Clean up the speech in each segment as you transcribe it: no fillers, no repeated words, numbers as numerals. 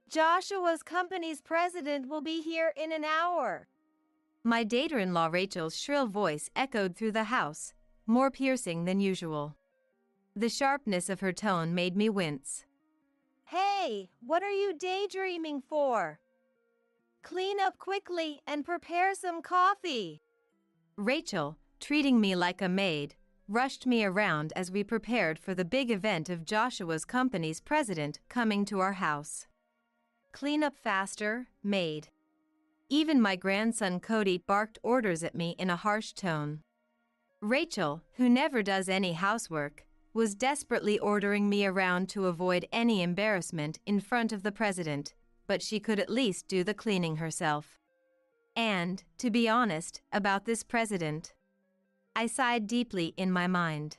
Joshua's company's president will be here in an hour. My daughter-in-law Rachel's shrill voice echoed through the house, more piercing than usual. The sharpness of her tone made me wince. Hey, what are you daydreaming for? Clean up quickly and prepare some coffee. Rachel, treating me like a maid, rushed me around as we prepared for the big event of Joshua's company's president coming to our house. Clean up faster, maid. Even my grandson Cody barked orders at me in a harsh tone. Rachel, who never does any housework, was desperately ordering me around to avoid any embarrassment in front of the president, but she could at least do the cleaning herself. And, to be honest, about this president, I sighed deeply in my mind.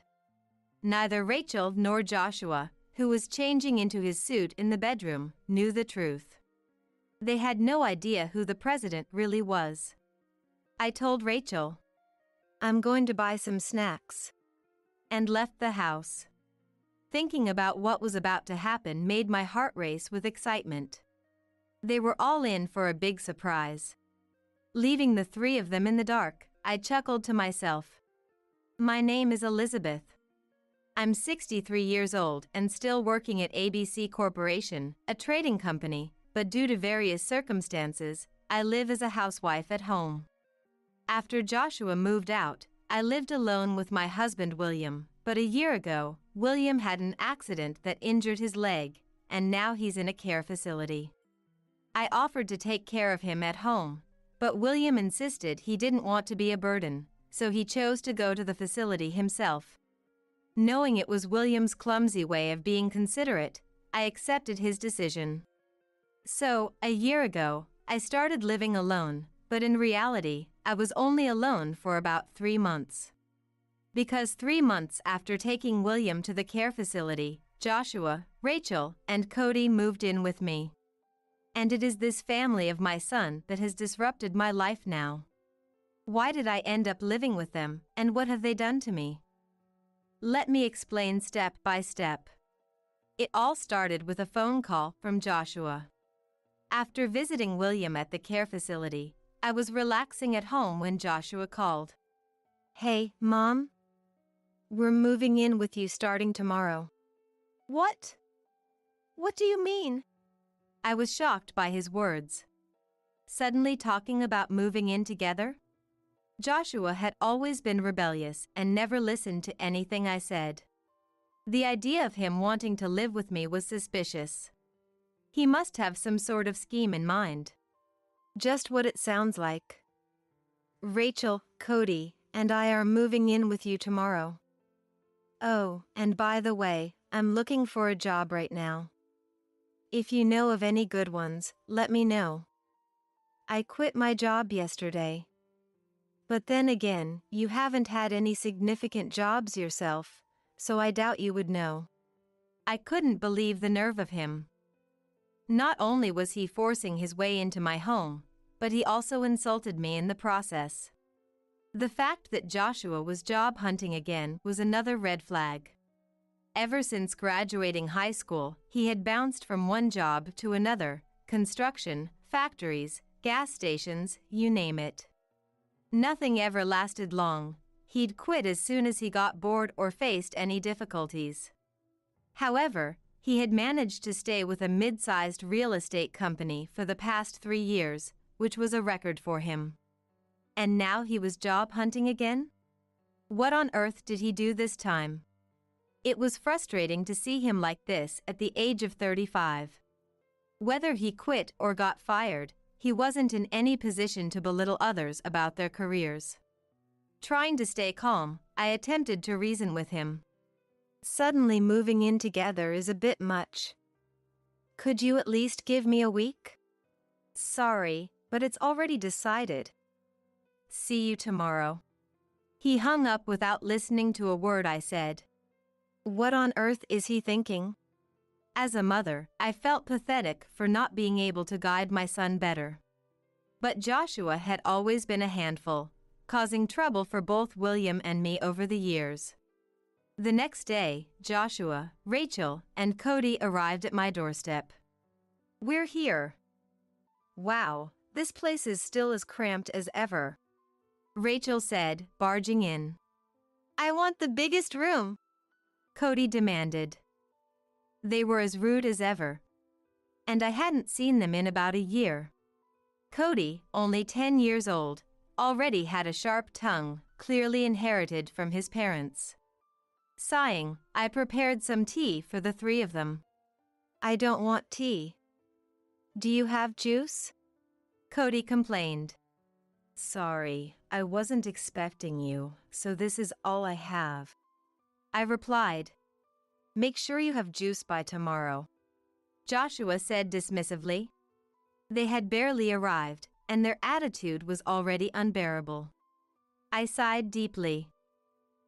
Neither Rachel nor Joshua, who was changing into his suit in the bedroom, knew the truth. They had no idea who the president really was. I told Rachel, "I'm going to buy some snacks," and left the house. Thinking about what was about to happen made my heart race with excitement. They were all in for a big surprise. Leaving the three of them in the dark, I chuckled to myself. My name is Elizabeth. I'm 63 years old and still working at ABC Corporation, a trading company, but due to various circumstances, I live as a housewife at home. After Joshua moved out, I lived alone with my husband William, but a year ago, William had an accident that injured his leg, and now he's in a care facility. I offered to take care of him at home, but William insisted he didn't want to be a burden, so he chose to go to the facility himself. Knowing it was William's clumsy way of being considerate, I accepted his decision. So, a year ago, I started living alone, but in reality, I was only alone for about 3 months. Because 3 months after taking William to the care facility, Joshua, Rachel, and Cody moved in with me. And it is this family of my son that has disrupted my life now. Why did I end up living with them, and what have they done to me? Let me explain step by step. It all started with a phone call from Joshua. After visiting William at the care facility, I was relaxing at home when Joshua called. "Hey, Mom? We're moving in with you starting tomorrow." What? What do you mean? I was shocked by his words. Suddenly talking about moving in together? Joshua had always been rebellious and never listened to anything I said. The idea of him wanting to live with me was suspicious. He must have some sort of scheme in mind. Just what it sounds like. "Rachel, Cody, and I are moving in with you tomorrow. Oh, and by the way, I'm looking for a job right now. If you know of any good ones, let me know. I quit my job yesterday. But then again, you haven't had any significant jobs yourself, so I doubt you would know." I couldn't believe the nerve of him. Not only was he forcing his way into my home, but he also insulted me in the process. The fact that Joshua was job hunting again was another red flag. Ever since graduating high school, he had bounced from one job to another, construction, factories, gas stations, you name it. Nothing ever lasted long. He'd quit as soon as he got bored or faced any difficulties. However, he had managed to stay with a mid-sized real estate company for the past 3 years, which was a record for him. And now he was job hunting again? What on earth did he do this time? It was frustrating to see him like this at the age of 35. Whether he quit or got fired, he wasn't in any position to belittle others about their careers. Trying to stay calm, I attempted to reason with him. "Suddenly moving in together is a bit much. Could you at least give me a week?" "Sorry, but it's already decided. See you tomorrow." He hung up without listening to a word I said. What on earth is he thinking? As a mother, I felt pathetic for not being able to guide my son better. But Joshua had always been a handful, causing trouble for both William and me over the years. The next day, Joshua, Rachel, and Cody arrived at my doorstep. We're here. Wow, this place is still as cramped as ever, Rachel said, barging in. I want the biggest room, Cody demanded. They were as rude as ever, and I hadn't seen them in about a year. Cody, only 10 years old, already had a sharp tongue, clearly inherited from his parents. Sighing, I prepared some tea for the three of them. I don't want tea. Do you have juice? Cody complained. Sorry, I wasn't expecting you, so this is all I have, I replied. Make sure you have juice by tomorrow, Joshua said dismissively. They had barely arrived, and their attitude was already unbearable. I sighed deeply.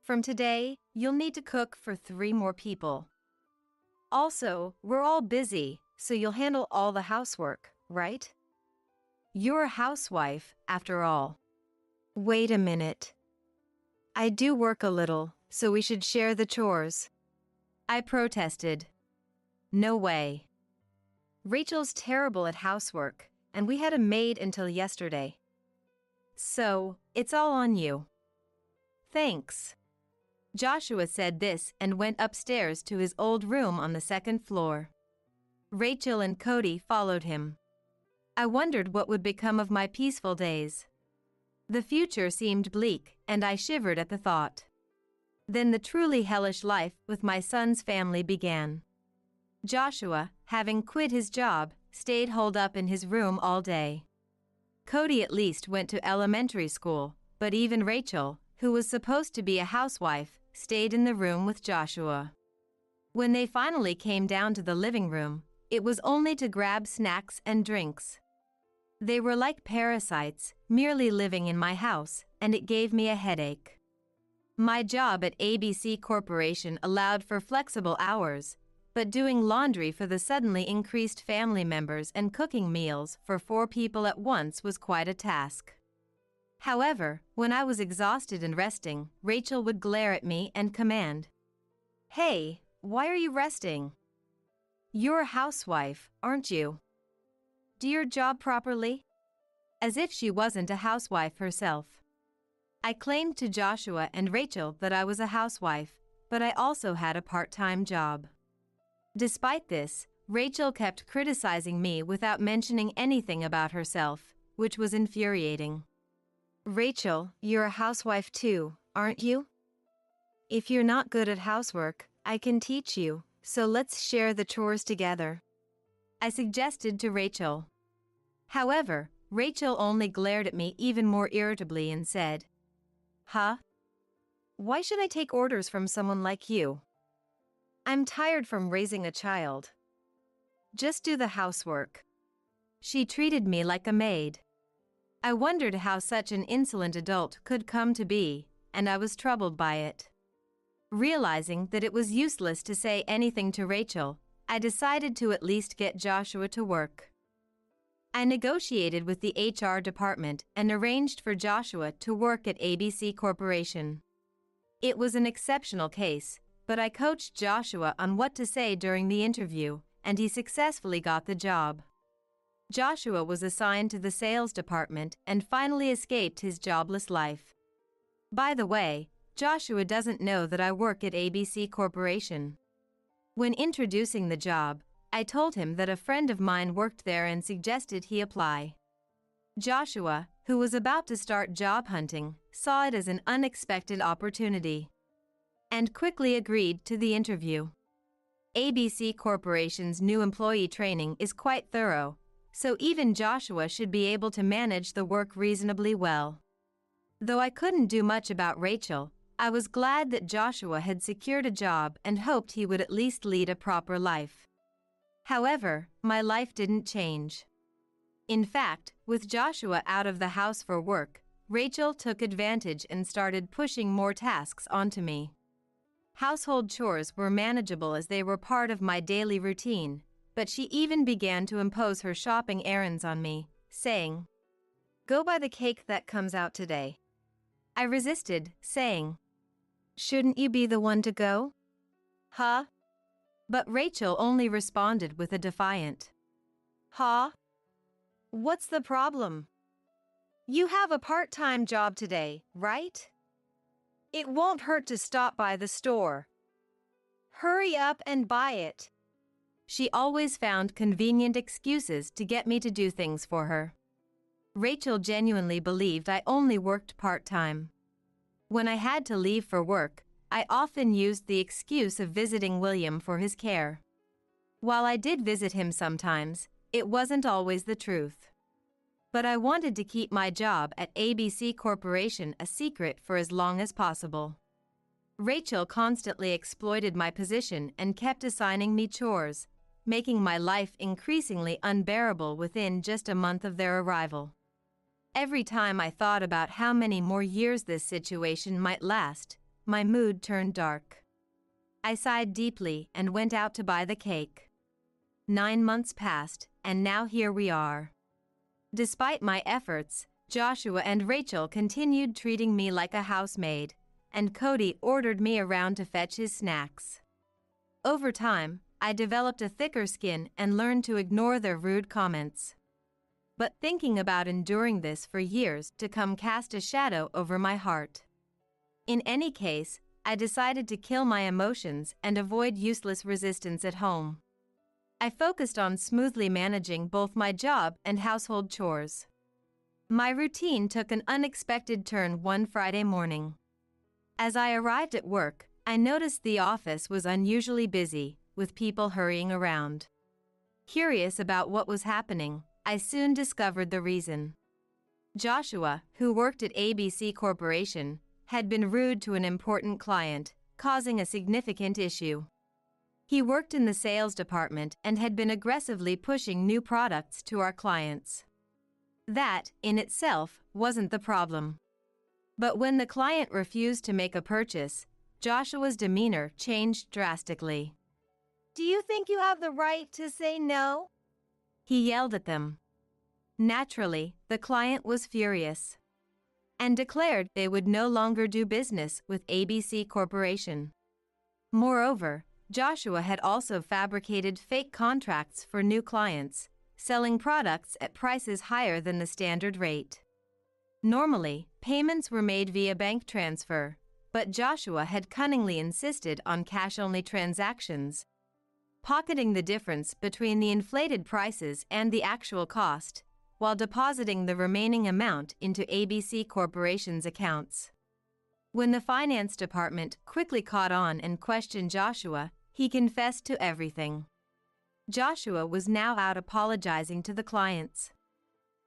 From today, you'll need to cook for 3 more people. Also, we're all busy, so you'll handle all the housework, right? You're a housewife, after all. Wait a minute. I do work a little, so we should share the chores, I protested. No way. Rachel's terrible at housework, and we had a maid until yesterday. So, it's all on you. Thanks. Joshua said this and went upstairs to his old room on the 2nd floor. Rachel and Cody followed him. I wondered what would become of my peaceful days. The future seemed bleak, and I shivered at the thought. Then the truly hellish life with my son's family began. Joshua, having quit his job, stayed holed up in his room all day. Cody at least went to elementary school, but even Rachel, who was supposed to be a housewife, stayed in the room with Joshua. When they finally came down to the living room, it was only to grab snacks and drinks. They were like parasites, merely living in my house, and it gave me a headache. My job at ABC Corporation allowed for flexible hours, but doing laundry for the suddenly increased family members and cooking meals for 4 people at once was quite a task. However, when I was exhausted and resting, Rachel would glare at me and command, "Hey, why are you resting? You're a housewife, aren't you? Do your job properly?" As if she wasn't a housewife herself. I claimed to Joshua and Rachel that I was a housewife, but I also had a part-time job. Despite this, Rachel kept criticizing me without mentioning anything about herself, which was infuriating. Rachel, you're a housewife too, aren't you? If you're not good at housework, I can teach you, so let's share the chores together, I suggested to Rachel. However, Rachel only glared at me even more irritably and said, "Huh? Why should I take orders from someone like you? I'm tired from raising a child. Just do the housework." She treated me like a maid. I wondered how such an insolent adult could come to be, and I was troubled by it. Realizing that it was useless to say anything to Rachel, I decided to at least get Joshua to work. I negotiated with the HR department and arranged for Joshua to work at ABC Corporation. It was an exceptional case, but I coached Joshua on what to say during the interview, and he successfully got the job. Joshua was assigned to the sales department and finally escaped his jobless life. By the way, Joshua doesn't know that I work at ABC Corporation. When introducing the job, I told him that a friend of mine worked there and suggested he apply. Joshua, who was about to start job hunting, saw it as an unexpected opportunity and quickly agreed to the interview. ABC Corporation's new employee training is quite thorough, so even Joshua should be able to manage the work reasonably well. Though I couldn't do much about Rachel, I was glad that Joshua had secured a job and hoped he would at least lead a proper life. However, my life didn't change. In fact, with Joshua out of the house for work, Rachel took advantage and started pushing more tasks onto me. Household chores were manageable as they were part of my daily routine, but she even began to impose her shopping errands on me, saying, "Go buy the cake that comes out today." I resisted, saying, "Shouldn't you be the one to go?" "Huh?" But Rachel only responded with a defiant, Huh? What's the problem? You have a part-time job today, right? It won't hurt to stop by the store. Hurry up and buy it. She always found convenient excuses to get me to do things for her. Rachel genuinely believed I only worked part-time. When I had to leave for work, I often used the excuse of visiting William for his care. While I did visit him sometimes, it wasn't always the truth. But I wanted to keep my job at ABC Corporation a secret for as long as possible. Rachel constantly exploited my position and kept assigning me chores, making my life increasingly unbearable within just a month of their arrival. Every time I thought about how many more years this situation might last, my mood turned dark. I sighed deeply and went out to buy the cake. 9 months passed, and now here we are. Despite my efforts, Joshua and Rachel continued treating me like a housemaid, and Cody ordered me around to fetch his snacks. Over time, I developed a thicker skin and learned to ignore their rude comments. But thinking about enduring this for years to come cast a shadow over my heart. In any case, I decided to kill my emotions and avoid useless resistance at home. I focused on smoothly managing both my job and household chores. My routine took an unexpected turn one Friday morning. As I arrived at work, I noticed the office was unusually busy, with people hurrying around. Curious about what was happening, I soon discovered the reason. Joshua, who worked at ABC Corporation, had been rude to an important client, causing a significant issue. He worked in the sales department and had been aggressively pushing new products to our clients. That, in itself, wasn't the problem. But when the client refused to make a purchase, Joshua's demeanor changed drastically. Do you think you have the right to say no? He yelled at them. Naturally, the client was furious and declared they would no longer do business with ABC Corporation. Moreover, Joshua had also fabricated fake contracts for new clients, selling products at prices higher than the standard rate. Normally, payments were made via bank transfer, but Joshua had cunningly insisted on cash-only transactions, pocketing the difference between the inflated prices and the actual cost, while depositing the remaining amount into ABC Corporation's accounts. When the finance department quickly caught on and questioned Joshua, he confessed to everything. Joshua was now out apologizing to the clients.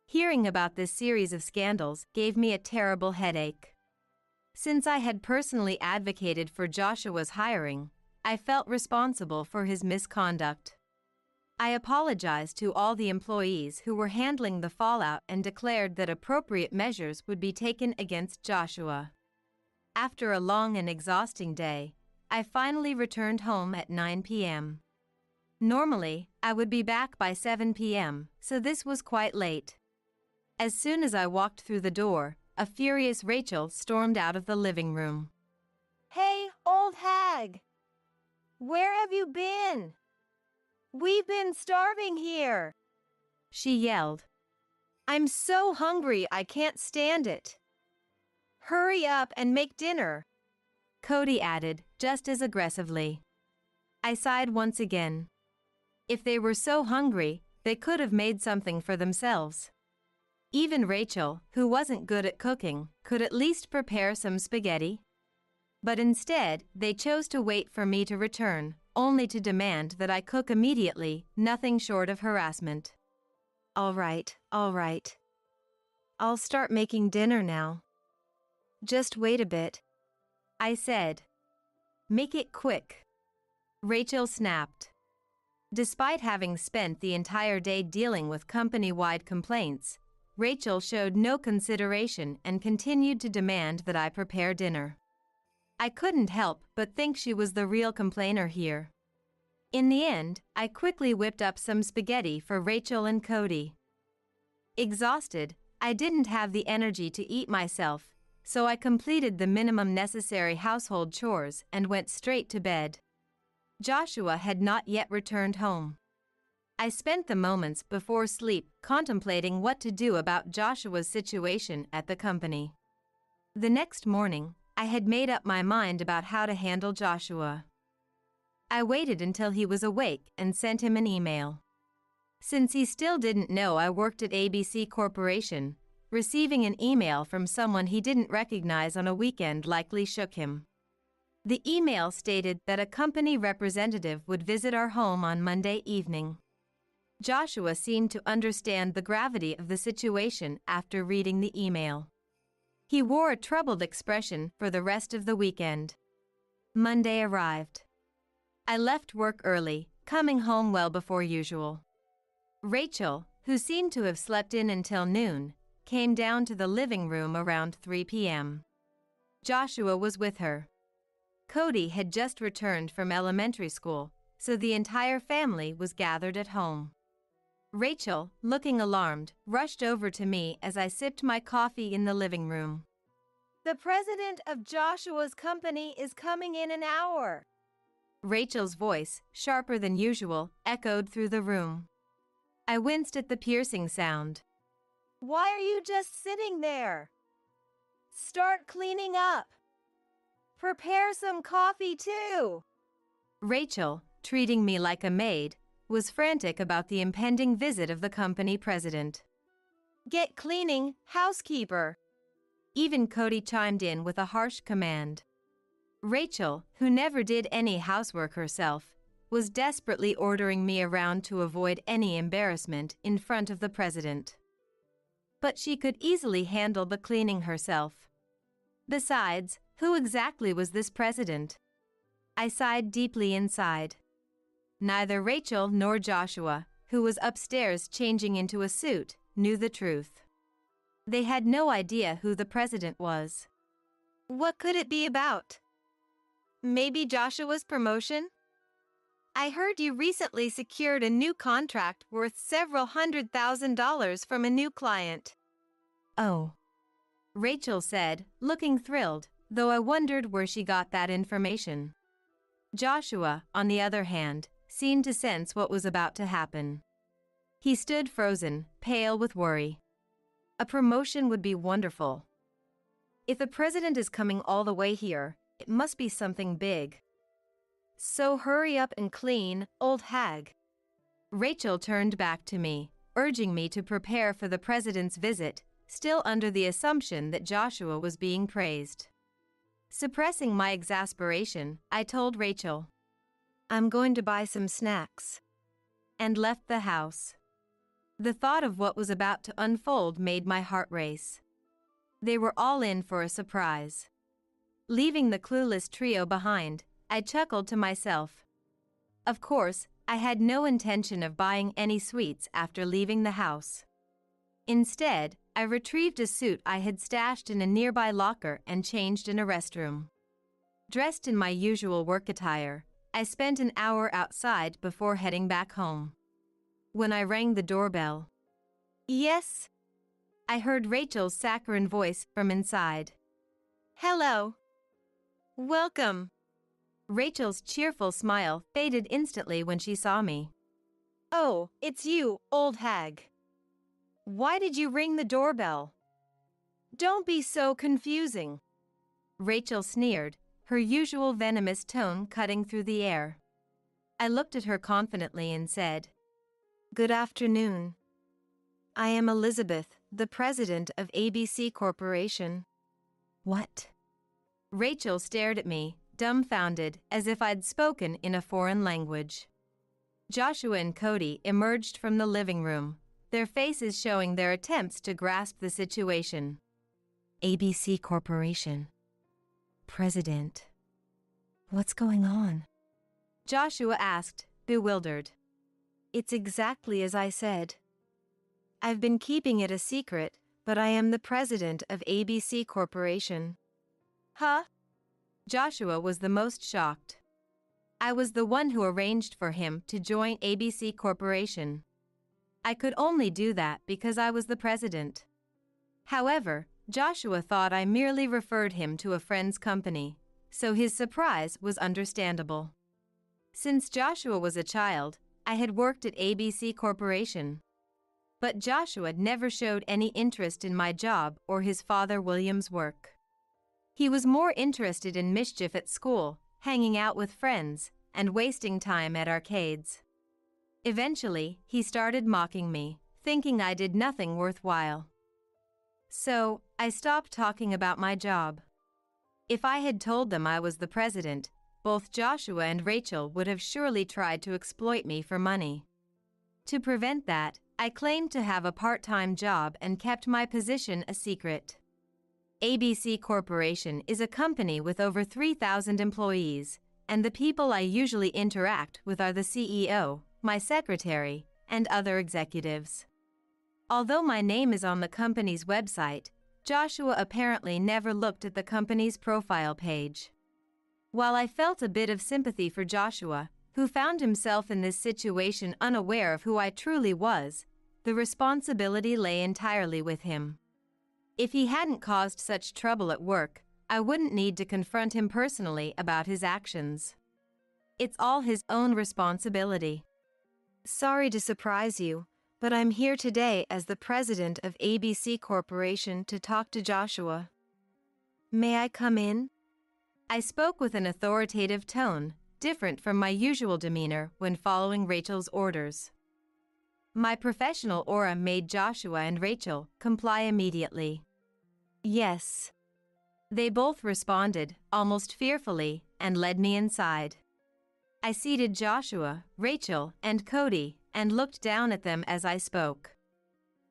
Hearing about this series of scandals gave me a terrible headache. Since I had personally advocated for Joshua's hiring, I felt responsible for his misconduct. I apologized to all the employees who were handling the fallout and declared that appropriate measures would be taken against Joshua. After a long and exhausting day, I finally returned home at 9 p.m. Normally, I would be back by 7 p.m., so this was quite late. As soon as I walked through the door, a furious Rachel stormed out of the living room. Hey, old hag! Where have you been? We've been starving here, she yelled. I'm so hungry I can't stand it. Hurry up and make dinner, Cody added, just as aggressively. I sighed once again. If they were so hungry, they could have made something for themselves. Even Rachel, who wasn't good at cooking, could at least prepare some spaghetti. But instead, they chose to wait for me to return, only to demand that I cook immediately, nothing short of harassment. All right. I'll start making dinner now. Just wait a bit, I said. Make it quick, Rachel snapped. Despite having spent the entire day dealing with company-wide complaints, Rachel showed no consideration and continued to demand that I prepare dinner. I couldn't help but think she was the real complainer here. In the end, I quickly whipped up some spaghetti for Rachel and Cody. Exhausted, I didn't have the energy to eat myself, so I completed the minimum necessary household chores and went straight to bed. Joshua had not yet returned home. I spent the moments before sleep contemplating what to do about Joshua's situation at the company. The next morning, I had made up my mind about how to handle Joshua. I waited until he was awake and sent him an email. Since he still didn't know I worked at ABC Corporation, receiving an email from someone he didn't recognize on a weekend likely shook him. The email stated that a company representative would visit our home on Monday evening. Joshua seemed to understand the gravity of the situation after reading the email. He wore a troubled expression for the rest of the weekend. Monday arrived. I left work early, coming home well before usual. Rachel, who seemed to have slept in until noon, came down to the living room around 3 p.m. Joshua was with her. Cody had just returned from elementary school, so the entire family was gathered at home. Rachel, looking alarmed, rushed over to me as I sipped my coffee in the living room. The president of Joshua's company is coming in an hour. Rachel's voice, sharper than usual, echoed through the room. I winced at the piercing sound. Why are you just sitting there? Start cleaning up. Prepare some coffee too. Rachel, treating me like a maid, was frantic about the impending visit of the company president. Get cleaning, housekeeper. Even Cody chimed in with a harsh command. Rachel, who never did any housework herself, was desperately ordering me around to avoid any embarrassment in front of the president. But she could easily handle the cleaning herself. Besides, who exactly was this president? I sighed deeply inside. Neither Rachel nor Joshua, who was upstairs changing into a suit, knew the truth. They had no idea who the president was. What could it be about? Maybe Joshua's promotion? I heard you recently secured a new contract worth several $100,000 from a new client. Oh, Rachel said, looking thrilled, though I wondered where she got that information. Joshua, on the other hand, seemed to sense what was about to happen. He stood frozen, pale with worry. A promotion would be wonderful. If the president is coming all the way here, it must be something big. So hurry up and clean, old hag. Rachel turned back to me, urging me to prepare for the president's visit, still under the assumption that Joshua was being praised. Suppressing my exasperation, I told Rachel, I'm going to buy some snacks. And left the house. The thought of what was about to unfold made my heart race. They were all in for a surprise. Leaving the clueless trio behind, I chuckled to myself. Of course, I had no intention of buying any sweets after leaving the house. Instead, I retrieved a suit I had stashed in a nearby locker and changed in a restroom. Dressed in my usual work attire, I spent an hour outside before heading back home. When I rang the doorbell, Yes? I heard Rachel's saccharine voice from inside. Hello. Welcome. Rachel's cheerful smile faded instantly when she saw me. Oh, it's you, old hag. Why did you ring the doorbell? Don't be so confusing. Rachel sneered, her usual venomous tone cutting through the air. I looked at her confidently and said, Good afternoon. I am Elizabeth, the president of ABC Corporation. What? Rachel stared at me, dumbfounded, as if I'd spoken in a foreign language. Joshua and Cody emerged from the living room, their faces showing their attempts to grasp the situation. ABC Corporation. President. What's going on? Joshua asked, bewildered. It's exactly as I said. I've been keeping it a secret, but I am the president of ABC Corporation. Huh? Joshua was the most shocked. I was the one who arranged for him to join ABC Corporation. I could only do that because I was the president. However, Joshua thought I merely referred him to a friend's company, so his surprise was understandable. Since Joshua was a child, I had worked at ABC Corporation. But Joshua never showed any interest in my job or his father William's work. He was more interested in mischief at school, hanging out with friends, and wasting time at arcades. Eventually, he started mocking me, thinking I did nothing worthwhile. So, I stopped talking about my job. If I had told them I was the president, both Joshua and Rachel would have surely tried to exploit me for money. To prevent that, I claimed to have a part-time job and kept my position a secret. ABC Corporation is a company with over 3,000 employees, and the people I usually interact with are the CEO, my secretary, and other executives. Although my name is on the company's website, Joshua apparently never looked at the company's profile page. While I felt a bit of sympathy for Joshua, who found himself in this situation unaware of who I truly was, the responsibility lay entirely with him. If he hadn't caused such trouble at work, I wouldn't need to confront him personally about his actions. It's all his own responsibility. Sorry to surprise you, but I'm here today as the president of ABC Corporation to talk to Joshua. May I come in? I spoke with an authoritative tone, different from my usual demeanor when following Rachel's orders. My professional aura made Joshua and Rachel comply immediately. Yes. They both responded, almost fearfully, and led me inside. I seated Joshua, Rachel, and Cody, and looked down at them as I spoke.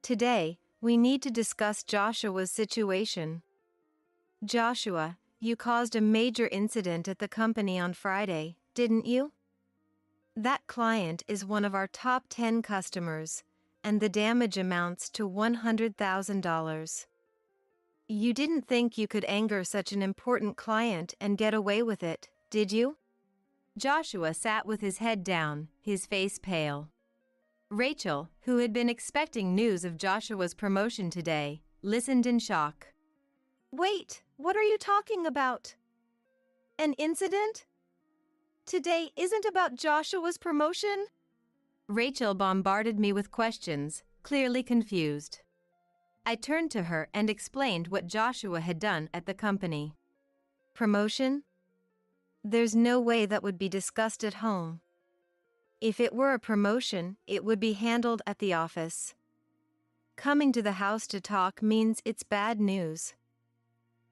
Today, we need to discuss Joshua's situation. Joshua, you caused a major incident at the company on Friday, didn't you? That client is one of our top 10 customers, and the damage amounts to $100,000. You didn't think you could anger such an important client and get away with it, did you? Joshua sat with his head down, his face pale. Rachel, who had been expecting news of Joshua's promotion today, listened in shock. Wait, what are you talking about? An incident? Today isn't about Joshua's promotion? Rachel bombarded me with questions, clearly confused. I turned to her and explained what Joshua had done at the company. Promotion? There's no way that would be discussed at home. If it were a promotion, it would be handled at the office. Coming to the house to talk means it's bad news.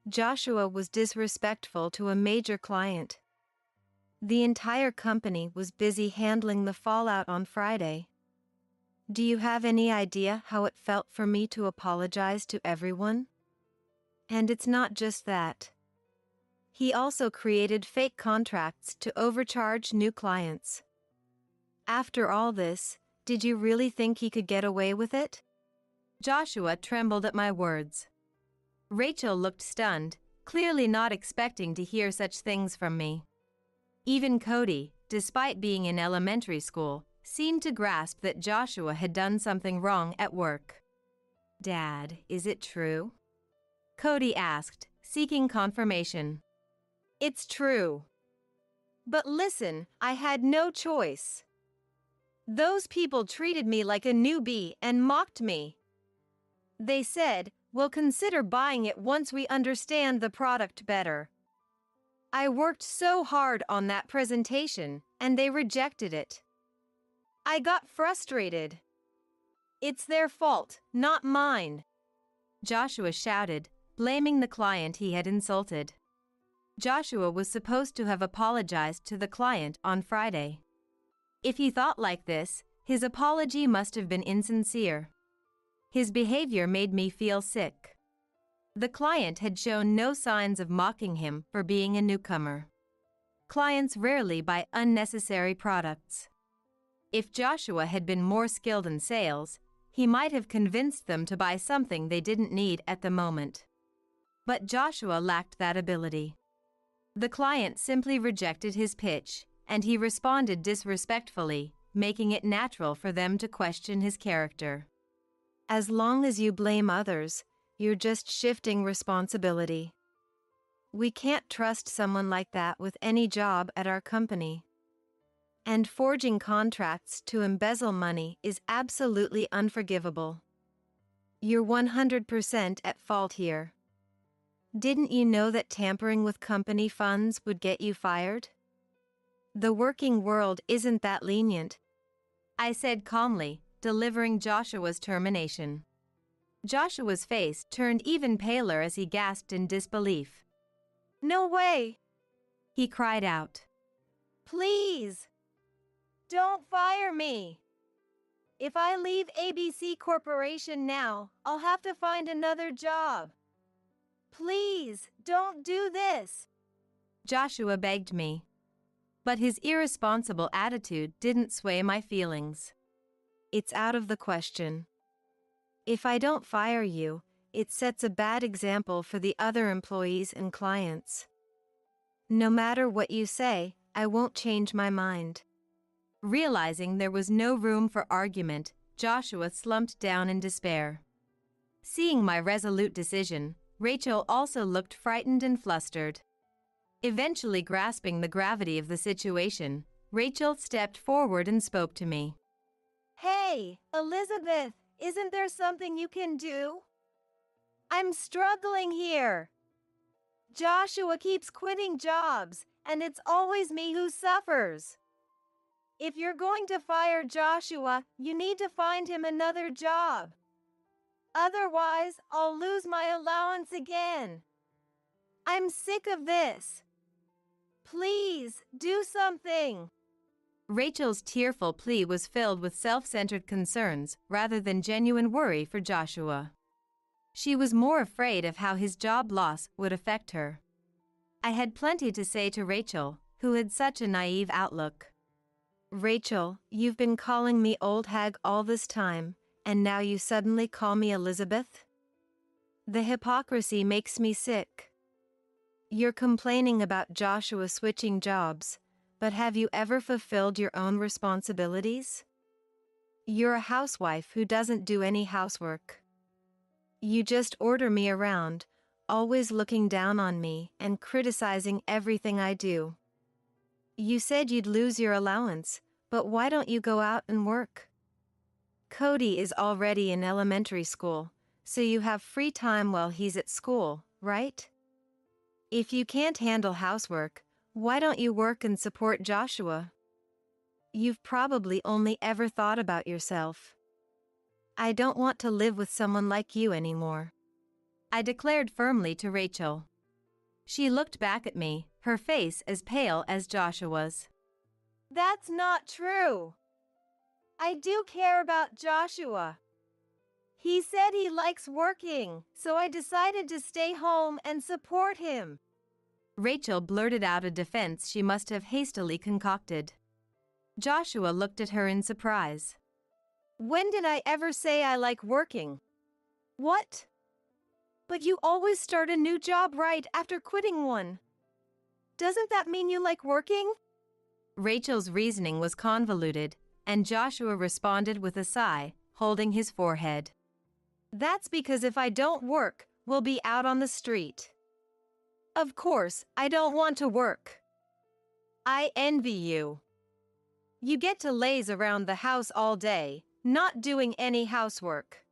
Joshua was disrespectful to a major client. The entire company was busy handling the fallout on Friday. Do you have any idea how it felt for me to apologize to everyone? And it's not just that. He also created fake contracts to overcharge new clients. After all this, did you really think he could get away with it? Joshua trembled at my words. Rachel looked stunned, clearly not expecting to hear such things from me. Even Cody, despite being in elementary school, seemed to grasp that Joshua had done something wrong at work. "Dad, is it true?" Cody asked, seeking confirmation. It's true. But listen, I had no choice. Those people treated me like a newbie and mocked me. They said, "We'll consider buying it once we understand the product better." I worked so hard on that presentation, and they rejected it. I got frustrated. It's their fault, not mine. Joshua shouted, blaming the client he had insulted. Joshua was supposed to have apologized to the client on Friday. If he thought like this, his apology must have been insincere. His behavior made me feel sick. The client had shown no signs of mocking him for being a newcomer. Clients rarely buy unnecessary products. If Joshua had been more skilled in sales, he might have convinced them to buy something they didn't need at the moment. But Joshua lacked that ability. The client simply rejected his pitch, and he responded disrespectfully, making it natural for them to question his character. As long as you blame others, you're just shifting responsibility. We can't trust someone like that with any job at our company. And forging contracts to embezzle money is absolutely unforgivable. You're 100% at fault here. Didn't you know that tampering with company funds would get you fired? The working world isn't that lenient, I said calmly, delivering Joshua's termination. Joshua's face turned even paler as he gasped in disbelief. No way! He cried out. Please! Don't fire me! If I leave ABC Corporation now, I'll have to find another job. Please, don't do this! Joshua begged me. But his irresponsible attitude didn't sway my feelings. It's out of the question. If I don't fire you, it sets a bad example for the other employees and clients. No matter what you say, I won't change my mind. Realizing there was no room for argument, Joshua slumped down in despair. Seeing my resolute decision, Rachel also looked frightened and flustered. Eventually grasping the gravity of the situation, Rachel stepped forward and spoke to me. Hey, Elizabeth, isn't there something you can do? I'm struggling here. Joshua keeps quitting jobs, and it's always me who suffers. If you're going to fire Joshua, you need to find him another job. Otherwise, I'll lose my allowance again. I'm sick of this. Please, do something. Rachel's tearful plea was filled with self-centered concerns rather than genuine worry for Joshua. She was more afraid of how his job loss would affect her. I had plenty to say to Rachel, who had such a naive outlook. Rachel, you've been calling me old hag all this time, and now you suddenly call me Elizabeth? The hypocrisy makes me sick. You're complaining about Joshua switching jobs, but have you ever fulfilled your own responsibilities? You're a housewife who doesn't do any housework. You just order me around, always looking down on me and criticizing everything I do. You said you'd lose your allowance, but why don't you go out and work? Cody is already in elementary school, so you have free time while he's at school, right? If you can't handle housework, why don't you work and support Joshua? You've probably only ever thought about yourself. I don't want to live with someone like you anymore, I declared firmly to Rachel. She looked back at me, her face as pale as Joshua's. That's not true. I do care about Joshua. He said he likes working, so I decided to stay home and support him. Rachel blurted out a defense she must have hastily concocted. Joshua looked at her in surprise. When did I ever say I like working? What? But you always start a new job right after quitting one. Doesn't that mean you like working? Rachel's reasoning was convoluted, and Joshua responded with a sigh, holding his forehead. That's because if I don't work, we'll be out on the street. Of course, I don't want to work. I envy you. You get to laze around the house all day, not doing any housework.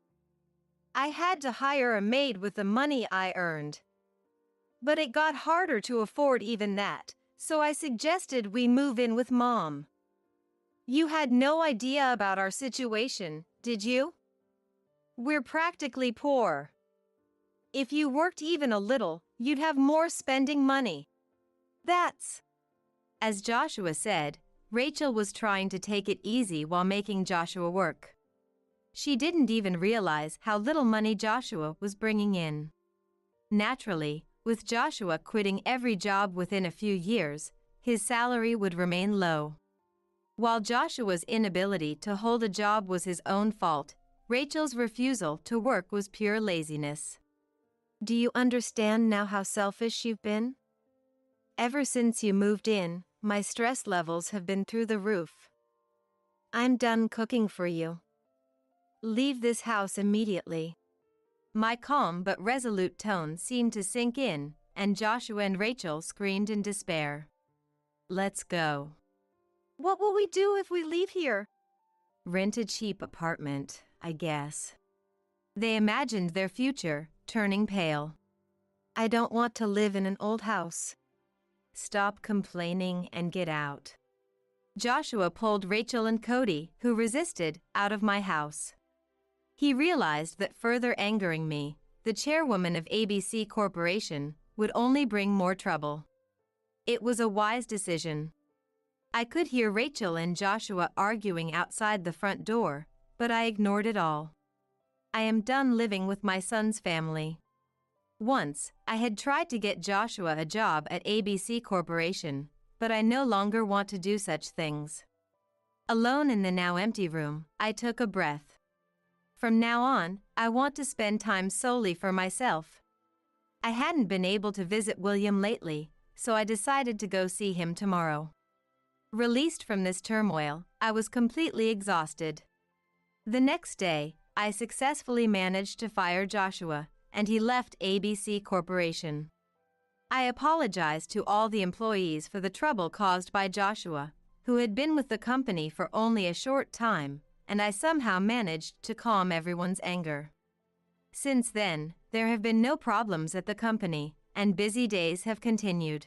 I had to hire a maid with the money I earned. But it got harder to afford even that, so I suggested we move in with Mom. You had no idea about our situation, did you? We're practically poor. If you worked even a little, you'd have more spending money. That's... As Joshua said, Rachel was trying to take it easy while making Joshua work. She didn't even realize how little money Joshua was bringing in. Naturally, with Joshua quitting every job within a few years, his salary would remain low. While Joshua's inability to hold a job was his own fault, Rachel's refusal to work was pure laziness. Do you understand now how selfish you've been? Ever since you moved in, my stress levels have been through the roof. I'm done cooking for you. Leave this house immediately. My calm but resolute tone seemed to sink in, and Joshua and Rachel screamed in despair. Let's go. What will we do if we leave here? Rent a cheap apartment, I guess. They imagined their future, turning pale. I don't want to live in an old house. Stop complaining and get out. Joshua pulled Rachel and Cody, who resisted, out of my house. He realized that further angering me, the chairwoman of ABC Corporation, would only bring more trouble. It was a wise decision. I could hear Rachel and Joshua arguing outside the front door, but I ignored it all. I am done living with my son's family. Once, I had tried to get Joshua a job at ABC Corporation, but I no longer want to do such things. Alone in the now empty room, I took a breath. From now on, I want to spend time solely for myself. I hadn't been able to visit William lately, so I decided to go see him tomorrow. Released from this turmoil, I was completely exhausted. The next day, I successfully managed to fire Joshua, and he left ABC Corporation. I apologized to all the employees for the trouble caused by Joshua, who had been with the company for only a short time, and I somehow managed to calm everyone's anger. Since then, there have been no problems at the company, and busy days have continued.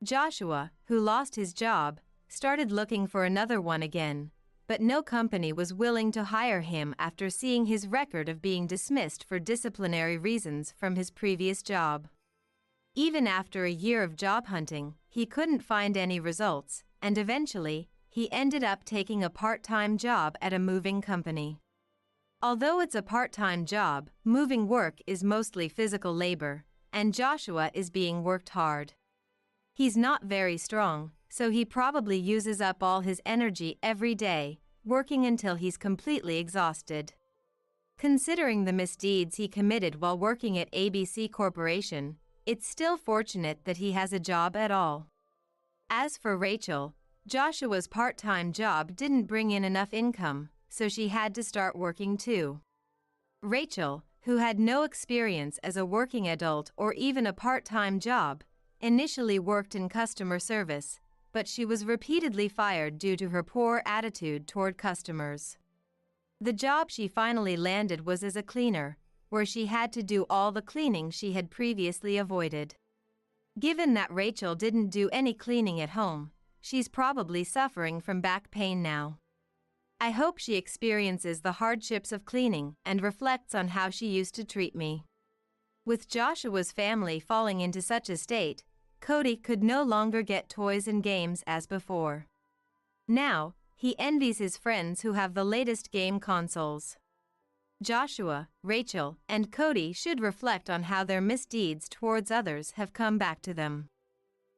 Joshua, who lost his job, started looking for another one again, but no company was willing to hire him after seeing his record of being dismissed for disciplinary reasons from his previous job. Even after a year of job hunting, he couldn't find any results, and eventually, he ended up taking a part-time job at a moving company. Although it's a part-time job, moving work is mostly physical labor, and Joshua is being worked hard. He's not very strong, so he probably uses up all his energy every day, working until he's completely exhausted. Considering the misdeeds he committed while working at ABC Corporation, it's still fortunate that he has a job at all. As for Rachel, Joshua's part-time job didn't bring in enough income, so she had to start working too. Rachel, who had no experience as a working adult or even a part-time job, initially worked in customer service, but she was repeatedly fired due to her poor attitude toward customers. The job she finally landed was as a cleaner, where she had to do all the cleaning she had previously avoided. Given that Rachel didn't do any cleaning at home, she's probably suffering from back pain now. I hope she experiences the hardships of cleaning and reflects on how she used to treat me. With Joshua's family falling into such a state, Cody could no longer get toys and games as before. Now, he envies his friends who have the latest game consoles. Joshua, Rachel, and Cody should reflect on how their misdeeds towards others have come back to them.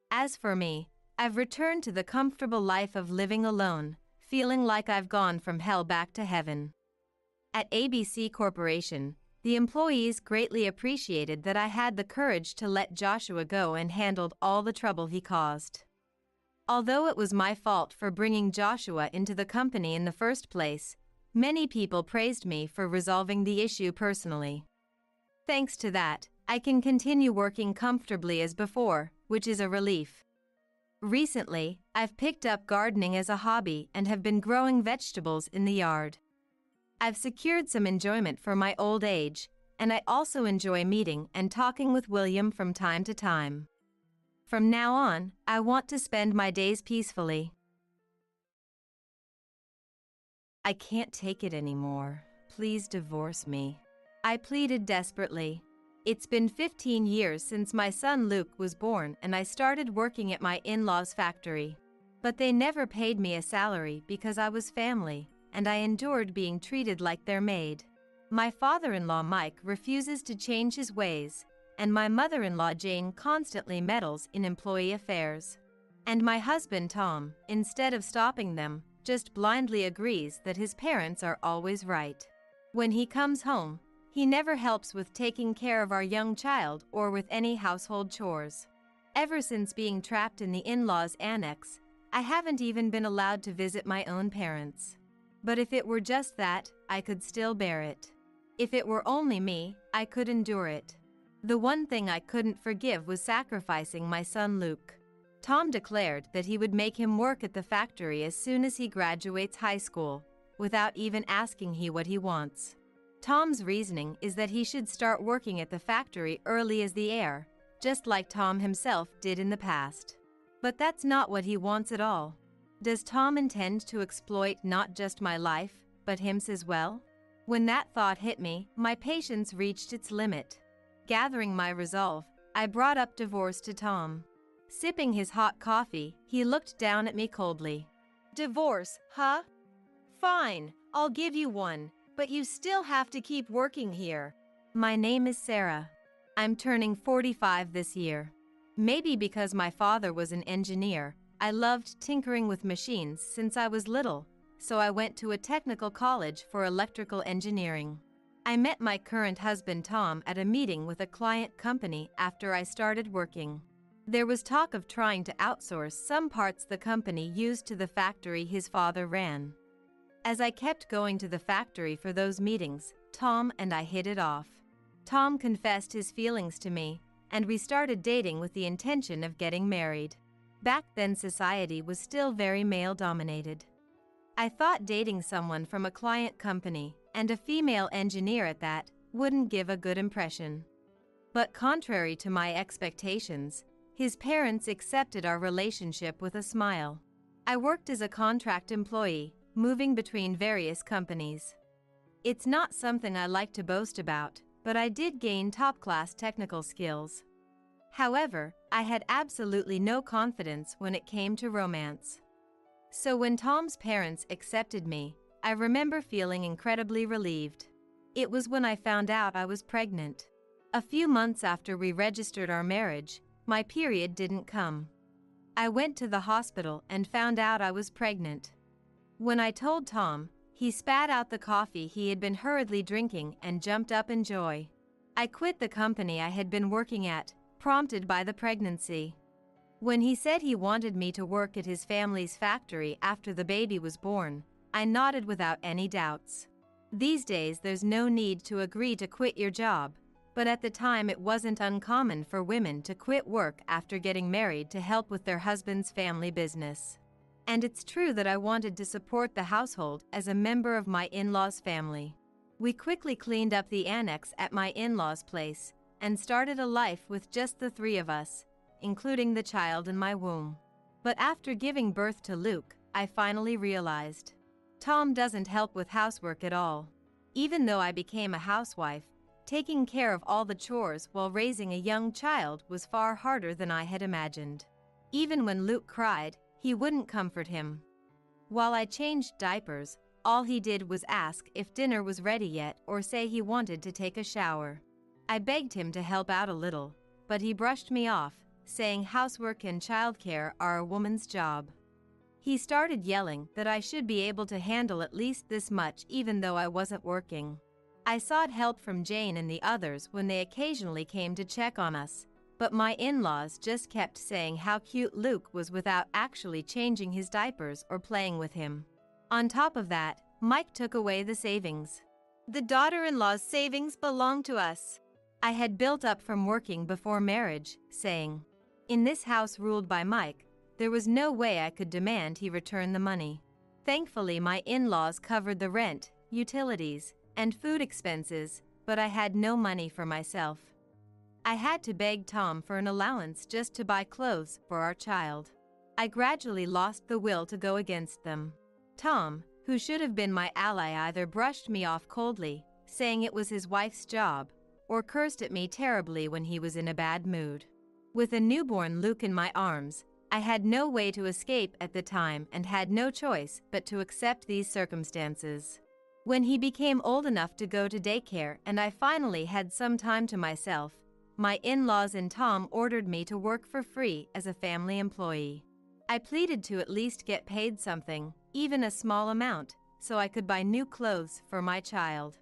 As for me, I've returned to the comfortable life of living alone, feeling like I've gone from hell back to heaven. At ABC Corporation, the employees greatly appreciated that I had the courage to let Joshua go and handled all the trouble he caused. Although it was my fault for bringing Joshua into the company in the first place, many people praised me for resolving the issue personally. Thanks to that, I can continue working comfortably as before, which is a relief. Recently, I've picked up gardening as a hobby and have been growing vegetables in the yard. I've secured some enjoyment for my old age, and I also enjoy meeting and talking with William from time to time. From now on, I want to spend my days peacefully. I can't take it anymore. Please divorce me. I pleaded desperately. It's been 15 years since my son Luke was born and I started working at my in-laws' factory. But they never paid me a salary because I was family, and I endured being treated like their maid. My father-in-law Mike refuses to change his ways, and my mother-in-law Jane constantly meddles in employee affairs. And my husband Tom, instead of stopping them, just blindly agrees that his parents are always right. When he comes home, he never helps with taking care of our young child or with any household chores. Ever since being trapped in the in-laws annex, I haven't even been allowed to visit my own parents. But if it were just that, I could still bear it. If it were only me, I could endure it. The one thing I couldn't forgive was sacrificing my son Luke. Tom declared that he would make him work at the factory as soon as he graduates high school, without even asking what he wants. Tom's reasoning is that he should start working at the factory early as the heir, just like Tom himself did in the past. But that's not what he wants at all. Does Tom intend to exploit not just my life, but him's as well? When that thought hit me, my patience reached its limit. Gathering my resolve, I brought up divorce to Tom. Sipping his hot coffee, he looked down at me coldly. Divorce, huh? Fine, I'll give you one, but you still have to keep working here. My name is Sarah. I'm turning 45 this year. Maybe because my father was an engineer, I loved tinkering with machines since I was little, so I went to a technical college for electrical engineering. I met my current husband Tom at a meeting with a client company after I started working. There was talk of trying to outsource some parts the company used to the factory his father ran. As I kept going to the factory for those meetings, Tom and I hit it off. Tom confessed his feelings to me, and we started dating with the intention of getting married. Back then society was still very male-dominated. I thought dating someone from a client company, and a female engineer at that, wouldn't give a good impression. But contrary to my expectations, his parents accepted our relationship with a smile. I worked as a contract employee, moving between various companies. It's not something I like to boast about, but I did gain top-class technical skills. However, I had absolutely no confidence when it came to romance. So when Tom's parents accepted me, I remember feeling incredibly relieved. It was when I found out I was pregnant. A few months after we registered our marriage, my period didn't come. I went to the hospital and found out I was pregnant. When I told Tom, he spat out the coffee he had been hurriedly drinking and jumped up in joy. I quit the company I had been working at, prompted by the pregnancy. When he said he wanted me to work at his family's factory after the baby was born, I nodded without any doubts. These days there's no need to agree to quit your job, but at the time it wasn't uncommon for women to quit work after getting married to help with their husband's family business. And it's true that I wanted to support the household as a member of my in-laws' family. We quickly cleaned up the annex at my in-laws' place and started a life with just the three of us, including the child in my womb. But after giving birth to Luke, I finally realized Tom doesn't help with housework at all. Even though I became a housewife, taking care of all the chores while raising a young child was far harder than I had imagined. Even when Luke cried, he wouldn't comfort him. While I changed diapers, all he did was ask if dinner was ready yet or say he wanted to take a shower. I begged him to help out a little, but he brushed me off, saying housework and childcare are a woman's job. He started yelling that I should be able to handle at least this much even though I wasn't working. I sought help from Jane and the others when they occasionally came to check on us, but my in-laws just kept saying how cute Luke was without actually changing his diapers or playing with him. On top of that, Mike took away the savings. The daughter-in-law's savings belong to us. I had built up from working before marriage, saying, in this house ruled by Mike, there was no way I could demand he return the money. Thankfully, my in-laws covered the rent, utilities, and food expenses, but I had no money for myself. I had to beg Tom for an allowance just to buy clothes for our child. I gradually lost the will to go against them. Tom, who should have been my ally, either brushed me off coldly, saying it was his wife's job, or cursed at me terribly when he was in a bad mood. With a newborn Luke in my arms, I had no way to escape at the time and had no choice but to accept these circumstances. When he became old enough to go to daycare and I finally had some time to myself, my in-laws and Tom ordered me to work for free as a family employee. I pleaded to at least get paid something, even a small amount, so I could buy new clothes for my child.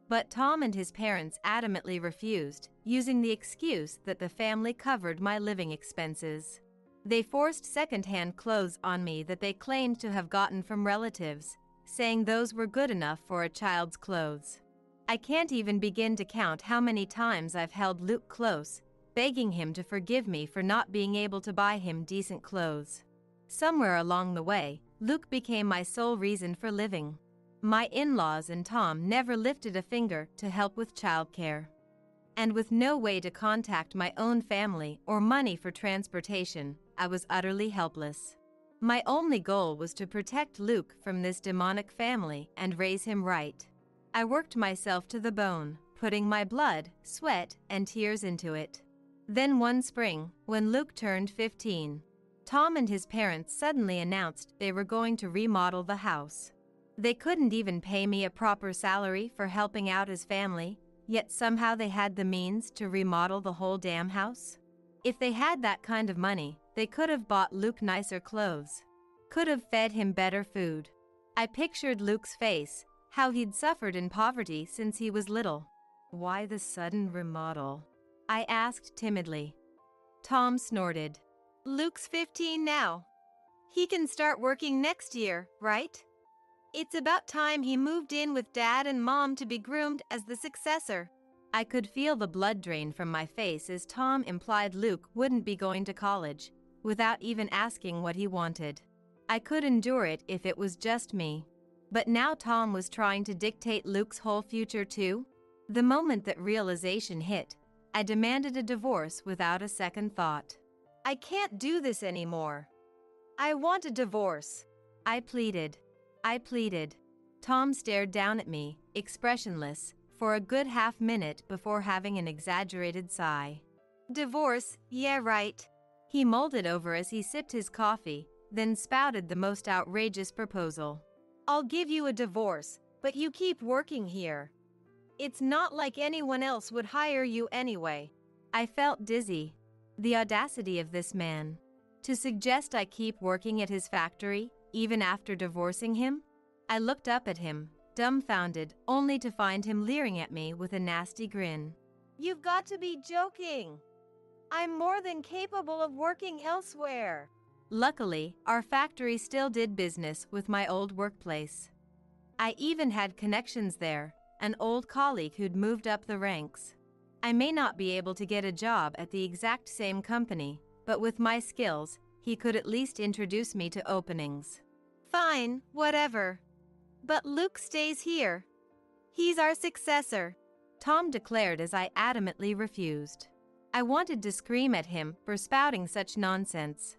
But Tom and his parents adamantly refused, using the excuse that the family covered my living expenses. They forced second-hand clothes on me that they claimed to have gotten from relatives, saying those were good enough for a child's clothes. I can't even begin to count how many times I've held Luke close, begging him to forgive me for not being able to buy him decent clothes. Somewhere along the way, Luke became my sole reason for living. My in-laws and Tom never lifted a finger to help with childcare. And with no way to contact my own family or money for transportation, I was utterly helpless. My only goal was to protect Luke from this demonic family and raise him right. I worked myself to the bone, putting my blood, sweat, and tears into it. Then one spring, when Luke turned 15, Tom and his parents suddenly announced they were going to remodel the house. They couldn't even pay me a proper salary for helping out his family, yet somehow they had the means to remodel the whole damn house. If they had that kind of money, they could have bought Luke nicer clothes, could have fed him better food. I pictured Luke's face, how he'd suffered in poverty since he was little. "Why the sudden remodel?" I asked timidly. Tom snorted. "Luke's 15 now. He can start working next year, right? It's about time he moved in with Dad and Mom to be groomed as the successor." I could feel the blood drain from my face as Tom implied Luke wouldn't be going to college, without even asking what he wanted. I could endure it if it was just me. But now Tom was trying to dictate Luke's whole future too? The moment that realization hit, I demanded a divorce without a second thought. "I can't do this anymore. I want a divorce." I pleaded. Tom stared down at me, expressionless, for a good half-minute before having an exaggerated sigh. "Divorce, yeah right." He mulled it over as he sipped his coffee, then spouted the most outrageous proposal. "I'll give you a divorce, but you keep working here. It's not like anyone else would hire you anyway." I felt dizzy. The audacity of this man. To suggest I keep working at his factory, even after divorcing him? I looked up at him, dumbfounded, only to find him leering at me with a nasty grin. "You've got to be joking. I'm more than capable of working elsewhere." Luckily, our factory still did business with my old workplace. I even had connections there, an old colleague who'd moved up the ranks. I may not be able to get a job at the exact same company, but with my skills, he could at least introduce me to openings. "Fine, whatever. But Luke stays here. He's our successor," Tom declared as I adamantly refused. I wanted to scream at him for spouting such nonsense.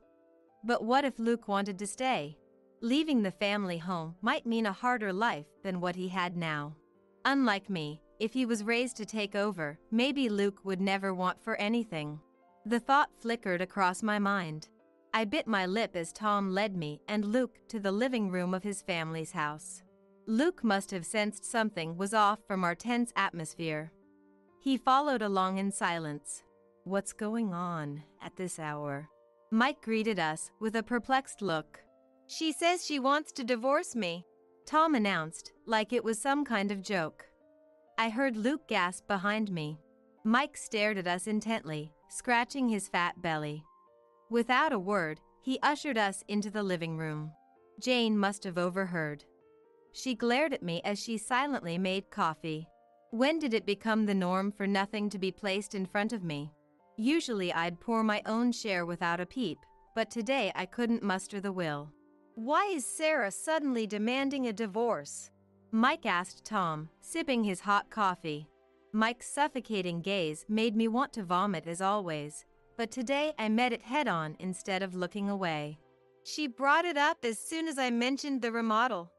But what if Luke wanted to stay? Leaving the family home might mean a harder life than what he had now. Unlike me, if he was raised to take over, maybe Luke would never want for anything. The thought flickered across my mind. I bit my lip as Tom led me and Luke to the living room of his family's house. Luke must have sensed something was off from our tense atmosphere. He followed along in silence. "What's going on at this hour?" Mike greeted us with a perplexed look. "She says she wants to divorce me," Tom announced, like it was some kind of joke. I heard Luke gasp behind me. Mike stared at us intently, scratching his fat belly. Without a word, he ushered us into the living room. Jane must have overheard. She glared at me as she silently made coffee. When did it become the norm for nothing to be placed in front of me? Usually I'd pour my own share without a peep, but today I couldn't muster the will. "Why is Sarah suddenly demanding a divorce?" Mike asked Tom, sipping his hot coffee. Mike's suffocating gaze made me want to vomit as always, but today I met it head-on instead of looking away. "She brought it up as soon as I mentioned the remodel.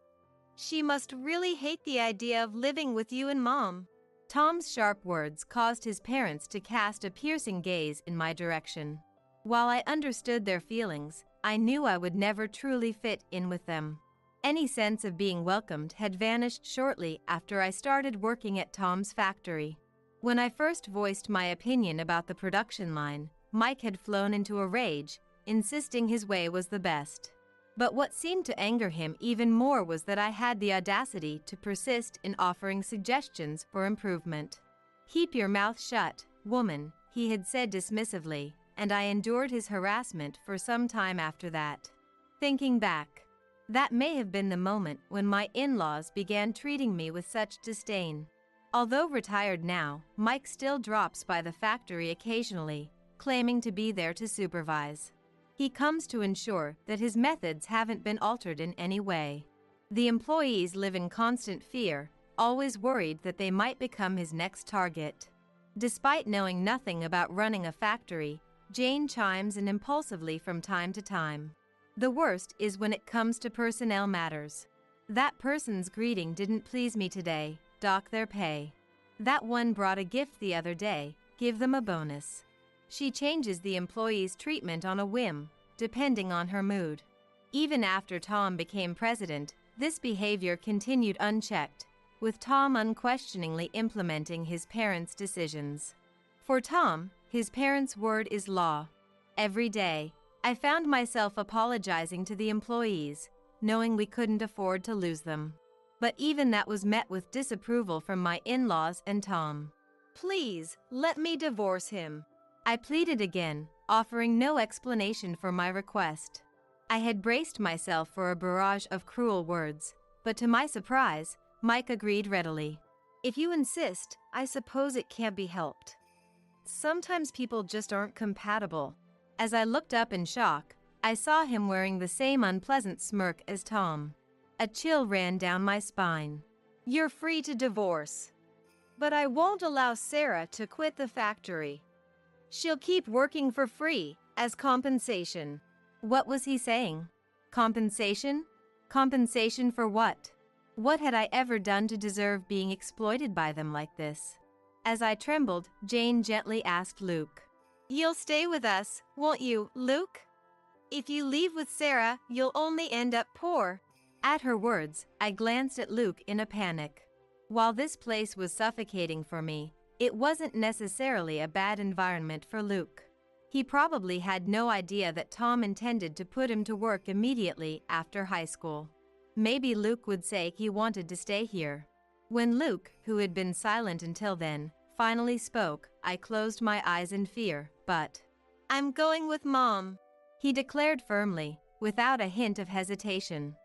She must really hate the idea of living with you and Mom." Tom's sharp words caused his parents to cast a piercing gaze in my direction. While I understood their feelings, I knew I would never truly fit in with them. Any sense of being welcomed had vanished shortly after I started working at Tom's factory. When I first voiced my opinion about the production line, Mike had flown into a rage, insisting his way was the best. But what seemed to anger him even more was that I had the audacity to persist in offering suggestions for improvement. "Keep your mouth shut, woman," he had said dismissively, and I endured his harassment for some time after that. Thinking back, that may have been the moment when my in-laws began treating me with such disdain. Although retired now, Mike still drops by the factory occasionally, claiming to be there to supervise. He comes to ensure that his methods haven't been altered in any way. The employees live in constant fear, always worried that they might become his next target. Despite knowing nothing about running a factory, Jane chimes in impulsively from time to time. The worst is when it comes to personnel matters. That person's greeting didn't please me today, dock their pay. That one brought a gift the other day, give them a bonus. She changes the employee's treatment on a whim, depending on her mood. Even after Tom became president, this behavior continued unchecked, with Tom unquestioningly implementing his parents' decisions. For Tom, his parents' word is law. Every day, I found myself apologizing to the employees, knowing we couldn't afford to lose them. But even that was met with disapproval from my in-laws and Tom. Please, let me divorce him. I pleaded again, offering no explanation for my request. I had braced myself for a barrage of cruel words, but to my surprise, Mike agreed readily. If you insist, I suppose it can't be helped. Sometimes people just aren't compatible. As I looked up in shock, I saw him wearing the same unpleasant smirk as Tom. A chill ran down my spine. You're free to divorce. But I won't allow Sarah to quit the factory. She'll keep working for free, as compensation. What was he saying? Compensation? Compensation for what? What had I ever done to deserve being exploited by them like this? As I trembled, Jane gently asked Luke. You'll stay with us, won't you, Luke? If you leave with Sarah, you'll only end up poor. At her words, I glanced at Luke in a panic. While this place was suffocating for me, it wasn't necessarily a bad environment for Luke. He probably had no idea that Tom intended to put him to work immediately after high school. Maybe Luke would say he wanted to stay here. When Luke, who had been silent until then, finally spoke, I closed my eyes in fear, but I'm going with Mom, he declared firmly, without a hint of hesitation.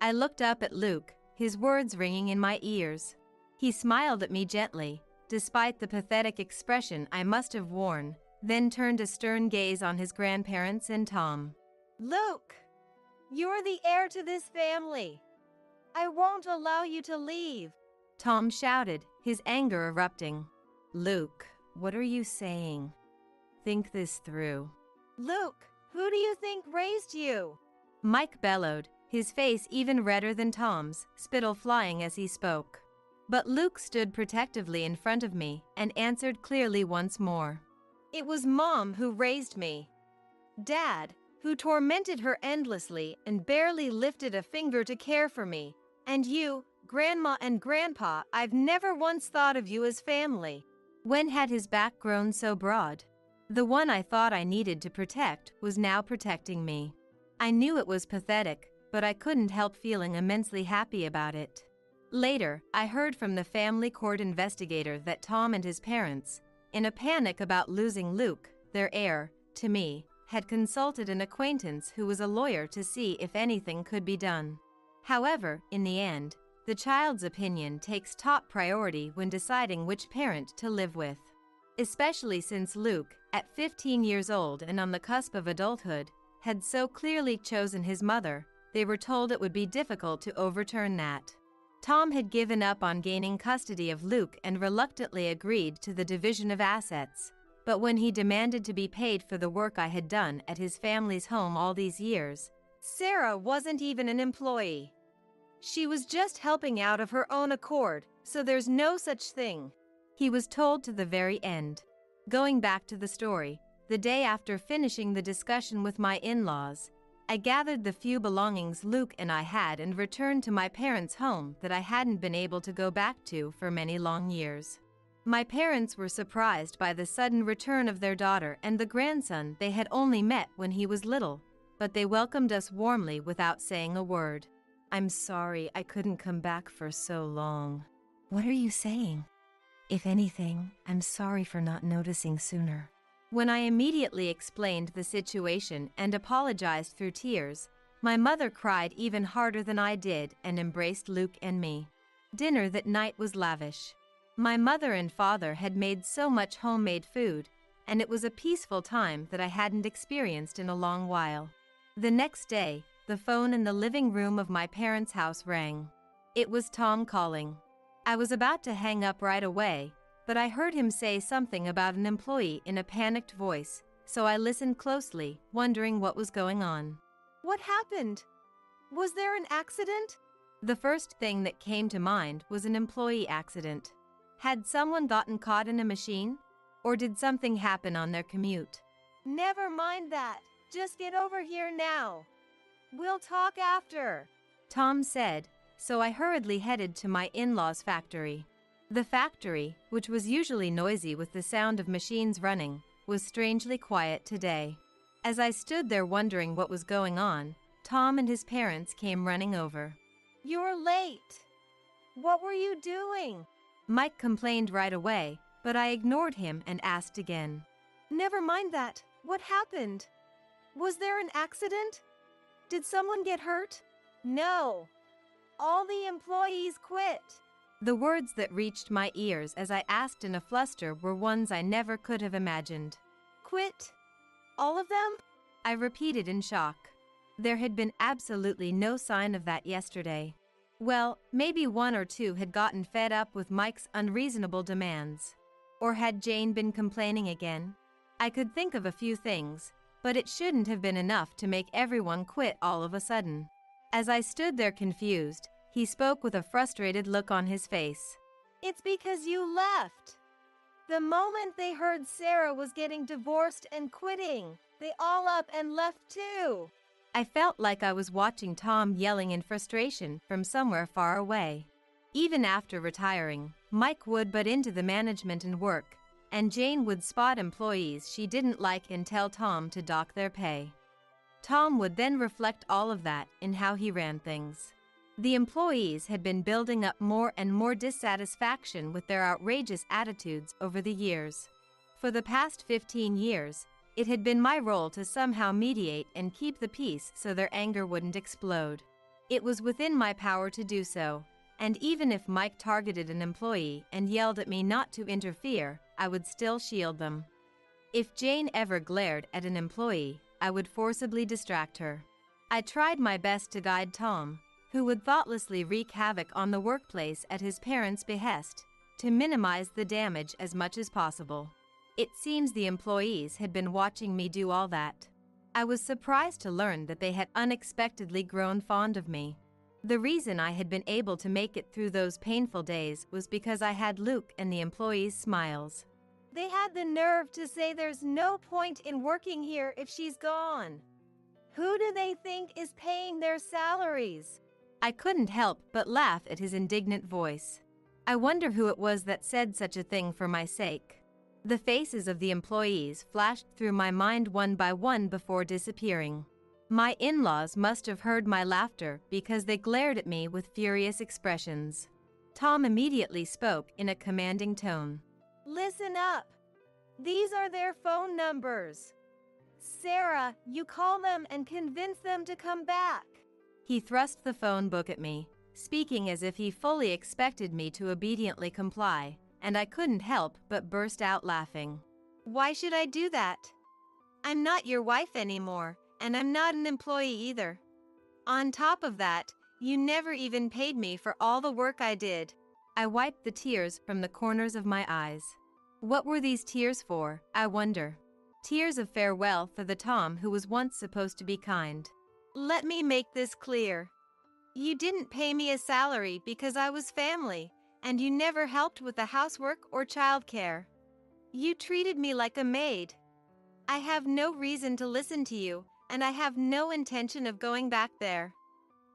I looked up at Luke, his words ringing in my ears. He smiled at me gently, despite the pathetic expression I must have worn, then turned a stern gaze on his grandparents and Tom. Luke, you're the heir to this family. I won't allow you to leave, Tom shouted, his anger erupting. Luke, what are you saying? Think this through. Luke, who do you think raised you? Mike bellowed, his face even redder than Tom's, spittle flying as he spoke. But Luke stood protectively in front of me and answered clearly once more. It was Mom who raised me. Dad, who tormented her endlessly and barely lifted a finger to care for me. And you, Grandma and Grandpa, I've never once thought of you as family. When had his back grown so broad? The one I thought I needed to protect was now protecting me. I knew it was pathetic, but I couldn't help feeling immensely happy about it. Later, I heard from the family court investigator that Tom and his parents, in a panic about losing Luke, their heir, to me, had consulted an acquaintance who was a lawyer to see if anything could be done. However, in the end, the child's opinion takes top priority when deciding which parent to live with. Especially since Luke, at 15 years old and on the cusp of adulthood, had so clearly chosen his mother, they were told it would be difficult to overturn that. Tom had given up on gaining custody of Luke and reluctantly agreed to the division of assets, but when he demanded to be paid for the work I had done at his family's home all these years, Sarah wasn't even an employee. She was just helping out of her own accord, so there's no such thing, he was told to the very end. Going back to the story, the day after finishing the discussion with my in-laws, I gathered the few belongings Luke and I had and returned to my parents' home that I hadn't been able to go back to for many long years. My parents were surprised by the sudden return of their daughter and the grandson they had only met when he was little, but they welcomed us warmly without saying a word. I'm sorry I couldn't come back for so long. What are you saying? If anything, I'm sorry for not noticing sooner. When I immediately explained the situation and apologized through tears, my mother cried even harder than I did and embraced Luke and me. Dinner that night was lavish. My mother and father had made so much homemade food, and it was a peaceful time that I hadn't experienced in a long while. The next day, the phone in the living room of my parents' house rang. It was Tom calling. I was about to hang up right away, but I heard him say something about an employee in a panicked voice, so I listened closely, wondering what was going on. What happened? Was there an accident? The first thing that came to mind was an employee accident. Had someone gotten caught in a machine? Or did something happen on their commute? Never mind that. Just get over here now. We'll talk after, Tom said, so I hurriedly headed to my in-laws' factory. The factory, which was usually noisy with the sound of machines running, was strangely quiet today. As I stood there wondering what was going on, Tom and his parents came running over. You're late. What were you doing? Mike complained right away, but I ignored him and asked again. Never mind that. What happened? Was there an accident? Did someone get hurt? No. All the employees quit. The words that reached my ears as I asked in a fluster were ones I never could have imagined. Quit? All of them? I repeated in shock. There had been absolutely no sign of that yesterday. Well, maybe one or two had gotten fed up with Mike's unreasonable demands. Or had Jane been complaining again? I could think of a few things, but it shouldn't have been enough to make everyone quit all of a sudden. As I stood there confused, he spoke with a frustrated look on his face. It's because you left. The moment they heard Sarah was getting divorced and quitting, they all up and left too. I felt like I was watching Tom yelling in frustration from somewhere far away. Even after retiring, Mike would butt into the management and work, and Jane would spot employees she didn't like and tell Tom to dock their pay. Tom would then reflect all of that in how he ran things. The employees had been building up more and more dissatisfaction with their outrageous attitudes over the years. For the past 15 years, it had been my role to somehow mediate and keep the peace so their anger wouldn't explode. It was within my power to do so, and even if Mike targeted an employee and yelled at me not to interfere, I would still shield them. If Jane ever glared at an employee, I would forcibly distract her. I tried my best to guide Tom, who would thoughtlessly wreak havoc on the workplace at his parents' behest, to minimize the damage as much as possible. It seems the employees had been watching me do all that. I was surprised to learn that they had unexpectedly grown fond of me. The reason I had been able to make it through those painful days was because I had Luke and the employees' smiles. They had the nerve to say there's no point in working here if she's gone. Who do they think is paying their salaries? I couldn't help but laugh at his indignant voice. I wonder who it was that said such a thing for my sake. The faces of the employees flashed through my mind one by one before disappearing. My in-laws must have heard my laughter because they glared at me with furious expressions. Tom immediately spoke in a commanding tone. Listen up. These are their phone numbers. Sarah, you call them and convince them to come back. He thrust the phone book at me, speaking as if he fully expected me to obediently comply, and I couldn't help but burst out laughing. Why should I do that? I'm not your wife anymore, and I'm not an employee either. On top of that, you never even paid me for all the work I did. I wiped the tears from the corners of my eyes. What were these tears for, I wonder? Tears of farewell for the Tom who was once supposed to be kind. Let me make this clear. You didn't pay me a salary because I was family, and you never helped with the housework or childcare. You treated me like a maid. I have no reason to listen to you, and I have no intention of going back there.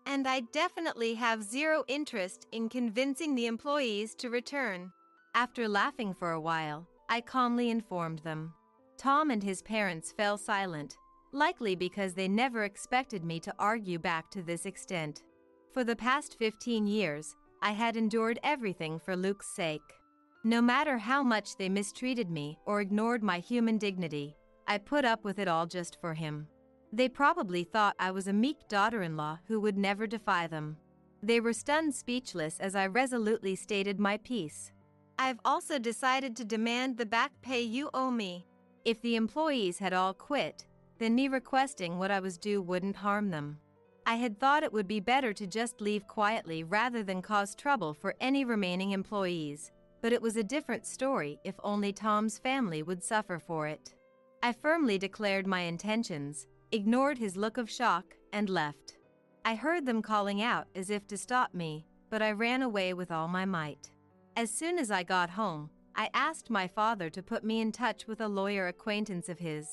And I definitely have zero interest in convincing the employees to return. After laughing for a while, I calmly informed them. Tom and his parents fell silent, likely because they never expected me to argue back to this extent. For the past 15 years, I had endured everything for Luke's sake. No matter how much they mistreated me or ignored my human dignity, I put up with it all just for him. They probably thought I was a meek daughter-in-law who would never defy them. They were stunned speechless as I resolutely stated my piece. I've also decided to demand the back pay you owe me. If the employees had all quit, then me requesting what I was due wouldn't harm them. I had thought it would be better to just leave quietly rather than cause trouble for any remaining employees, but it was a different story if only Tom's family would suffer for it. I firmly declared my intentions, ignored his look of shock, and left. I heard them calling out as if to stop me, but I ran away with all my might. As soon as I got home, I asked my father to put me in touch with a lawyer acquaintance of his.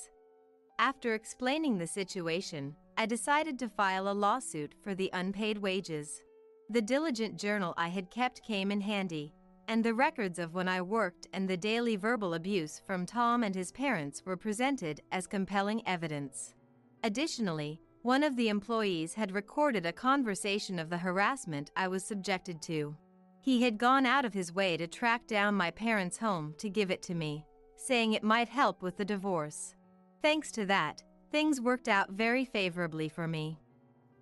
After explaining the situation, I decided to file a lawsuit for the unpaid wages. The diligent journal I had kept came in handy, and the records of when I worked and the daily verbal abuse from Tom and his parents were presented as compelling evidence. Additionally, one of the employees had recorded a conversation of the harassment I was subjected to. He had gone out of his way to track down my parents' home to give it to me, saying it might help with the divorce. Thanks to that, things worked out very favorably for me.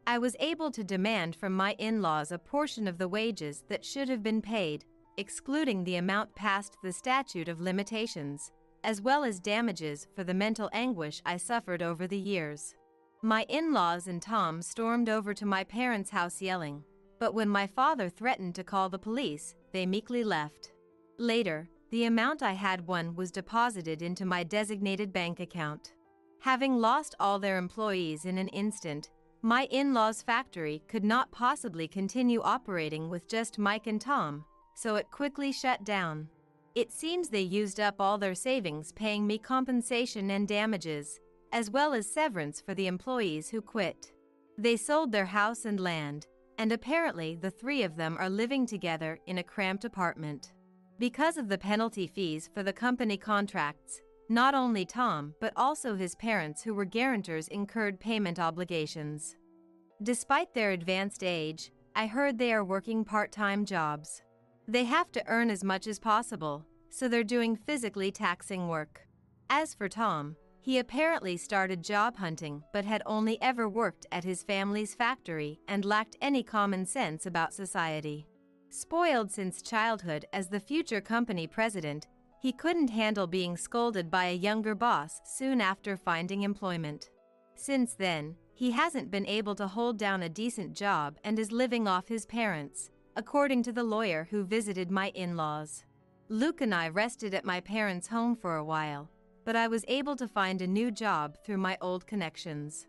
I was able to demand from my in-laws a portion of the wages that should have been paid, excluding the amount past the statute of limitations, as well as damages for the mental anguish I suffered over the years. My in-laws and Tom stormed over to my parents' house yelling, but when my father threatened to call the police, they meekly left. Later, the amount I had won was deposited into my designated bank account. Having lost all their employees in an instant, my in-laws' factory could not possibly continue operating with just Mike and Tom, so it quickly shut down. It seems they used up all their savings paying me compensation and damages, as well as severance for the employees who quit. They sold their house and land, and apparently the three of them are living together in a cramped apartment. Because of the penalty fees for the company contracts, not only Tom but also his parents who were guarantors incurred payment obligations. Despite their advanced age, I heard they are working part-time jobs. They have to earn as much as possible, so they're doing physically taxing work. As for Tom, he apparently started job hunting but had only ever worked at his family's factory and lacked any common sense about society. Spoiled since childhood as the future company president, he couldn't handle being scolded by a younger boss soon after finding employment. Since then, he hasn't been able to hold down a decent job and is living off his parents, according to the lawyer who visited my in-laws. Luke and I rested at my parents' home for a while, but I was able to find a new job through my old connections.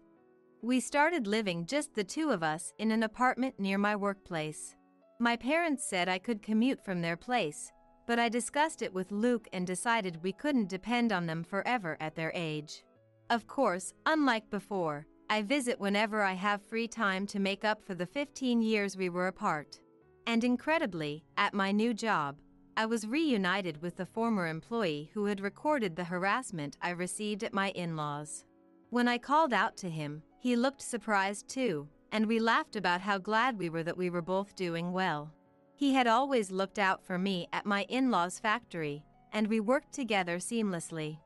We started living just the two of us in an apartment near my workplace. My parents said I could commute from their place, but I discussed it with Luke and decided we couldn't depend on them forever at their age. Of course, unlike before, I visit whenever I have free time to make up for the 15 years we were apart. And incredibly, at my new job, I was reunited with the former employee who had recorded the harassment I received at my in-laws. When I called out to him, he looked surprised too, and we laughed about how glad we were that we were both doing well. He had always looked out for me at my in-laws' factory, and we worked together seamlessly.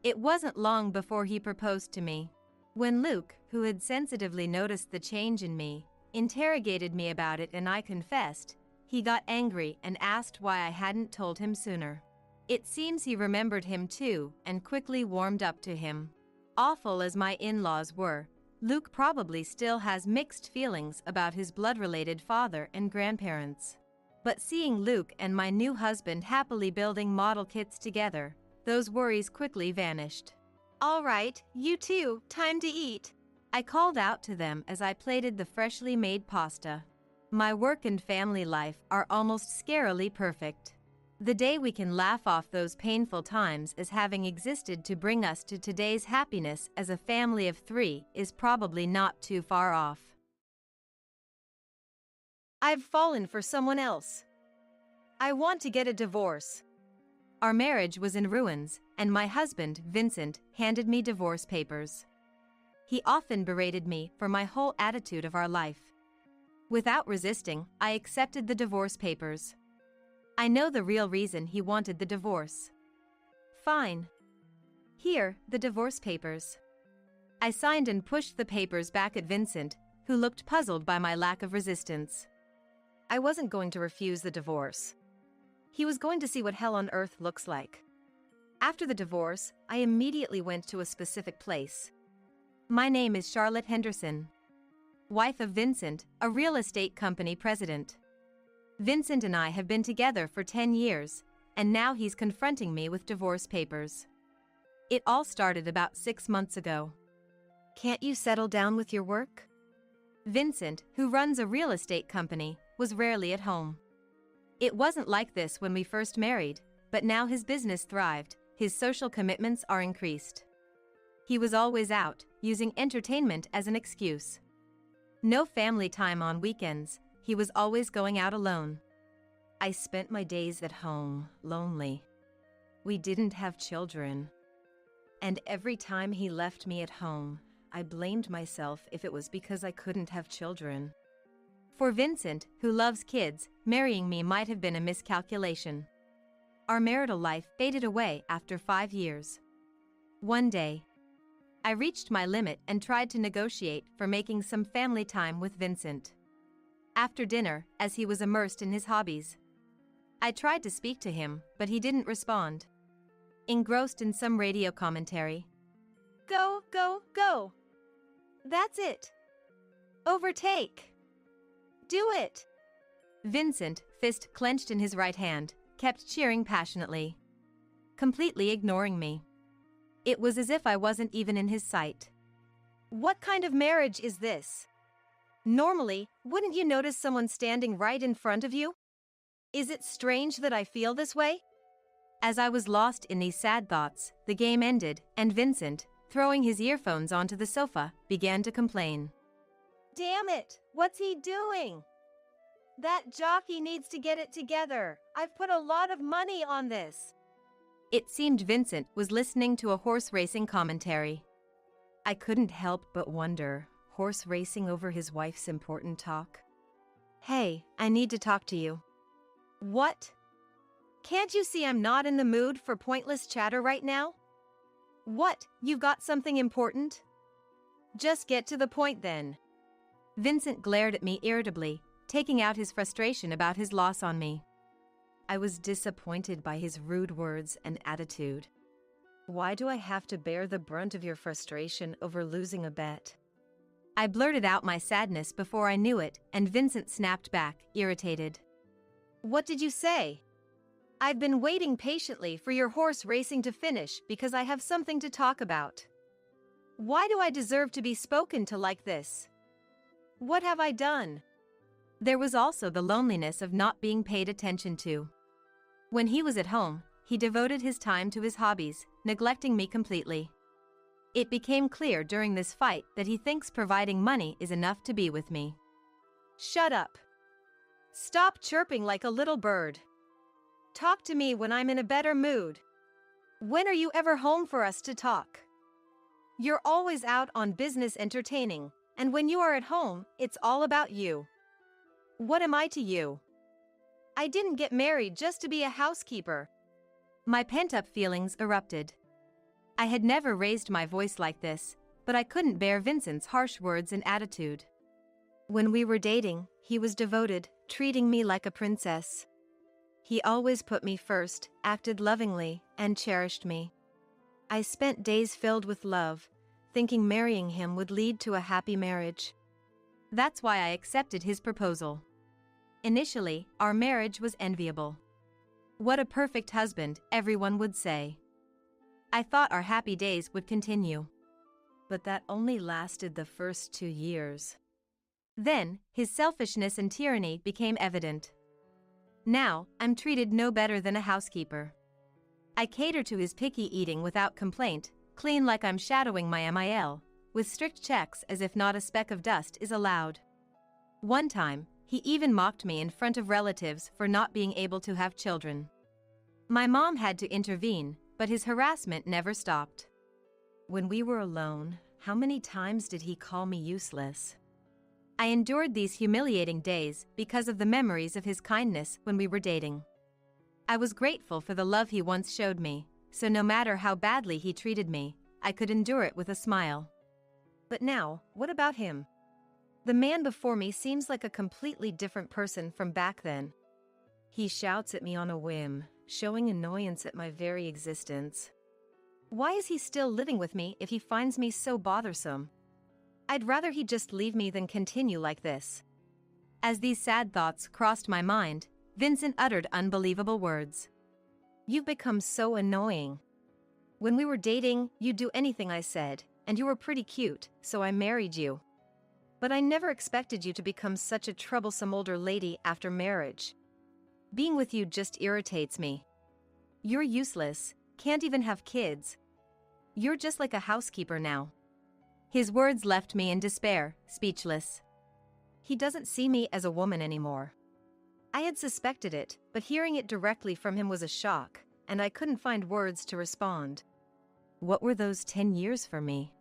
It wasn't long before he proposed to me. When Luke, who had sensitively noticed the change in me, interrogated me about it and I confessed, he got angry and asked why I hadn't told him sooner. It seems he remembered him too and quickly warmed up to him. Awful as my in-laws were, Luke probably still has mixed feelings about his blood-related father and grandparents. But seeing Luke and my new husband happily building model kits together, those worries quickly vanished. All right, you two, time to eat. I called out to them as I plated the freshly made pasta. My work and family life are almost scarily perfect. The day we can laugh off those painful times as having existed to bring us to today's happiness as a family of three is probably not too far off. I've fallen for someone else. I want to get a divorce. Our marriage was in ruins, and my husband, Vincent, handed me divorce papers. He often berated me for my whole attitude of our life. Without resisting, I accepted the divorce papers. I know the real reason he wanted the divorce. Fine. Here, the divorce papers. I signed and pushed the papers back at Vincent, who looked puzzled by my lack of resistance. I wasn't going to refuse the divorce. he was going to see what hell on earth looks like. After the divorce, I immediately went to a specific place. My name is Charlotte Henderson, wife of Vincent, a real estate company president. Vincent and I have been together for 10 years, and now he's confronting me with divorce papers. It all started about 6 months ago. Can't you settle down with your work? Vincent, who runs a real estate company, was rarely at home. It wasn't like this when we first married, but now his business thrived, his social commitments are increased. He was always out, using entertainment as an excuse. No family time on weekends, he was always going out alone. I spent my days at home, lonely. We didn't have children. And every time he left me at home, I blamed myself if it was because I couldn't have children. For Vincent, who loves kids, marrying me might have been a miscalculation. Our marital life faded away after 5 years. One day, I reached my limit and tried to negotiate for making some family time with Vincent. After dinner, as he was immersed in his hobbies, I tried to speak to him, but he didn't respond. Engrossed in some radio commentary. Go, go, go! That's it! Overtake! Do it! Vincent, fist clenched in his right hand, kept cheering passionately, completely ignoring me. It was as if I wasn't even in his sight. What kind of marriage is this? Normally, wouldn't you notice someone standing right in front of you? Is it strange that I feel this way? As I was lost in these sad thoughts, the game ended, and Vincent, throwing his earphones onto the sofa, began to complain. Damn it! What's he doing? That jockey needs to get it together. I've put a lot of money on this. It seemed Vincent was listening to a horse racing commentary. I couldn't help but wonder, horse racing over his wife's important talk? Hey, I need to talk to you. What? Can't you see I'm not in the mood for pointless chatter right now? What, you've got something important? Just get to the point then. Vincent glared at me irritably, taking out his frustration about his loss on me. I was disappointed by his rude words and attitude. Why do I have to bear the brunt of your frustration over losing a bet? I blurted out my sadness before I knew it, and Vincent snapped back, irritated. What did you say? I've been waiting patiently for your horse racing to finish because I have something to talk about. Why do I deserve to be spoken to like this? What have I done? There was also the loneliness of not being paid attention to. When he was at home, he devoted his time to his hobbies, neglecting me completely. It became clear during this fight that he thinks providing money is enough to be with me. Shut up. Stop chirping like a little bird. Talk to me when I'm in a better mood. When are you ever home for us to talk? You're always out on business entertaining, and when you are at home, it's all about you. What am I to you? I didn't get married just to be a housekeeper. My pent-up feelings erupted. I had never raised my voice like this, but I couldn't bear Vincent's harsh words and attitude. When we were dating, he was devoted, treating me like a princess. He always put me first, acted lovingly, and cherished me. I spent days filled with love, thinking marrying him would lead to a happy marriage. That's why I accepted his proposal. Initially, our marriage was enviable. What a perfect husband, everyone would say. I thought our happy days would continue. But that only lasted the first 2 years. Then, his selfishness and tyranny became evident. Now, I'm treated no better than a housekeeper. I cater to his picky eating without complaint, clean like I'm shadowing my MIL, with strict checks as if not a speck of dust is allowed. One time, he even mocked me in front of relatives for not being able to have children. My mom had to intervene, but his harassment never stopped. When we were alone, how many times did he call me useless? I endured these humiliating days because of the memories of his kindness when we were dating. I was grateful for the love he once showed me, so no matter how badly he treated me, I could endure it with a smile. But now, what about him? The man before me seems like a completely different person from back then. He shouts at me on a whim, showing annoyance at my very existence. Why is he still living with me if he finds me so bothersome? I'd rather he just leave me than continue like this. As these sad thoughts crossed my mind, Vincent uttered unbelievable words. You've become so annoying. When we were dating, you'd do anything I said, and you were pretty cute, so I married you. But I never expected you to become such a troublesome older lady after marriage. Being with you just irritates me. You're useless, can't even have kids. You're just like a housekeeper now. His words left me in despair, speechless. He doesn't see me as a woman anymore. I had suspected it, but hearing it directly from him was a shock, and I couldn't find words to respond. What were those 10 years for me?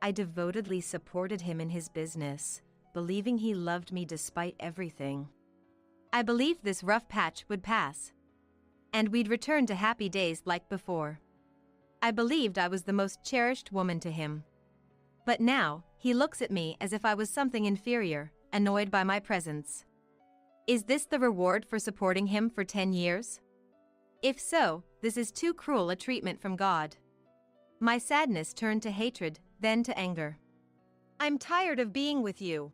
I devotedly supported him in his business, believing he loved me despite everything. I believed this rough patch would pass, and we'd return to happy days like before. I believed I was the most cherished woman to him. But now, he looks at me as if I was something inferior, annoyed by my presence. Is this the reward for supporting him for 10 years? If so, this is too cruel a treatment from God. My sadness turned to hatred, then to anger. I'm tired of being with you.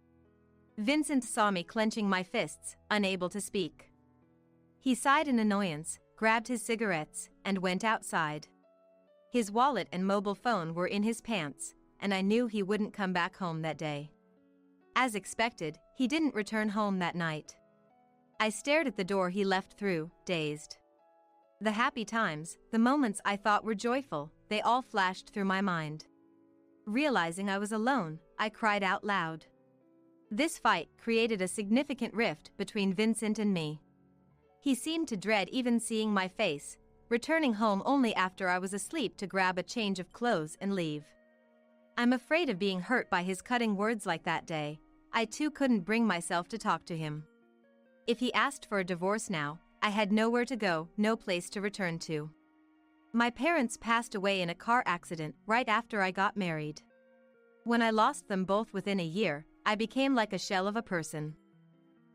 Vincent saw me clenching my fists, unable to speak. He sighed in annoyance, grabbed his cigarettes, and went outside. His wallet and mobile phone were in his pants, and I knew he wouldn't come back home that day. As expected, he didn't return home that night. I stared at the door he left through, dazed. The happy times, the moments I thought were joyful, they all flashed through my mind. Realizing I was alone, I cried out loud. This fight created a significant rift between Vincent and me. He seemed to dread even seeing my face, returning home only after I was asleep to grab a change of clothes and leave. I'm afraid of being hurt by his cutting words like that day. I too couldn't bring myself to talk to him. If he asked for a divorce now, I had nowhere to go, no place to return to. My parents passed away in a car accident right after I got married. When I lost them both within a year, I became like a shell of a person.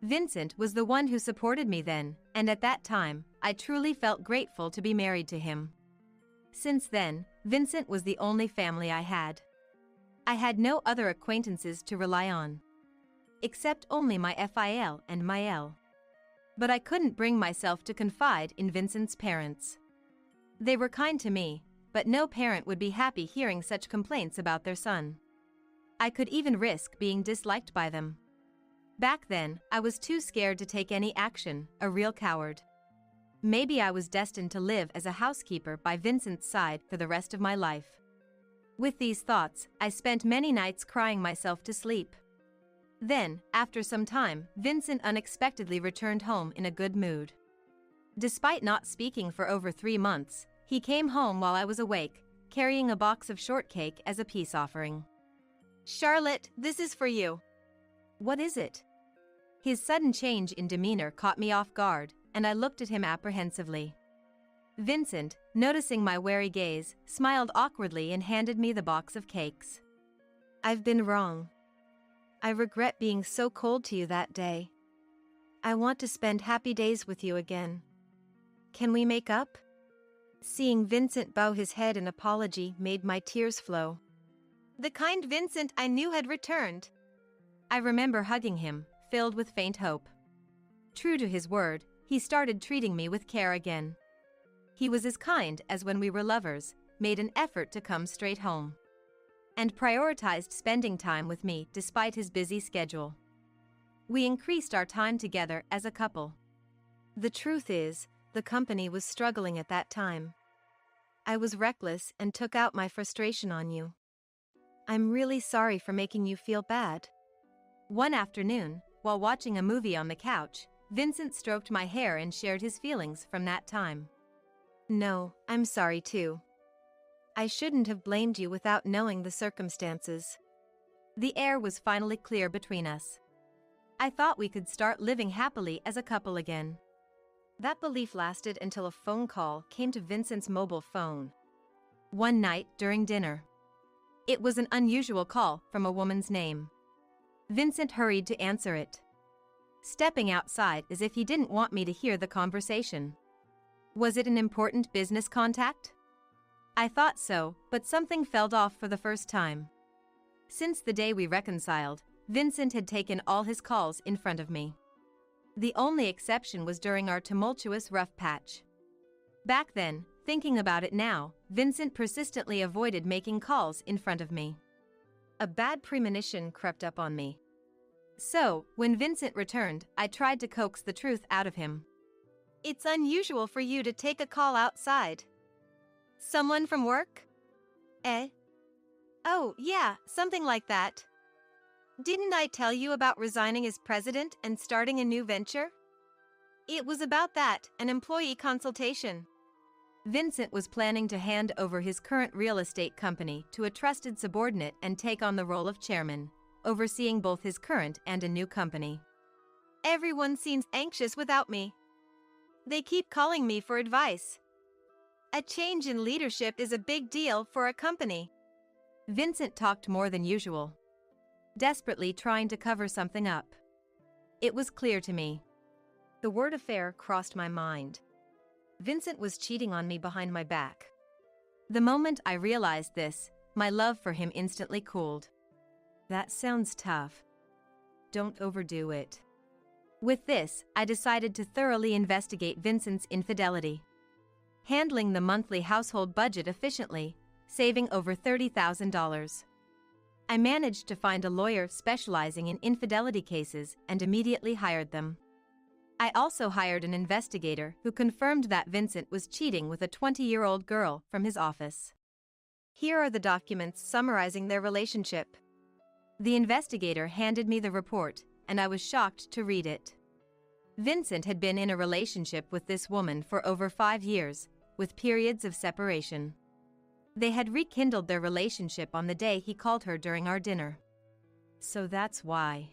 Vincent was the one who supported me then, and at that time, I truly felt grateful to be married to him. Since then, Vincent was the only family I had. I had no other acquaintances to rely on. Except only my FIL and my L. But I couldn't bring myself to confide in Vincent's parents. They were kind to me, but no parent would be happy hearing such complaints about their son. I could even risk being disliked by them. Back then, I was too scared to take any action, a real coward. Maybe I was destined to live as a housekeeper by Vincent's side for the rest of my life. With these thoughts, I spent many nights crying myself to sleep. Then, after some time, Vincent unexpectedly returned home in a good mood. Despite not speaking for over 3 months, he came home while I was awake, carrying a box of shortcake as a peace offering. Charlotte, this is for you. What is it? His sudden change in demeanor caught me off guard, and I looked at him apprehensively. Vincent, noticing my wary gaze, smiled awkwardly and handed me the box of cakes. I've been wrong. I regret being so cold to you that day. I want to spend happy days with you again. Can we make up? Seeing Vincent bow his head in apology made my tears flow. The kind Vincent I knew had returned. I remember hugging him, filled with faint hope. True to his word, he started treating me with care again. He was as kind as when we were lovers, made an effort to come straight home, and prioritized spending time with me despite his busy schedule. We increased our time together as a couple. The truth is, the company was struggling at that time. I was reckless and took out my frustration on you. I'm really sorry for making you feel bad. One afternoon, while watching a movie on the couch, Vincent stroked my hair and shared his feelings from that time. No, I'm sorry too. I shouldn't have blamed you without knowing the circumstances. The air was finally clear between us. I thought we could start living happily as a couple again. That belief lasted until a phone call came to Vincent's mobile phone. One night during dinner. It was an unusual call from a woman's name. Vincent hurried to answer it. stepping outside as if he didn't want me to hear the conversation. Was it an important business contact? I thought so, but something felt off for the first time. Since the day we reconciled, Vincent had taken all his calls in front of me. The only exception was during our tumultuous rough patch. Back then, thinking about it now, Vincent persistently avoided making calls in front of me. A bad premonition crept up on me. So, when Vincent returned, I tried to coax the truth out of him. It's unusual for you to take a call outside. Someone from work? Eh? Oh, yeah, something like that. Didn't I tell you about resigning as president and starting a new venture? It was about that, an employee consultation. Vincent was planning to hand over his current real estate company to a trusted subordinate and take on the role of chairman, overseeing both his current and a new company. Everyone seems anxious without me. They keep calling me for advice. A change in leadership is a big deal for a company. Vincent talked more than usual, desperately trying to cover something up. It was clear to me. The word affair crossed my mind. Vincent was cheating on me behind my back. The moment I realized this, my love for him instantly cooled. That sounds tough. Don't overdo it. With this, I decided to thoroughly investigate Vincent's infidelity. Handling the monthly household budget efficiently, saving over $30,000. I managed to find a lawyer specializing in infidelity cases and immediately hired them. I also hired an investigator who confirmed that Vincent was cheating with a 20-year-old girl from his office. Here are the documents summarizing their relationship. The investigator handed me the report, and I was shocked to read it. Vincent had been in a relationship with this woman for over 5 years, with periods of separation. They had rekindled their relationship on the day he called her during our dinner. So that's why.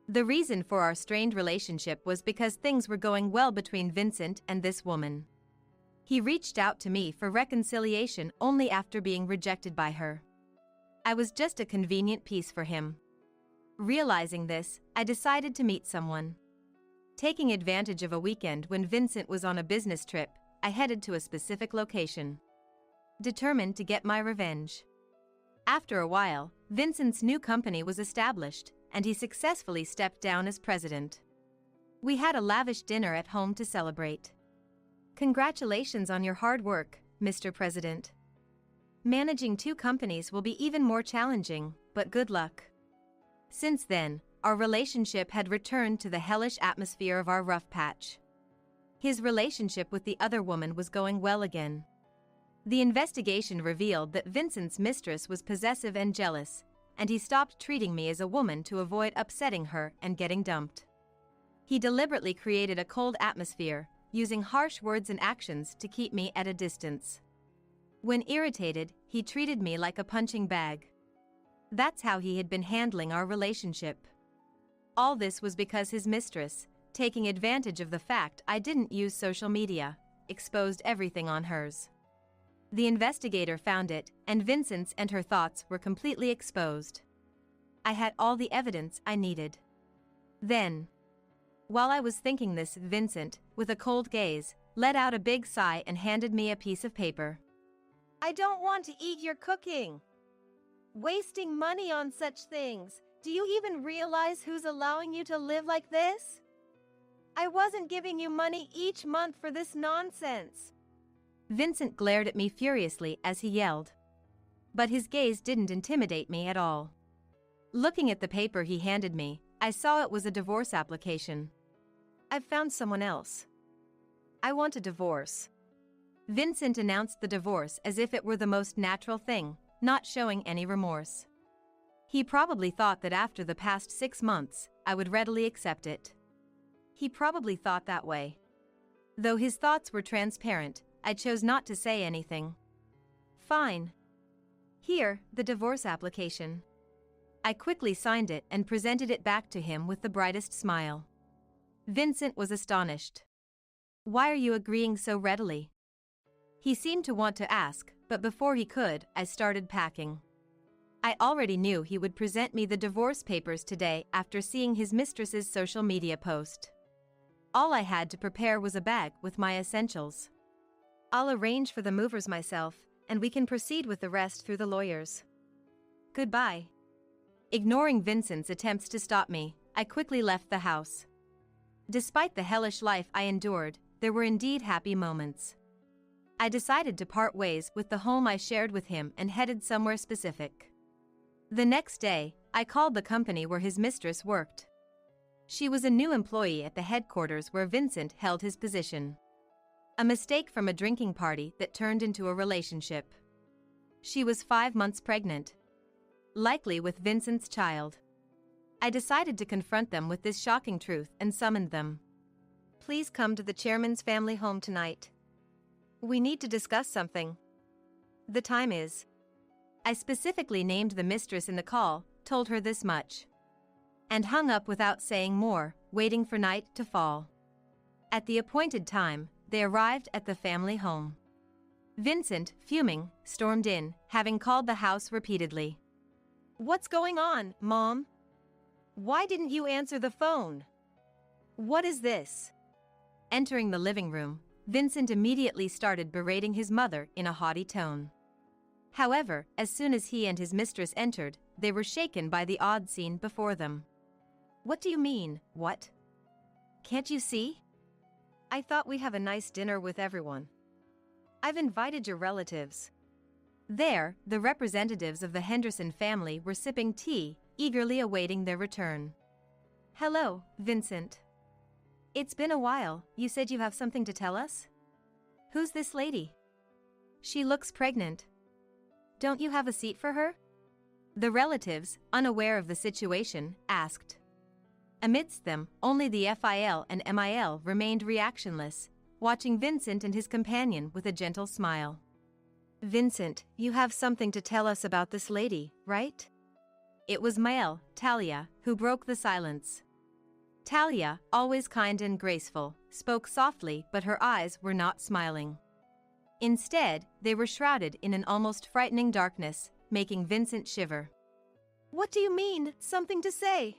The reason for our strained relationship was because things were going well between Vincent and this woman. He reached out to me for reconciliation only after being rejected by her. I was just a convenient piece for him. Realizing this, I decided to meet someone. Taking advantage of a weekend when Vincent was on a business trip, I headed to a specific location, determined to get my revenge. After a while, Vincent's new company was established, and he successfully stepped down as president. We had a lavish dinner at home to celebrate. Congratulations on your hard work, Mr. President. Managing 2 companies will be even more challenging, but good luck. Since then, our relationship had returned to the hellish atmosphere of our rough patch. His relationship with the other woman was going well again. The investigation revealed that Vincent's mistress was possessive and jealous, and he stopped treating me as a woman to avoid upsetting her and getting dumped. He deliberately created a cold atmosphere, using harsh words and actions to keep me at a distance. When irritated, he treated me like a punching bag. That's how he had been handling our relationship. All this was because his mistress, taking advantage of the fact I didn't use social media, exposed everything on hers. The investigator found it, and Vincent's and her thoughts were completely exposed. I had all the evidence I needed. Then, while I was thinking this, Vincent, with a cold gaze, let out a big sigh and handed me a piece of paper. I don't want to eat your cooking. Wasting money on such things. Do you even realize who's allowing you to live like this? I wasn't giving you money each month for this nonsense. Vincent glared at me furiously as he yelled. But his gaze didn't intimidate me at all. Looking at the paper he handed me, I saw it was a divorce application. I've found someone else. I want a divorce. Vincent announced the divorce as if it were the most natural thing, not showing any remorse. He probably thought that after the past 6 months, I would readily accept it. He probably thought that way. Though his thoughts were transparent, I chose not to say anything. Fine. Here, the divorce application. I quickly signed it and presented it back to him with the brightest smile. Vincent was astonished. Why are you agreeing so readily? He seemed to want to ask, but before he could, I started packing. I already knew he would present me the divorce papers today after seeing his mistress's social media post. All I had to prepare was a bag with my essentials. I'll arrange for the movers myself, and we can proceed with the rest through the lawyers. Goodbye. Ignoring Vincent's attempts to stop me, I quickly left the house. Despite the hellish life I endured, there were indeed happy moments. I decided to part ways with the home I shared with him and headed somewhere specific. The next day, I called the company where his mistress worked. She was a new employee at the headquarters where Vincent held his position. A mistake from a drinking party that turned into a relationship. She was 5 months pregnant, likely with Vincent's child. I decided to confront them with this shocking truth and summoned them. Please come to the chairman's family home tonight. We need to discuss something. The time is. I specifically named the mistress in the call, told her this much, and hung up without saying more, waiting for night to fall. At the appointed time, they arrived at the family home. Vincent, fuming, stormed in, having called the house repeatedly. What's going on, Mom? Why didn't you answer the phone? What is this? Entering the living room, Vincent immediately started berating his mother in a haughty tone. However, as soon as he and his mistress entered, they were shaken by the odd scene before them. What do you mean, what? Can't you see? I thought we'd have a nice dinner with everyone. I've invited your relatives. There, the representatives of the Henderson family were sipping tea, eagerly awaiting their return. Hello, Vincent. It's been a while. You said you have something to tell us? Who's this lady? She looks pregnant. Don't you have a seat for her? The relatives, unaware of the situation, asked. Amidst them, only the FIL and MIL remained reactionless, watching Vincent and his companion with a gentle smile. Vincent, you have something to tell us about this lady, right? It was Mael, Talia, who broke the silence. Talia, always kind and graceful, spoke softly, but her eyes were not smiling. Instead, they were shrouded in an almost frightening darkness, making Vincent shiver. What do you mean, something to say?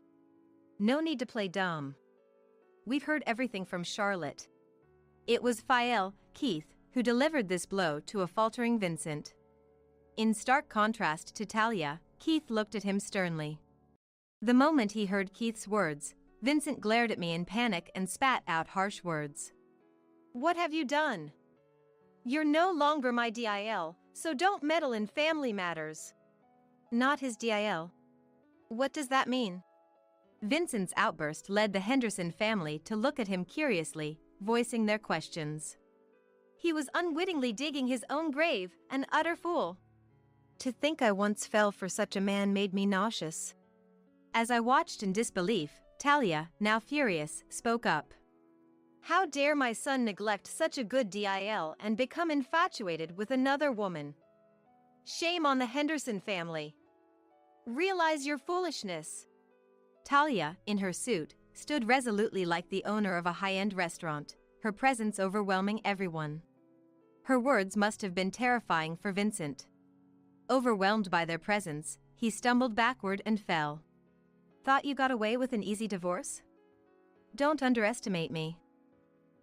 No need to play dumb. We've heard everything from Charlotte. It was Fael, Keith, who delivered this blow to a faltering Vincent. In stark contrast to Talia, Keith looked at him sternly. The moment he heard Keith's words, Vincent glared at me in panic and spat out harsh words. What have you done? You're no longer my DIL, so don't meddle in family matters. Not his DIL. What does that mean? Vincent's outburst led the Henderson family to look at him curiously, voicing their questions. He was unwittingly digging his own grave, an utter fool. To think I once fell for such a man made me nauseous. As I watched in disbelief, Talia, now furious, spoke up. How dare my son neglect such a good DIL and become infatuated with another woman? Shame on the Henderson family. Realize your foolishness. Talia, in her suit, stood resolutely like the owner of a high-end restaurant, her presence overwhelming everyone. Her words must have been terrifying for Vincent. Overwhelmed by their presence, he stumbled backward and fell. Thought you got away with an easy divorce? Don't underestimate me.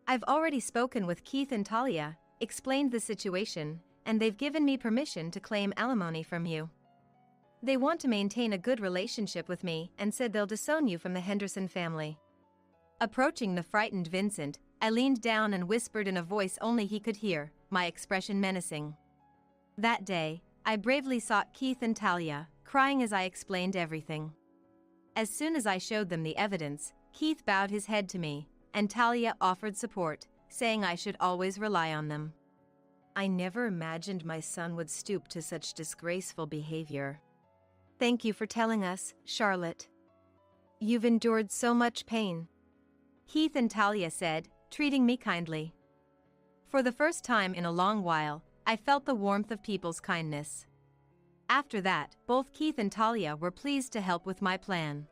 I've already spoken with Keith and Talia, explained the situation, and they've given me permission to claim alimony from you. They want to maintain a good relationship with me and said they'll disown you from the Henderson family. Approaching the frightened Vincent, I leaned down and whispered in a voice only he could hear, my expression menacing. That day, I bravely sought Keith and Talia, crying as I explained everything. As soon as I showed them the evidence, Keith bowed his head to me, and Talia offered support, saying I should always rely on them. I never imagined my son would stoop to such disgraceful behavior. Thank you for telling us, Charlotte. You've endured so much pain. Keith and Talia said, treating me kindly. For the first time in a long while, I felt the warmth of people's kindness. After that, both Keith and Talia were pleased to help with my plan.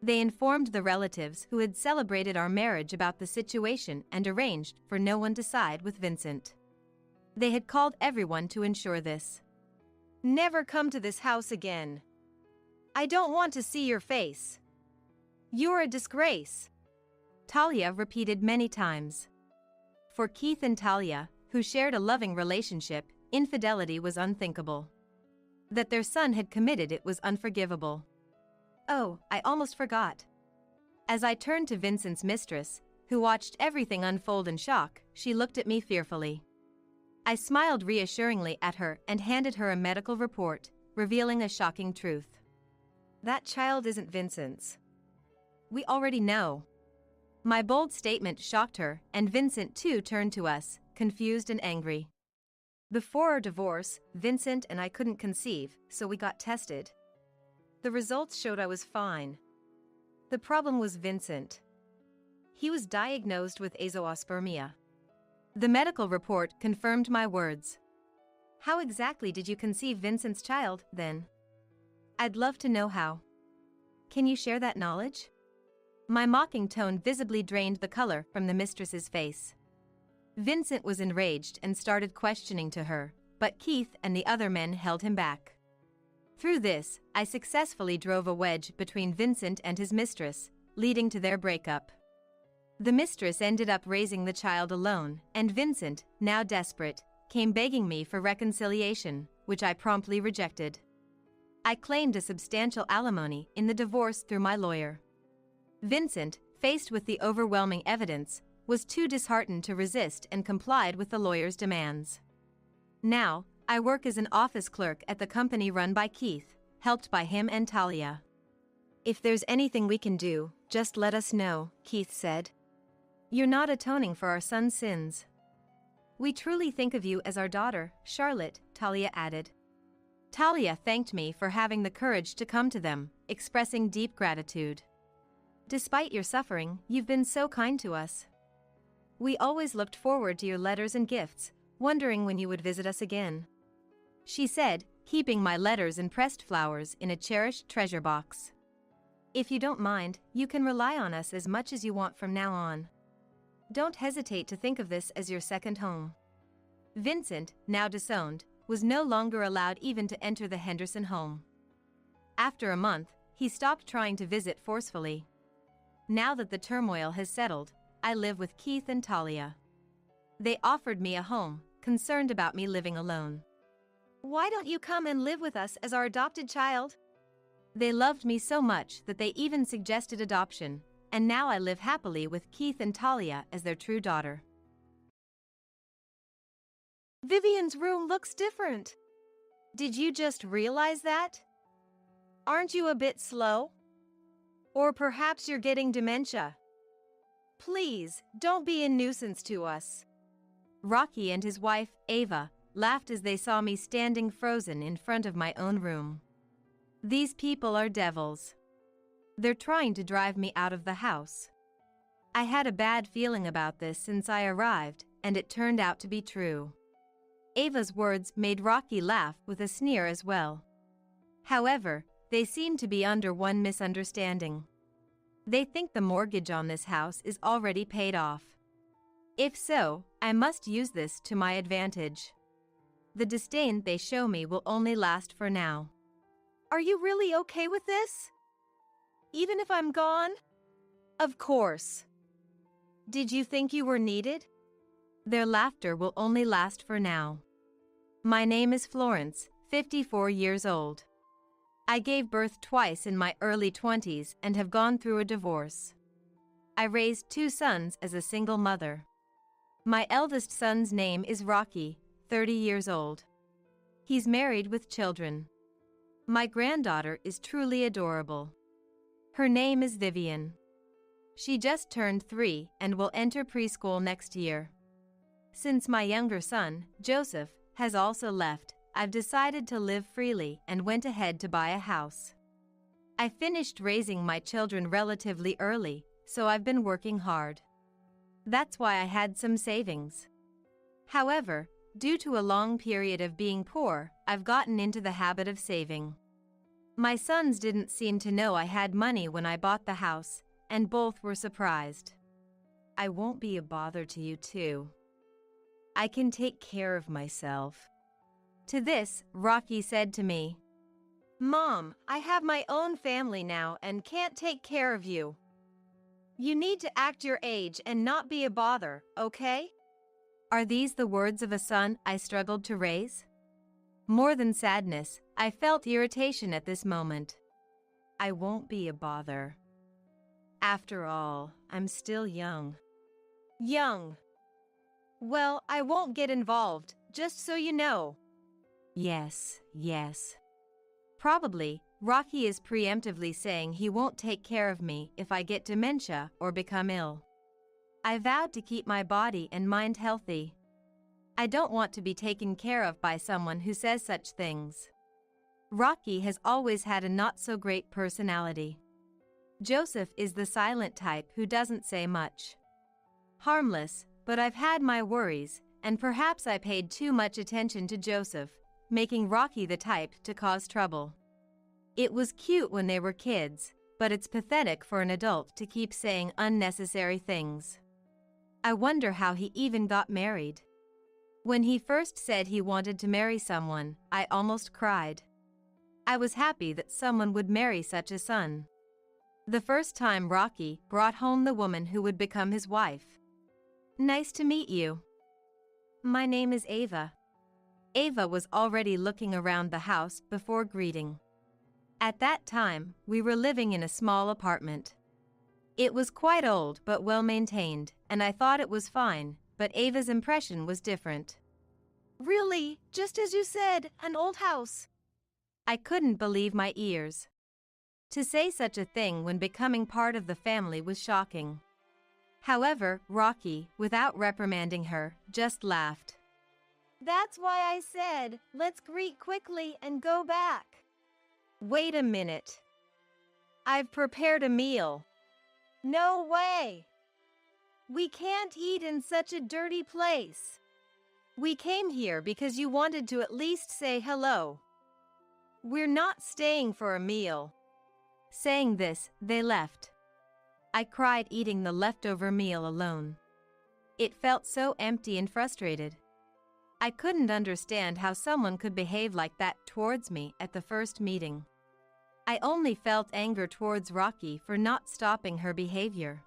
They informed the relatives who had celebrated our marriage about the situation and arranged for no one to side with Vincent. They had called everyone to ensure this. Never come to this house again. I don't want to see your face. You're a disgrace. Talia repeated many times. For Keith and Talia, who shared a loving relationship, infidelity was unthinkable. That their son had committed it was unforgivable. Oh, I almost forgot. As I turned to Vincent's mistress, who watched everything unfold in shock, she looked at me fearfully. I smiled reassuringly at her and handed her a medical report, revealing a shocking truth. That child isn't Vincent's. We already know. My bold statement shocked her, and Vincent too turned to us, confused and angry. Before our divorce, Vincent and I couldn't conceive, so we got tested. The results showed I was fine. The problem was Vincent. He was diagnosed with azoospermia. The medical report confirmed my words. How exactly did you conceive Vincent's child, then? I'd love to know how. Can you share that knowledge? My mocking tone visibly drained the color from the mistress's face. Vincent was enraged and started questioning to her, but Keith and the other men held him back. Through this, I successfully drove a wedge between Vincent and his mistress, leading to their breakup. The mistress ended up raising the child alone, and Vincent, now desperate, came begging me for reconciliation, which I promptly rejected. I claimed a substantial alimony in the divorce through my lawyer. Vincent, faced with the overwhelming evidence, was too disheartened to resist and complied with the lawyer's demands. Now, I work as an office clerk at the company run by Keith, helped by him and Talia. If there's anything we can do, just let us know, Keith said. You're not atoning for our son's sins. We truly think of you as our daughter, Charlotte, Talia added. Talia thanked me for having the courage to come to them, expressing deep gratitude. Despite your suffering, you've been so kind to us. We always looked forward to your letters and gifts, wondering when you would visit us again. She said, keeping my letters and pressed flowers in a cherished treasure box. If you don't mind, you can rely on us as much as you want from now on. Don't hesitate to think of this as your second home. Vincent, now disowned, was no longer allowed even to enter the Henderson home. After a month, he stopped trying to visit forcefully. Now that the turmoil has settled, I live with Keith and Talia. They offered me a home, concerned about me living alone. Why don't you come and live with us as our adopted child? They loved me so much that they even suggested adoption, and now I live happily with Keith and Talia as their true daughter. Vivian's room looks different. Did you just realize that? Aren't you a bit slow? Or perhaps you're getting dementia. Please, don't be a nuisance to us. Rocky and his wife, Ava, laughed as they saw me standing frozen in front of my own room. These people are devils. They're trying to drive me out of the house. I had a bad feeling about this since I arrived, and it turned out to be true. Ava's words made Rocky laugh with a sneer as well. However, they seem to be under one misunderstanding. They think the mortgage on this house is already paid off. If so, I must use this to my advantage. The disdain they show me will only last for now. Are you really okay with this? Even if I'm gone? Of course. Did you think you were needed? Their laughter will only last for now. My name is Florence, 54 years old. I gave birth twice in my early 20s and have gone through a divorce. I raised 2 sons as a single mother. My eldest son's name is Rocky, 30 years old. He's married with children. My granddaughter is truly adorable. Her name is Vivian. She just turned 3 and will enter preschool next year. Since my younger son, Joseph, has also left, I've decided to live freely and went ahead to buy a house. I finished raising my children relatively early, so I've been working hard. That's why I had some savings. However, due to a long period of being poor, I've gotten into the habit of saving. My sons didn't seem to know I had money when I bought the house, and both were surprised. I won't be a bother to you too. I can take care of myself. To this, Rocky said to me, "Mom, I have my own family now and can't take care of you. You need to act your age and not be a bother, okay?" Are these the words of a son I struggled to raise? More than sadness, I felt irritation at this moment. I won't be a bother. After all, I'm still young. Young. Well, I won't get involved, just so you know. Yes. Probably, Rocky is preemptively saying he won't take care of me if I get dementia or become ill. I vowed to keep my body and mind healthy. I don't want to be taken care of by someone who says such things. Rocky has always had a not-so-great personality. Joseph is the silent type who doesn't say much. Harmless, but I've had my worries, and perhaps I paid too much attention to Joseph, making Rocky the type to cause trouble. It was cute when they were kids, but it's pathetic for an adult to keep saying unnecessary things. I wonder how he even got married. When he first said he wanted to marry someone, I almost cried. I was happy that someone would marry such a son. The first time Rocky brought home the woman who would become his wife. "Nice to meet you. My name is Ava." Ava was already looking around the house before greeting. At that time, we were living in a small apartment. It was quite old but well maintained, and I thought it was fine, but Ava's impression was different. "Really, just as you said, an old house." I couldn't believe my ears. To say such a thing when becoming part of the family was shocking. However, Rocky, without reprimanding her, just laughed. "That's why I said, let's greet quickly and go back." "Wait a minute. I've prepared a meal." "No way. We can't eat in such a dirty place. We came here because you wanted to at least say hello. We're not staying for a meal." Saying this, they left. I cried eating the leftover meal alone. It felt so empty and frustrated. I couldn't understand how someone could behave like that towards me at the first meeting. I only felt anger towards Rocky for not stopping her behavior.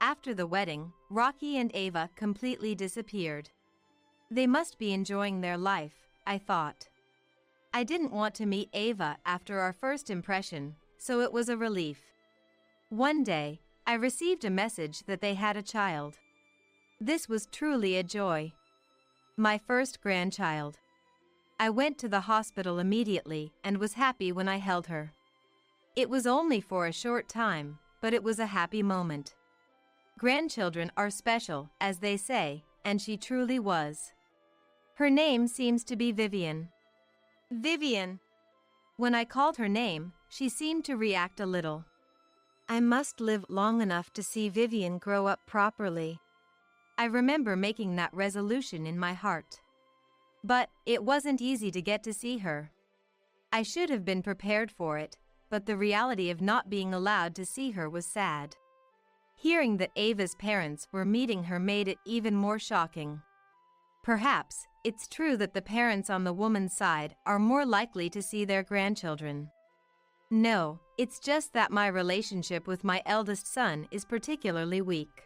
After the wedding, Rocky and Ava completely disappeared. They must be enjoying their life, I thought. I didn't want to meet Ava after our first impression, so it was a relief. One day, I received a message that they had a child. This was truly a joy. My first grandchild. I went to the hospital immediately and was happy when I held her. It was only for a short time, but it was a happy moment. Grandchildren are special, as they say, and she truly was. Her name seems to be Vivian. Vivian. When I called her name, she seemed to react a little. I must live long enough to see Vivian grow up properly. I remember making that resolution in my heart. But it wasn't easy to get to see her. I should have been prepared for it, but the reality of not being allowed to see her was sad. Hearing that Ava's parents were meeting her made it even more shocking. Perhaps it's true that the parents on the woman's side are more likely to see their grandchildren. No, it's just that my relationship with my eldest son is particularly weak.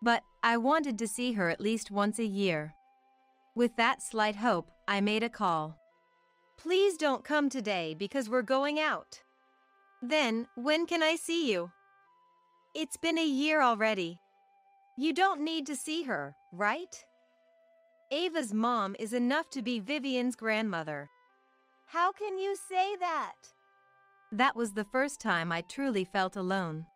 But I wanted to see her at least once a year. With that slight hope, I made a call. "Please don't come today because we're going out." "Then, when can I see you?" "It's been a year already. You don't need to see her, right? Ava's mom is enough to be Vivian's grandmother." "How can you say that?" That was the first time I truly felt alone.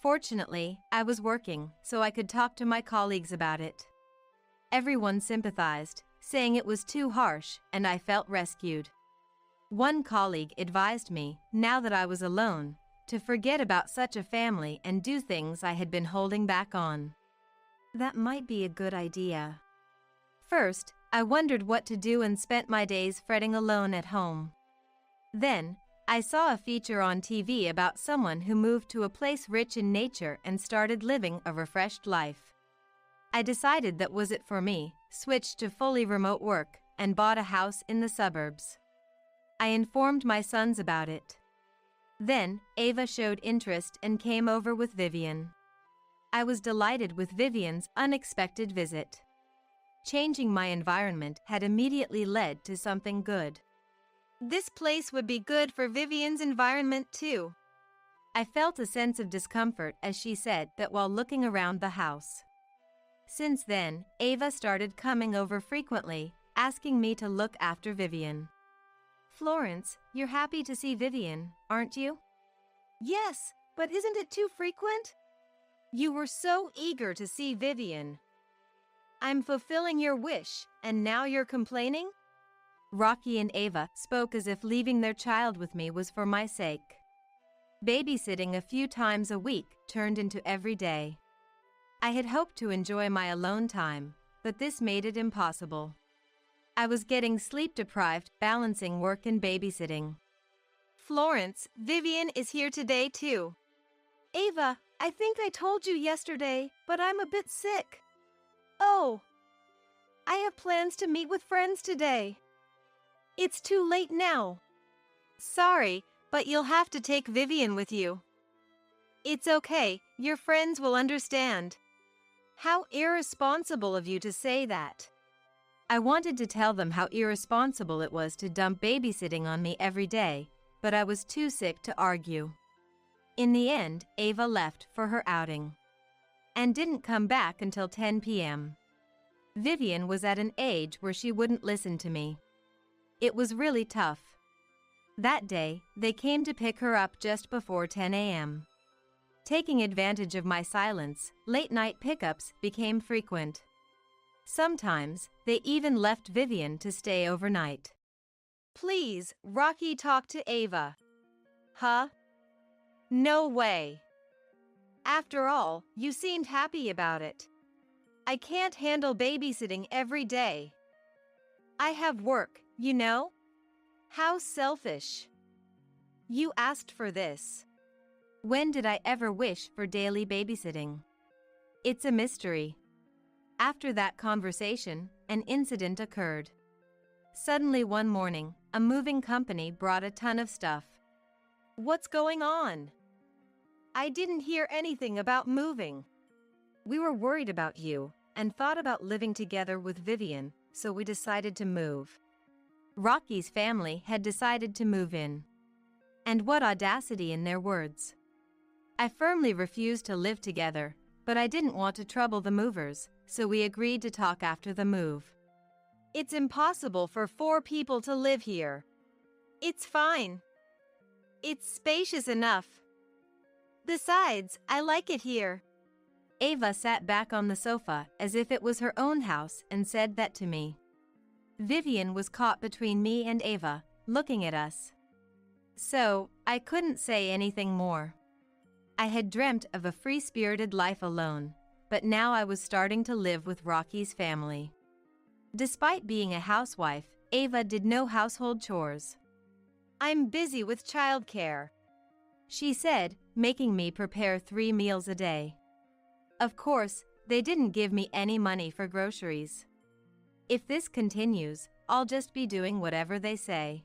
Fortunately, I was working, so I could talk to my colleagues about it. Everyone sympathized, saying it was too harsh, and I felt rescued. One colleague advised me, now that I was alone, to forget about such a family and do things I had been holding back on. That might be a good idea. First, I wondered what to do and spent my days fretting alone at home. Then, I saw a feature on TV about someone who moved to a place rich in nature and started living a refreshed life. I decided that was it for me, switched to fully remote work, and bought a house in the suburbs. I informed my sons about it. Then, Ava showed interest and came over with Vivian. I was delighted with Vivian's unexpected visit. Changing my environment had immediately led to something good. This place would be good for Vivian's environment too. I felt a sense of discomfort as she said that while looking around the house. Since then, Ava started coming over frequently, asking me to look after Vivian. Florence, you're happy to see Vivian, aren't you? Yes, but isn't it too frequent? You were so eager to see Vivian. I'm fulfilling your wish, and now you're complaining? Rocky and Ava spoke as if leaving their child with me was for my sake. Babysitting a few times a week turned into every day. I had hoped to enjoy my alone time, but this made it impossible. I was getting sleep-deprived, balancing work and babysitting. Florence, Vivian is here today too. Ava, I think I told you yesterday, but I'm a bit sick. Oh, I have plans to meet with friends today. It's too late now. Sorry, but you'll have to take Vivian with you. It's okay, your friends will understand. How irresponsible of you to say that. I wanted to tell them how irresponsible it was to dump babysitting on me every day, but I was too sick to argue. In the end, Ava left for her outing and didn't come back until 10 p.m. Vivian was at an age where she wouldn't listen to me. It was really tough. That day, they came to pick her up just before 10 a.m. Taking advantage of my silence, late-night pickups became frequent. Sometimes, they even left Vivian to stay overnight. Please, Rocky, talk to Ava. Huh? No way. After all, you seemed happy about it. I can't handle babysitting every day. I have work, you know? How selfish. You asked for this. When did I ever wish for daily babysitting? It's a mystery. After that conversation, an incident occurred. Suddenly one morning, a moving company brought a ton of stuff. What's going on? I didn't hear anything about moving. We were worried about you and thought about living together with Vivian, so we decided to move. Rocky's family had decided to move in. And what audacity in their words. I firmly refused to live together, but I didn't want to trouble the movers, so we agreed to talk after the move. It's impossible for 4 people to live here. It's fine. It's spacious enough. Besides, I like it here. Ava sat back on the sofa as if it was her own house and said that to me. Vivian was caught between me and Ava, looking at us. So, I couldn't say anything more. I had dreamt of a free-spirited life alone, but now I was starting to live with Rocky's family. Despite being a housewife, Ava did no household chores. I'm busy with childcare, she said, making me prepare 3 meals a day. Of course, they didn't give me any money for groceries. If this continues, I'll just be doing whatever they say.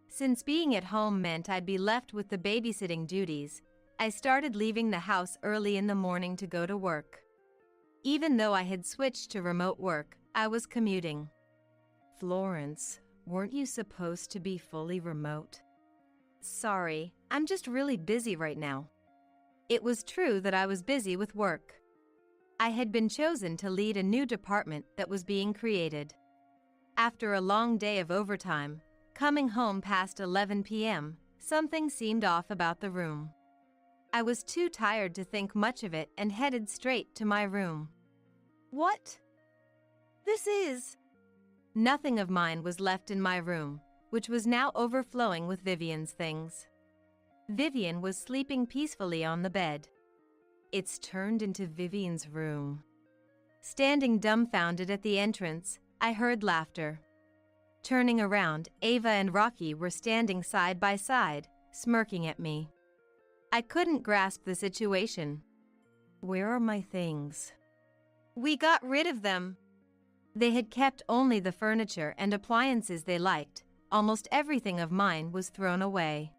Since being at home meant I'd be left with the babysitting duties, I started leaving the house early in the morning to go to work. Even though I had switched to remote work, I was commuting. Florence, weren't you supposed to be fully remote? Sorry, I'm just really busy right now. It was true that I was busy with work. I had been chosen to lead a new department that was being created. After a long day of overtime, coming home past 11 p.m., something seemed off about the room. I was too tired to think much of it and headed straight to my room. What? This is... Nothing of mine was left in my room, which was now overflowing with Vivian's things. Vivian was sleeping peacefully on the bed. It's turned into Vivian's room. Standing dumbfounded at the entrance, I heard laughter. Turning around, Ava and Rocky were standing side by side, smirking at me. I couldn't grasp the situation. Where are my things? We got rid of them. They had kept only the furniture and appliances they liked. Almost everything of mine was thrown away.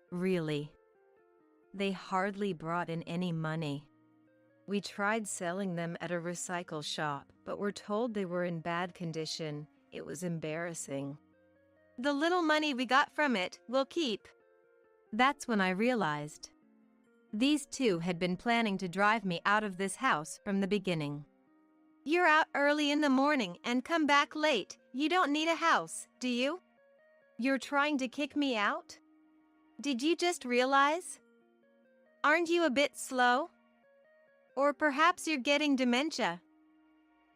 Really. They hardly brought in any money. We tried selling them at a recycle shop, but were told they were in bad condition. It was embarrassing. The little money we got from it, we'll keep. That's when I realized. These two had been planning to drive me out of this house from the beginning. You're out early in the morning and come back late. You don't need a house, do you? You're trying to kick me out? Did you just realize? Aren't you a bit slow? Or perhaps you're getting dementia.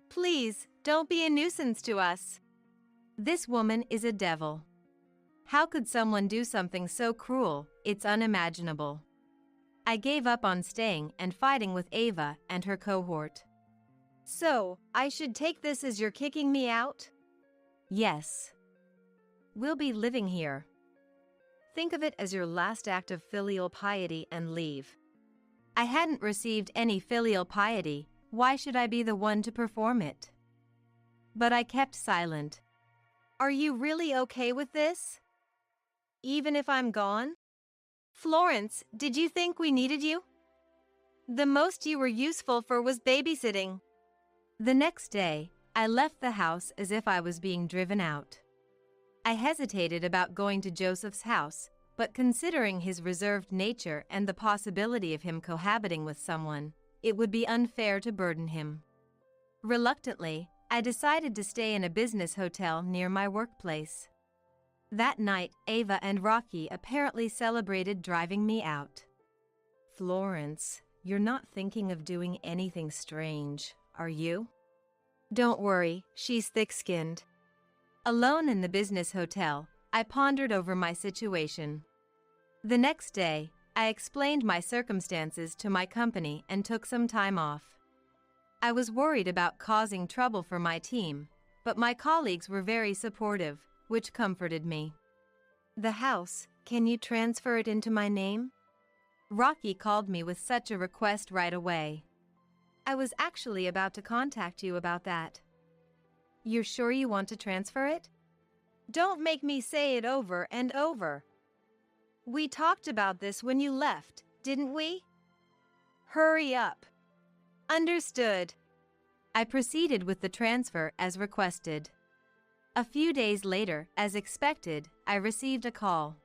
Please, don't be a nuisance to us. This woman is a devil. How could someone do something so cruel? It's unimaginable. I gave up on staying and fighting with Ava and her cohort. So, I should take this as you're kicking me out? Yes. We'll be living here. Think of it as your last act of filial piety and leave. I hadn't received any filial piety. Why should I be the one to perform it? But I kept silent. Are you really okay with this? Even if I'm gone? Florence, did you think we needed you? The most you were useful for was babysitting. The next day, I left the house as if I was being driven out. I hesitated about going to Joseph's house, but considering his reserved nature and the possibility of him cohabiting with someone, it would be unfair to burden him. Reluctantly, I decided to stay in a business hotel near my workplace. That night, Ava and Rocky apparently celebrated driving me out. Florence, you're not thinking of doing anything strange, are you? Don't worry, she's thick-skinned. Alone in the business hotel, I pondered over my situation. The next day, I explained my circumstances to my company and took some time off. I was worried about causing trouble for my team, but my colleagues were very supportive, which comforted me. The house, can you transfer it into my name? Rocky called me with such a request right away. I was actually about to contact you about that. You're sure you want to transfer it? Don't make me say it over and over. We talked about this when you left, didn't we? Hurry up. Understood. I proceeded with the transfer as requested. A few days later, as expected, I received a call.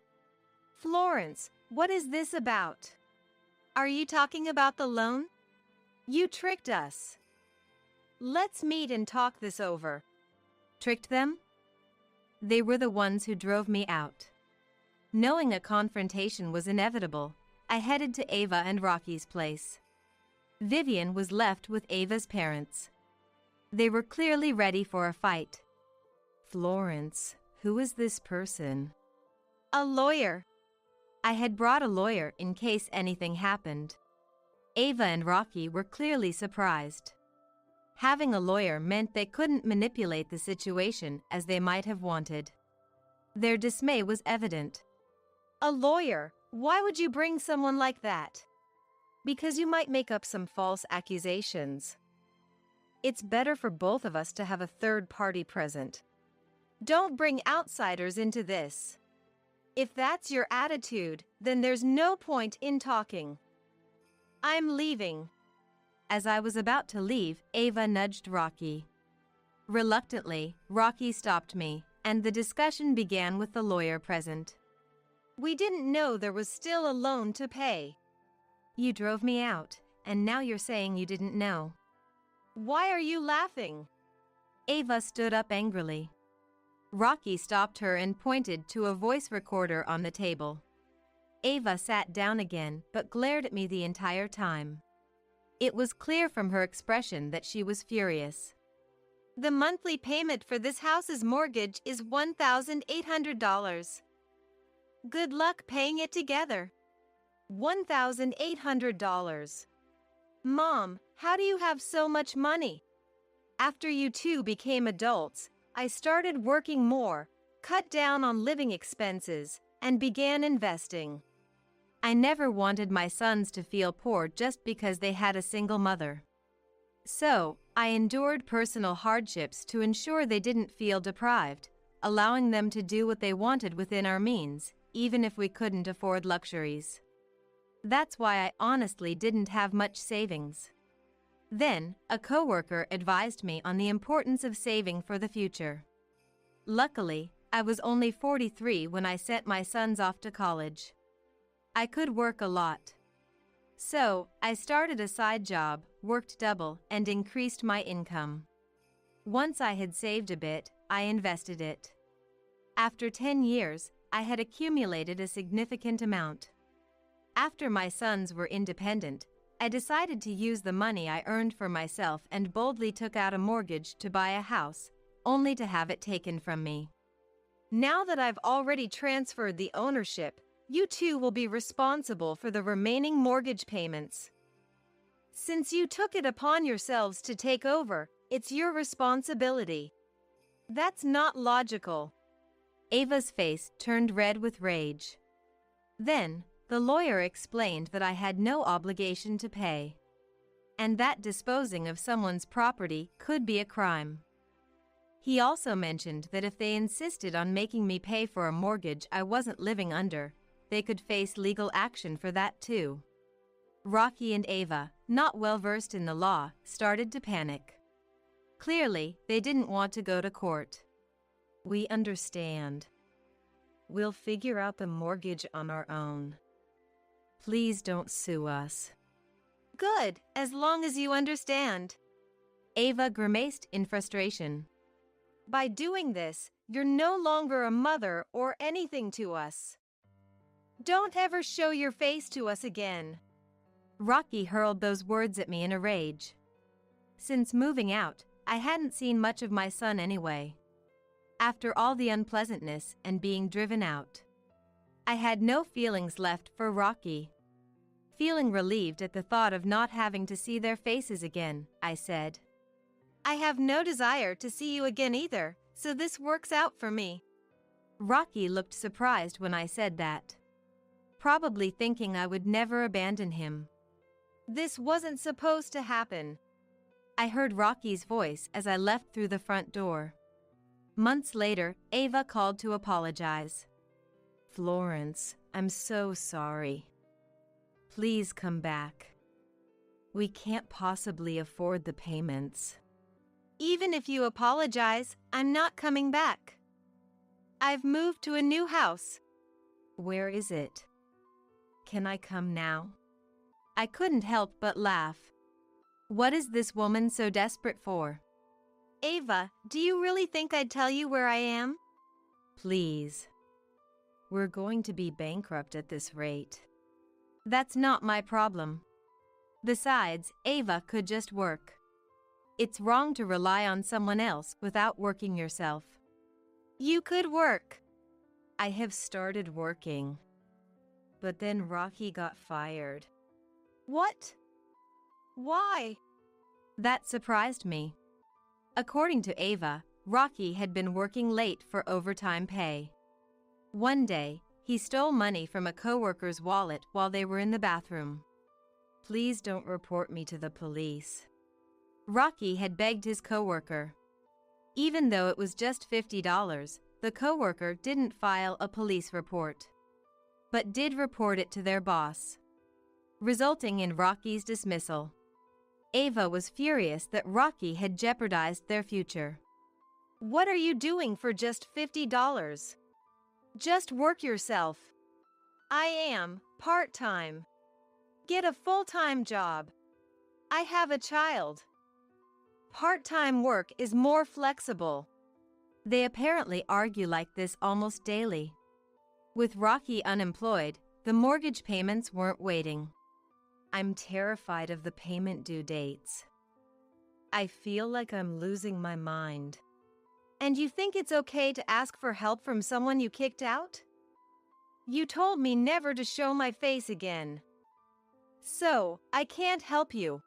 Florence, what is this about? Are you talking about the loan? You tricked us. Let's meet and talk this over. Tricked them? They were the ones who drove me out. Knowing a confrontation was inevitable, I headed to Ava and Rocky's place. Vivian was left with Ava's parents. They were clearly ready for a fight. Florence, who is this person? A lawyer. I had brought a lawyer in case anything happened. Ava and Rocky were clearly surprised. Having a lawyer meant they couldn't manipulate the situation as they might have wanted. Their dismay was evident. A lawyer? Why would you bring someone like that? Because you might make up some false accusations. It's better for both of us to have a third party present. Don't bring outsiders into this. If that's your attitude, then there's no point in talking. I'm leaving. As I was about to leave, Ava nudged Rocky. Reluctantly, Rocky stopped me, and the discussion began with the lawyer present. We didn't know there was still a loan to pay. You drove me out, and now you're saying you didn't know. Why are you laughing? Ava stood up angrily. Rocky stopped her and pointed to a voice recorder on the table. Ava sat down again but glared at me the entire time. It was clear from her expression that she was furious. The monthly payment for this house's mortgage is $1,800. Good luck paying it together. $1,800. Mom, how do you have so much money? After you two became adults, I started working more, cut down on living expenses, and began investing. I never wanted my sons to feel poor just because they had a single mother. So, I endured personal hardships to ensure they didn't feel deprived, allowing them to do what they wanted within our means, even if we couldn't afford luxuries. That's why I honestly didn't have much savings. Then, a coworker advised me on the importance of saving for the future. Luckily, I was only 43 when I sent my sons off to college. I could work a lot. So, I started a side job, worked double, and increased my income. Once I had saved a bit, I invested it. After 10 years, I had accumulated a significant amount. After my sons were independent, I decided to use the money I earned for myself and boldly took out a mortgage to buy a house, only to have it taken from me. Now that I've already transferred the ownership, you two will be responsible for the remaining mortgage payments. Since you took it upon yourselves to take over, it's your responsibility. That's not logical. Ava's face turned red with rage. Then, the lawyer explained that I had no obligation to pay, and that disposing of someone's property could be a crime. He also mentioned that if they insisted on making me pay for a mortgage I wasn't living under, they could face legal action for that too. Rocky and Ava, not well versed in the law, started to panic. Clearly, they didn't want to go to court. We understand. We'll figure out the mortgage on our own. Please don't sue us. Good, as long as you understand. Ava grimaced in frustration. By doing this, you're no longer a mother or anything to us. Don't ever show your face to us again. Rocky hurled those words at me in a rage. Since moving out, I hadn't seen much of my son anyway. After all the unpleasantness and being driven out, I had no feelings left for Rocky. Feeling relieved at the thought of not having to see their faces again, I said, I have no desire to see you again either, so this works out for me. Rocky looked surprised when I said that, probably thinking I would never abandon him. This wasn't supposed to happen. I heard Rocky's voice as I left through the front door. Months later, Ava called to apologize. Florence, I'm so sorry. Please come back. We can't possibly afford the payments. Even if you apologize, I'm not coming back. I've moved to a new house. Where is it? Can I come now? I couldn't help but laugh. What is this woman so desperate for? Ava, do you really think I'd tell you where I am? Please. We're going to be bankrupt at this rate. That's not my problem. Besides, Ava could just work. It's wrong to rely on someone else without working yourself. You could work. I have started working. But then Rocky got fired. What? Why? That surprised me. According to Ava, Rocky had been working late for overtime pay. One day, he stole money from a coworker's wallet while they were in the bathroom. Please don't report me to the police. Rocky had begged his coworker. Even though it was just $50, the coworker didn't file a police report, but did report it to their boss, resulting in Rocky's dismissal. Ava was furious that Rocky had jeopardized their future. What are you doing for just $50? Just work yourself. I am part-time. Get a full-time job. I have a child. Part-time work is more flexible. They apparently argue like this almost daily. With Rocky unemployed, the mortgage payments weren't waiting. I'm terrified of the payment due dates. I feel like I'm losing my mind. And you think it's okay to ask for help from someone you kicked out? You told me never to show my face again. So, I can't help you.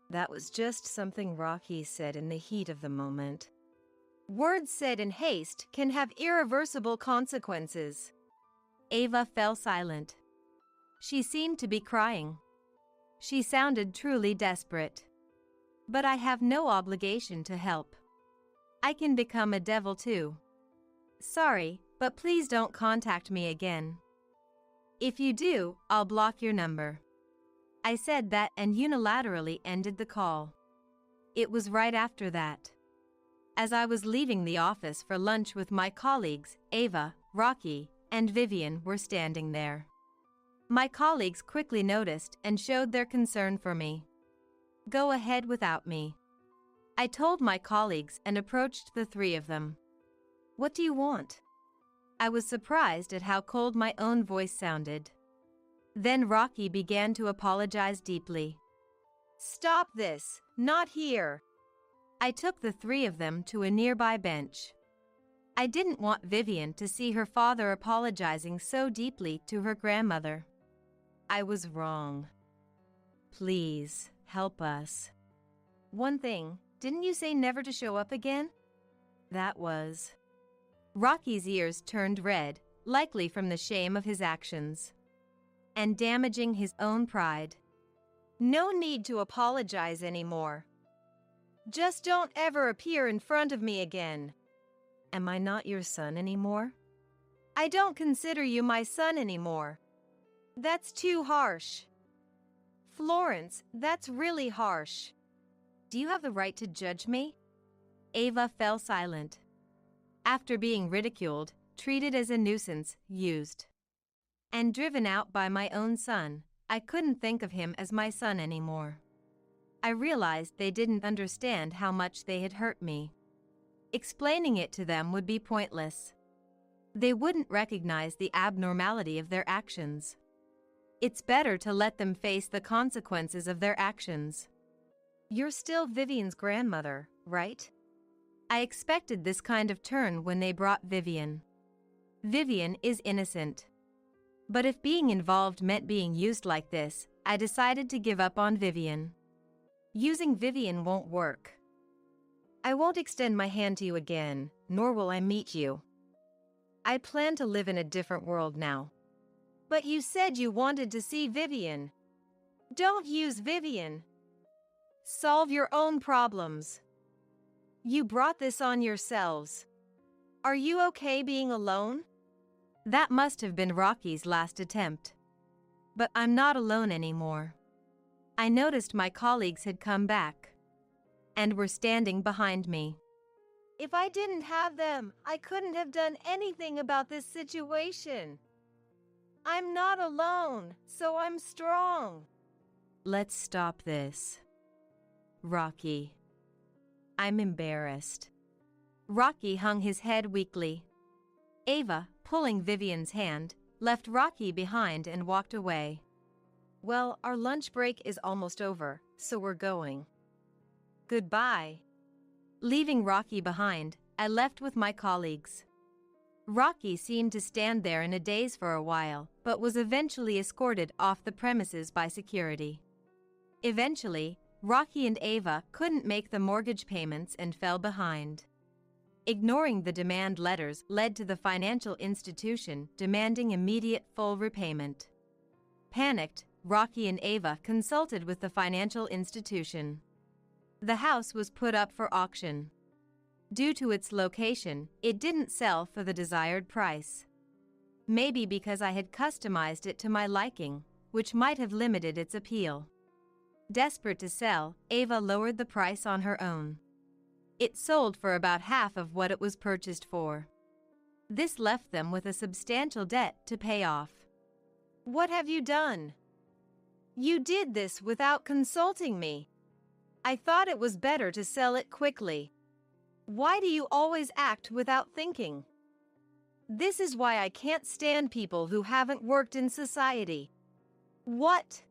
That was just something Rocky said in the heat of the moment. Words said in haste can have irreversible consequences. Ava fell silent. She seemed to be crying. She sounded truly desperate. But I have no obligation to help. I can become a devil too. Sorry, but please don't contact me again. If you do, I'll block your number. I said that and unilaterally ended the call. It was right after that. As I was leaving the office for lunch with my colleagues, Ava, Rocky, and Vivian were standing there. My colleagues quickly noticed and showed their concern for me. Go ahead without me. I told my colleagues and approached the three of them. What do you want? I was surprised at how cold my own voice sounded. Then Rocky began to apologize deeply. Stop this, not here. I took the three of them to a nearby bench. I didn't want Vivian to see her father apologizing so deeply to her grandmother. I was wrong. Please, help us. One thing, didn't you say never to show up again? That was. Rocky's ears turned red, likely from the shame of his actions. And damaging his own pride. No need to apologize anymore. Just don't ever appear in front of me again. Am I not your son anymore? I don't consider you my son anymore. That's too harsh. Florence, that's really harsh. Do you have the right to judge me? Ava fell silent. After being ridiculed, treated as a nuisance, used, and driven out by my own son, I couldn't think of him as my son anymore. I realized they didn't understand how much they had hurt me. Explaining it to them would be pointless. They wouldn't recognize the abnormality of their actions. It's better to let them face the consequences of their actions. You're still Vivian's grandmother, right? I expected this kind of turn when they brought Vivian. Vivian is innocent. But if being involved meant being used like this, I decided to give up on Vivian. Using Vivian won't work. I won't extend my hand to you again, nor will I meet you. I plan to live in a different world now. But you said you wanted to see Vivian. Don't use Vivian. Solve your own problems. You brought this on yourselves. Are you okay being alone? That must have been Rocky's last attempt. But I'm not alone anymore. I noticed my colleagues had come back and were standing behind me. If I didn't have them, I couldn't have done anything about this situation. I'm not alone, so I'm strong. Let's stop this. Rocky. I'm embarrassed. Rocky hung his head weakly. Ava, pulling Vivian's hand, left Rocky behind and walked away. Well, our lunch break is almost over, so we're going. Goodbye. Leaving Rocky behind, I left with my colleagues. Rocky seemed to stand there in a daze for a while, but was eventually escorted off the premises by security. Eventually, Rocky and Ava couldn't make the mortgage payments and fell behind. Ignoring the demand letters led to the financial institution demanding immediate full repayment. Panicked, Rocky and Ava consulted with the financial institution. The house was put up for auction. Due to its location, it didn't sell for the desired price. Maybe because I had customized it to my liking, which might have limited its appeal. Desperate to sell, Ava lowered the price on her own. It sold for about half of what it was purchased for. This left them with a substantial debt to pay off. What have you done? You did this without consulting me. I thought it was better to sell it quickly. Why do you always act without thinking? This is why I can't stand people who haven't worked in society. What?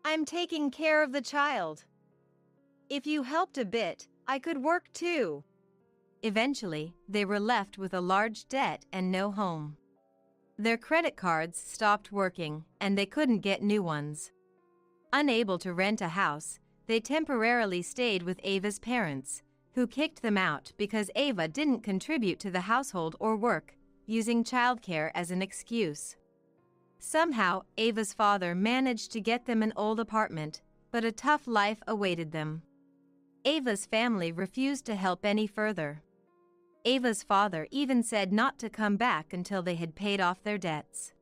I'm taking care of the child. If you helped a bit, I could work too. Eventually, they were left with a large debt and no home. Their credit cards stopped working, and they couldn't get new ones. Unable to rent a house, they temporarily stayed with Ava's parents, who kicked them out because Ava didn't contribute to the household or work, using childcare as an excuse. Somehow, Ava's father managed to get them an old apartment, but a tough life awaited them. Ava's family refused to help any further. Ava's father even said not to come back until they had paid off their debts.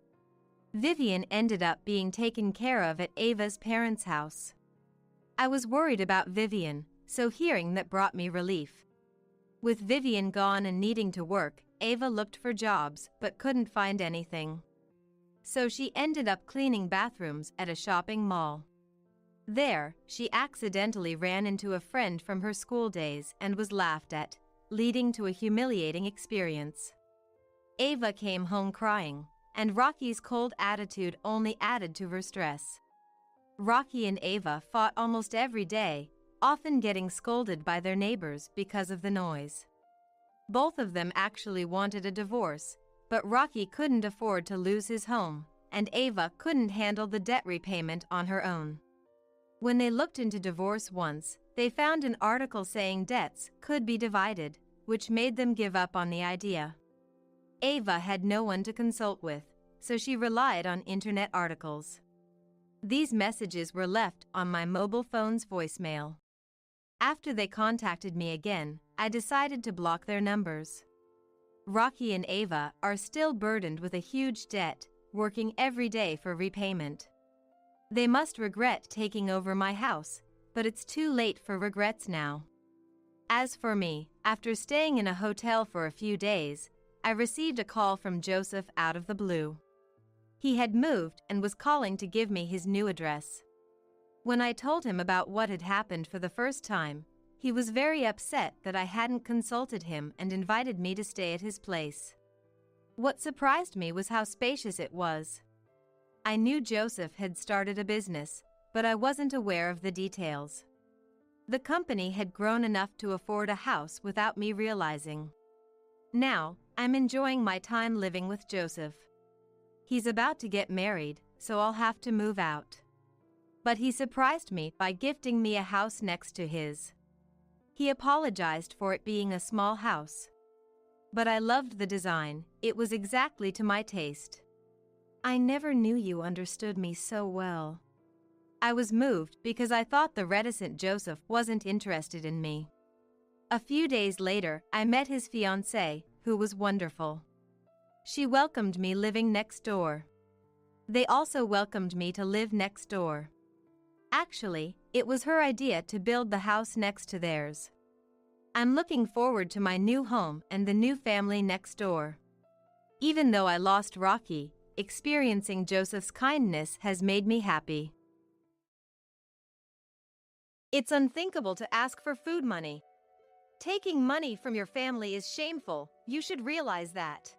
Vivian ended up being taken care of at Ava's parents' house. I was worried about Vivian, so hearing that brought me relief. With Vivian gone and needing to work, Ava looked for jobs but couldn't find anything. So she ended up cleaning bathrooms at a shopping mall. There, she accidentally ran into a friend from her school days and was laughed at, leading to a humiliating experience. Ava came home crying, and Rocky's cold attitude only added to her stress. Rocky and Ava fought almost every day, often getting scolded by their neighbors because of the noise. Both of them actually wanted a divorce, but Rocky couldn't afford to lose his home, and Ava couldn't handle the debt repayment on her own. When they looked into divorce once, they found an article saying debts could be divided, which made them give up on the idea. Ava had no one to consult with, so she relied on internet articles. These messages were left on my mobile phone's voicemail. After they contacted me again, I decided to block their numbers. Rocky and Ava are still burdened with a huge debt, working every day for repayment. They must regret taking over my house, but it's too late for regrets now. As for me, after staying in a hotel for a few days, I received a call from Joseph out of the blue. He had moved and was calling to give me his new address. When I told him about what had happened for the first time, he was very upset that I hadn't consulted him and invited me to stay at his place. What surprised me was how spacious it was. I knew Joseph had started a business, but I wasn't aware of the details. The company had grown enough to afford a house without me realizing. Now, I'm enjoying my time living with Joseph. He's about to get married, so I'll have to move out. But he surprised me by gifting me a house next to his. He apologized for it being a small house. But I loved the design, it was exactly to my taste. I never knew you understood me so well. I was moved because I thought the reticent Joseph wasn't interested in me. A few days later, I met his fiancée, who was wonderful. She welcomed me living next door. They also welcomed me to live next door. Actually, it was her idea to build the house next to theirs. I'm looking forward to my new home and the new family next door. Even though I lost Rocky, experiencing Joseph's kindness has made me happy. It's unthinkable to ask for food money. Taking money from your family is shameful, you should realize that.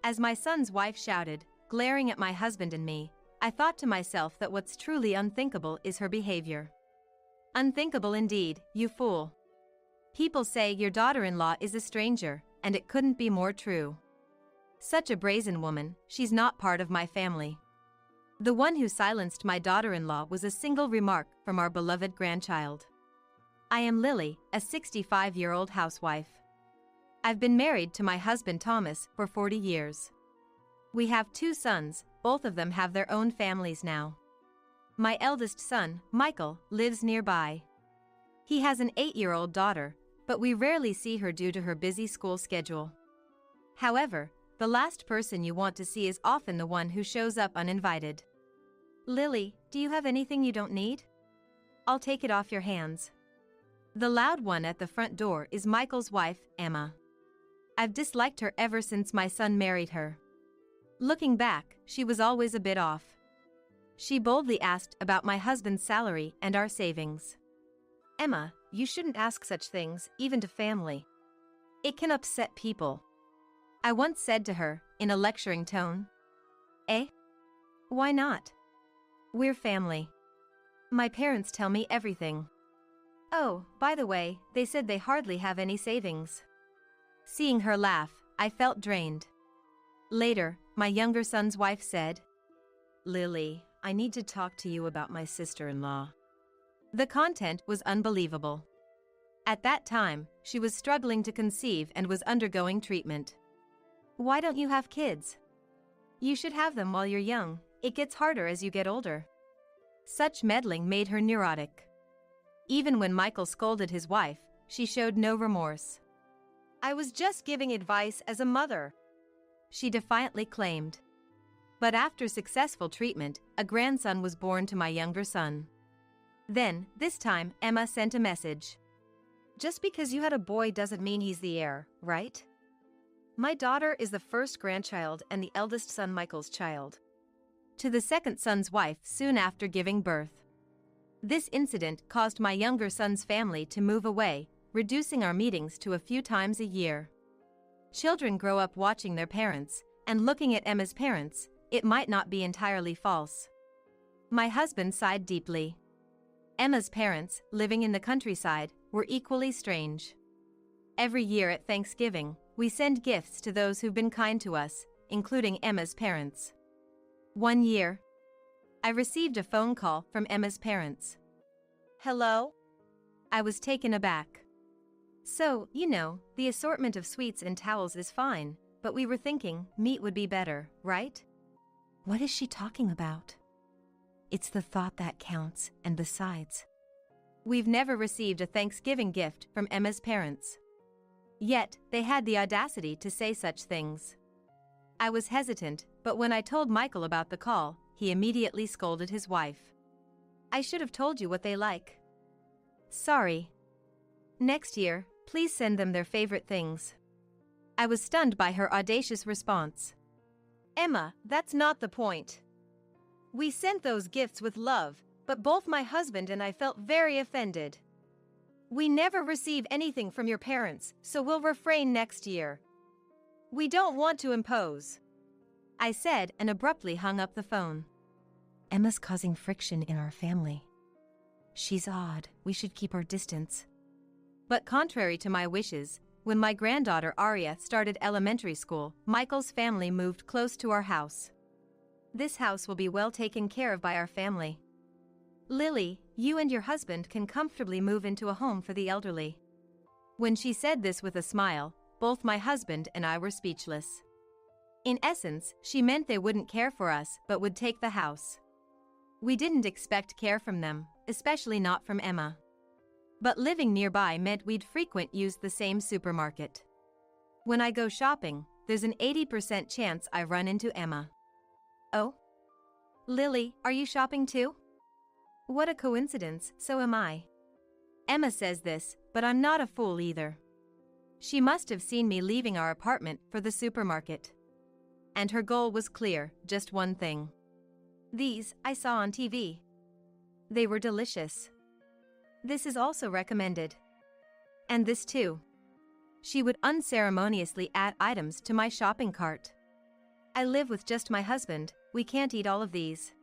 As my son's wife shouted, glaring at my husband and me, I thought to myself that what's truly unthinkable is her behavior. Unthinkable indeed, you fool. People say your daughter-in-law is a stranger, and it couldn't be more true. Such a brazen woman, she's not part of my family. The one who silenced my daughter-in-law was a single remark from our beloved grandchild. I am Lily, a 65-year-old housewife. I've been married to my husband Thomas for 40 years. We have 2 sons, both of them have their own families now. My eldest son, Michael, lives nearby. He has an 8-year-old daughter, but we rarely see her due to her busy school schedule. However, the last person you want to see is often the one who shows up uninvited. Lily, do you have anything you don't need? I'll take it off your hands. The loud one at the front door is Michael's wife, Emma. I've disliked her ever since my son married her. Looking back, she was always a bit off. She boldly asked about my husband's salary and our savings. Emma, you shouldn't ask such things, even to family. It can upset people. I once said to her, in a lecturing tone. Eh? Why not? We're family. My parents tell me everything. Oh, by the way, they said they hardly have any savings. Seeing her laugh, I felt drained. Later, my younger son's wife said, Lily, I need to talk to you about my sister-in-law. The content was unbelievable. At that time, she was struggling to conceive and was undergoing treatment. Why don't you have kids? You should have them while you're young. It gets harder as you get older. Such meddling made her neurotic. Even when Michael scolded his wife, she showed no remorse. I was just giving advice as a mother, she defiantly claimed. But after successful treatment, a grandson was born to my younger son. Then, this time, Emma sent a message. Just because you had a boy doesn't mean he's the heir, right? My daughter is the first grandchild and the eldest son Michael's child. To the second son's wife soon after giving birth. This incident caused my younger son's family to move away, reducing our meetings to a few times a year. Children grow up watching their parents, and looking at Emma's parents, it might not be entirely false. My husband sighed deeply. Emma's parents, living in the countryside, were equally strange. Every year at Thanksgiving, we send gifts to those who've been kind to us, including Emma's parents. One year, I received a phone call from Emma's parents. Hello? I was taken aback. So, the assortment of sweets and towels is fine, but we were thinking meat would be better, right? What is she talking about? It's the thought that counts, and besides, we've never received a Thanksgiving gift from Emma's parents. Yet, they had the audacity to say such things. I was hesitant, but when I told Michael about the call, he immediately scolded his wife. I should have told you what they like. Sorry. Next year, please send them their favorite things. I was stunned by her audacious response. Emma, that's not the point. We sent those gifts with love, but both my husband and I felt very offended. We never receive anything from your parents, so we'll refrain next year. We don't want to impose, I said and abruptly hung up the phone. Emma's causing friction in our family. She's odd, we should keep our distance. But contrary to my wishes, when my granddaughter Aria started elementary school, Michael's family moved close to our house. This house will be well taken care of by our family. Lily, you and your husband can comfortably move into a home for the elderly. When she said this with a smile, both my husband and I were speechless. In essence, she meant they wouldn't care for us but would take the house. We didn't expect care from them, especially not from Emma. But living nearby meant we'd frequent use the same supermarket. When I go shopping, there's an 80% chance I run into Emma. Oh? Lily, are you shopping too? What a coincidence, so am I. Emma says this, but I'm not a fool either. She must have seen me leaving our apartment for the supermarket. And her goal was clear, just one thing. These, I saw on TV. They were delicious. This is also recommended. And this too. She would unceremoniously add items to my shopping cart. I live with just my husband, we can't eat all of these.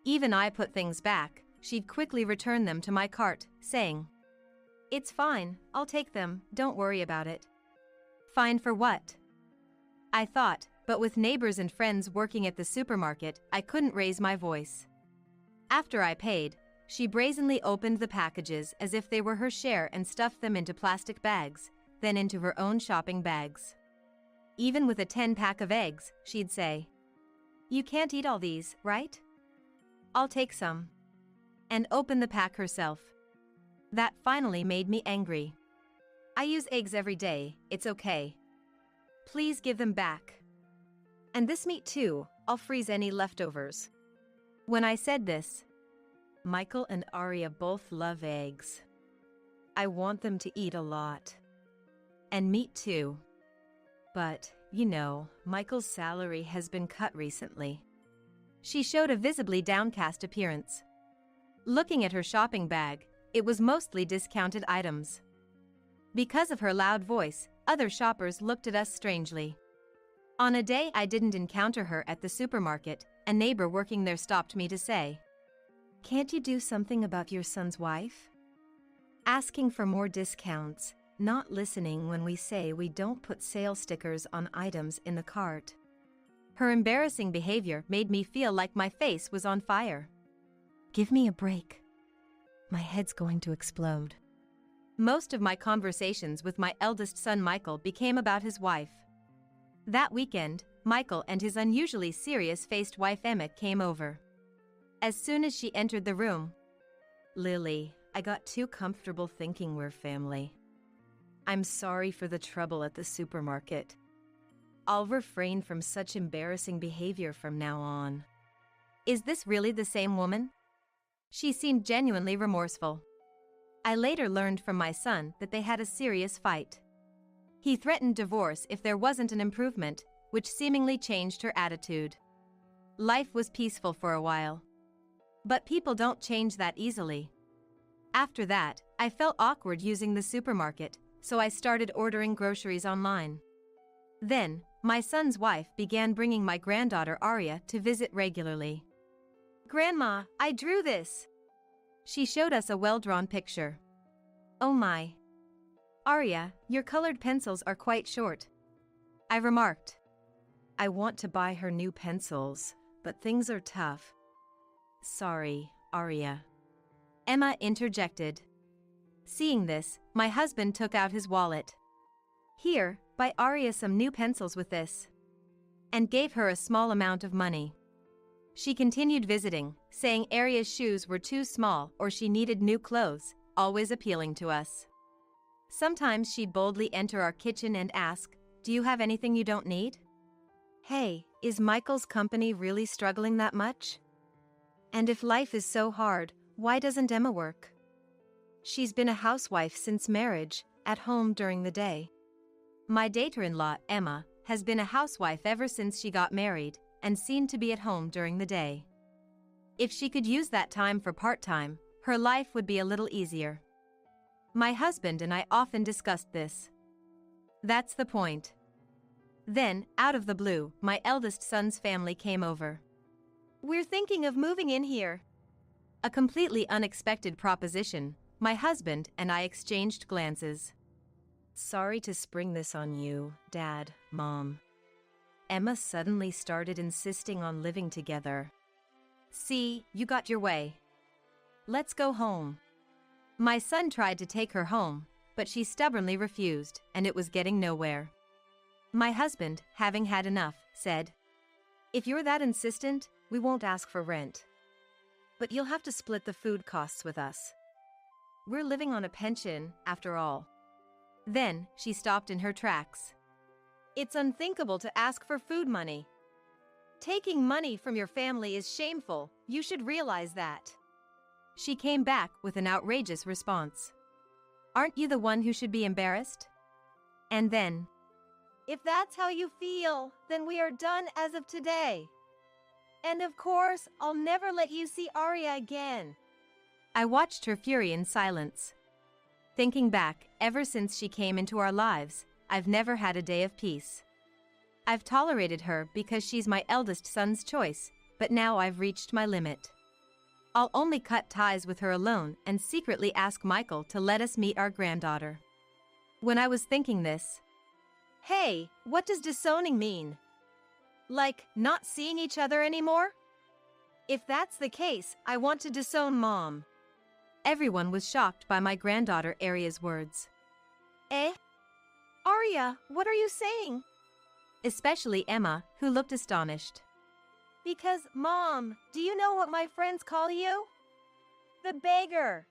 Even I put things back, she'd quickly return them to my cart, saying, "It's fine, I'll take them, don't worry about it." Fine for what? I thought, but with neighbors and friends working at the supermarket, I couldn't raise my voice. After I paid, she brazenly opened the packages as if they were her share and stuffed them into plastic bags, then into her own shopping bags. Even with a 10-pack of eggs, she'd say, "You can't eat all these, right? I'll take some." And open the pack herself. That finally made me angry. I use eggs every day, it's okay. Please give them back. And this meat too, I'll freeze any leftovers. When I said this, Michael and Aria both love eggs. I want them to eat a lot. And meat too. But, Michael's salary has been cut recently. She showed a visibly downcast appearance. Looking at her shopping bag, it was mostly discounted items. Because of her loud voice, other shoppers looked at us strangely. On a day I didn't encounter her at the supermarket, a neighbor working there stopped me to say, "Can't you do something about your son's wife? Asking for more discounts, not listening when we say we don't put sale stickers on items in the cart." Her embarrassing behavior made me feel like my face was on fire. Give me a break. My head's going to explode. Most of my conversations with my eldest son Michael became about his wife. That weekend, Michael and his unusually serious-faced wife Emma came over. As soon as she entered the room, "Lily, I got too comfortable thinking we're family. I'm sorry for the trouble at the supermarket. I'll refrain from such embarrassing behavior from now on. Is this really the same woman? She seemed genuinely remorseful. I later learned from my son that they had a serious fight. He threatened divorce if there wasn't an improvement, which seemingly changed her attitude. Life was peaceful for a while. But people don't change that easily. After that, I felt awkward using the supermarket, so I started ordering groceries online. Then, my son's wife began bringing my granddaughter Arya to visit regularly. Grandma, I drew this. She showed us a well-drawn picture. Oh my. Arya, your colored pencils are quite short. I remarked. I want to buy her new pencils, but things are tough. Sorry, Arya. Emma interjected. Seeing this, my husband took out his wallet. Here, buy Arya some new pencils with this. And gave her a small amount of money. She continued visiting, saying Arya's shoes were too small or she needed new clothes, always appealing to us. Sometimes she'd boldly enter our kitchen and ask, "Do you have anything you don't need?" Hey, is Michael's company really struggling that much? And if life is so hard, why doesn't Emma work? She's been a housewife since marriage, at home during the day. My daughter-in-law, Emma, has been a housewife ever since she got married, and seen to be at home during the day. If she could use that time for part-time, her life would be a little easier. My husband and I often discussed this. That's the point. Then, out of the blue, my eldest son's family came over. We're thinking of moving in here. A completely unexpected proposition. My husband and I exchanged glances. Sorry to spring this on you, Dad, Mom. Emma suddenly started insisting on living together. See, you got your way. Let's go home. My son tried to take her home, but she stubbornly refused, and it was getting nowhere. My husband, having had enough, said, "If you're that insistent, we won't ask for rent. But you'll have to split the food costs with us. We're living on a pension, after all." Then, she stopped in her tracks. It's unthinkable to ask for food money. Taking money from your family is shameful, you should realize that. She came back with an outrageous response. Aren't you the one who should be embarrassed? And then, if that's how you feel, then we are done as of today. And of course, I'll never let you see Arya again. I watched her fury in silence. Thinking back, ever since she came into our lives, I've never had a day of peace. I've tolerated her because she's my eldest son's choice, but now I've reached my limit. I'll only cut ties with her alone and secretly ask Michael to let us meet our granddaughter. When I was thinking this, hey, what does disowning mean? Like, not seeing each other anymore? If that's the case, I want to disown Mom. Everyone was shocked by my granddaughter Arya's words. Eh? Arya, what are you saying? Especially Emma, who looked astonished. Because, Mom, do you know what my friends call you? The beggar.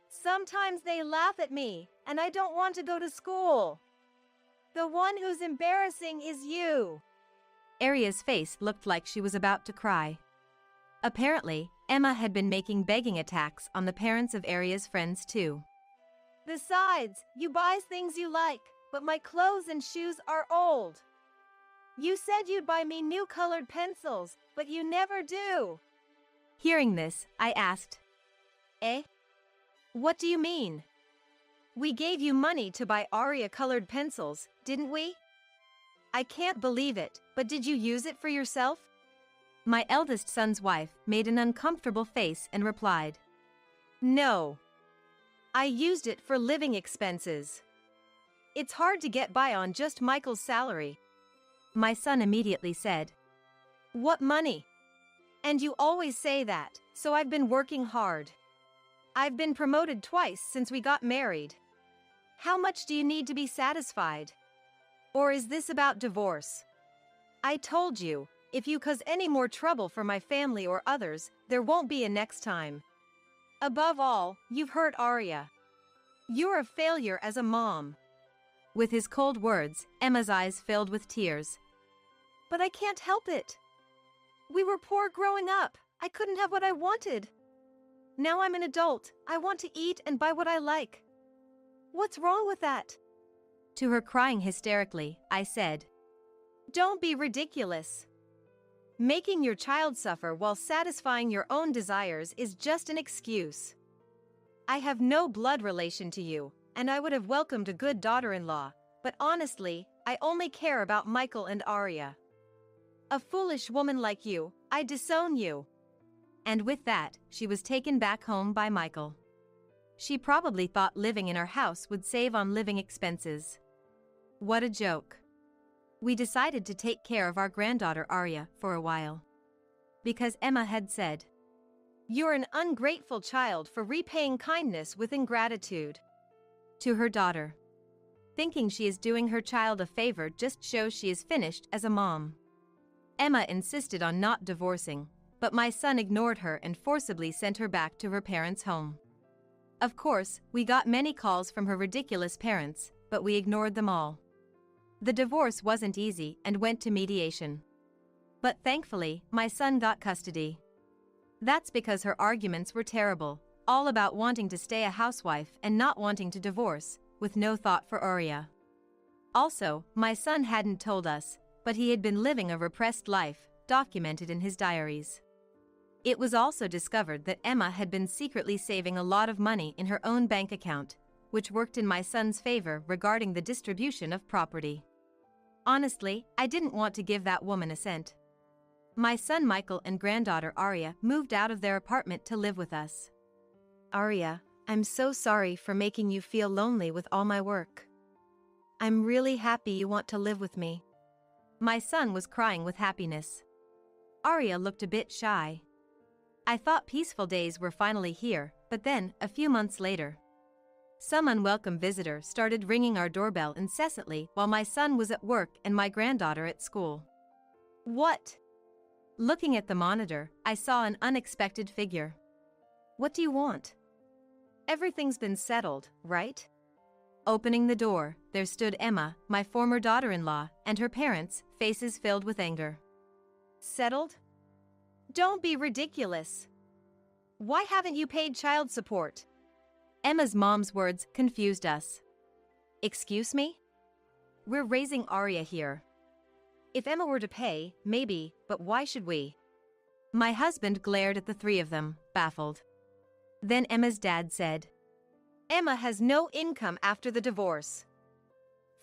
Sometimes they laugh at me, and I don't want to go to school. The one who's embarrassing is you. Arya's face looked like she was about to cry. Apparently, Emma had been making begging attacks on the parents of Arya's friends too. Besides, you buy things you like, but my clothes and shoes are old. You said you'd buy me new colored pencils, but you never do. Hearing this, I asked, Eh? What do you mean? We gave you money to buy Arya colored pencils, didn't we? I can't believe it, but did you use it for yourself? My eldest son's wife made an uncomfortable face and replied, No. I used it for living expenses. It's hard to get by on just Michael's salary. My son immediately said, What money? And you always say that, so I've been working hard. I've been promoted twice since we got married. How much do you need to be satisfied? Or is this about divorce? I told you, if you cause any more trouble for my family or others, there won't be a next time. Above all, you've hurt Arya. You're a failure as a mom. With his cold words, Emma's eyes filled with tears. But I can't help it. We were poor growing up. I couldn't have what I wanted. Now I'm an adult. I want to eat and buy what I like. What's wrong with that? To her crying hysterically, I said, Don't be ridiculous. Making your child suffer while satisfying your own desires is just an excuse. I have no blood relation to you, and I would have welcomed a good daughter-in-law, but honestly, I only care about Michael and Arya. A foolish woman like you, I disown you. And with that, she was taken back home by Michael. She probably thought living in our house would save on living expenses. What a joke. We decided to take care of our granddaughter Arya for a while. Because Emma had said, You're an ungrateful child for repaying kindness with ingratitude. To her daughter. Thinking she is doing her child a favor just shows she is finished as a mom. Emma insisted on not divorcing, but my son ignored her and forcibly sent her back to her parents' home. Of course, we got many calls from her ridiculous parents, but we ignored them all. The divorce wasn't easy and went to mediation. But thankfully, my son got custody. That's because her arguments were terrible, all about wanting to stay a housewife and not wanting to divorce, with no thought for Arya. Also, my son hadn't told us, but he had been living a repressed life, documented in his diaries. It was also discovered that Emma had been secretly saving a lot of money in her own bank account, which worked in my son's favor regarding the distribution of property. Honestly, I didn't want to give that woman a cent. My son Michael and granddaughter Arya moved out of their apartment to live with us. Arya, I'm so sorry for making you feel lonely with all my work. I'm really happy you want to live with me. My son was crying with happiness. Arya looked a bit shy. I thought peaceful days were finally here, but then, a few months later, some unwelcome visitor started ringing our doorbell incessantly while my son was at work and my granddaughter at school. What? Looking at the monitor, I saw an unexpected figure. What do you want? Everything's been settled, right? Opening the door, there stood Emma, my former daughter-in-law, and her parents, faces filled with anger. Settled? Don't be ridiculous. Why haven't you paid child support? Emma's mom's words confused us. Excuse me? We're raising Arya here. If Emma were to pay, maybe, but why should we? My husband glared at the three of them, baffled. Then Emma's dad said, Emma has no income after the divorce.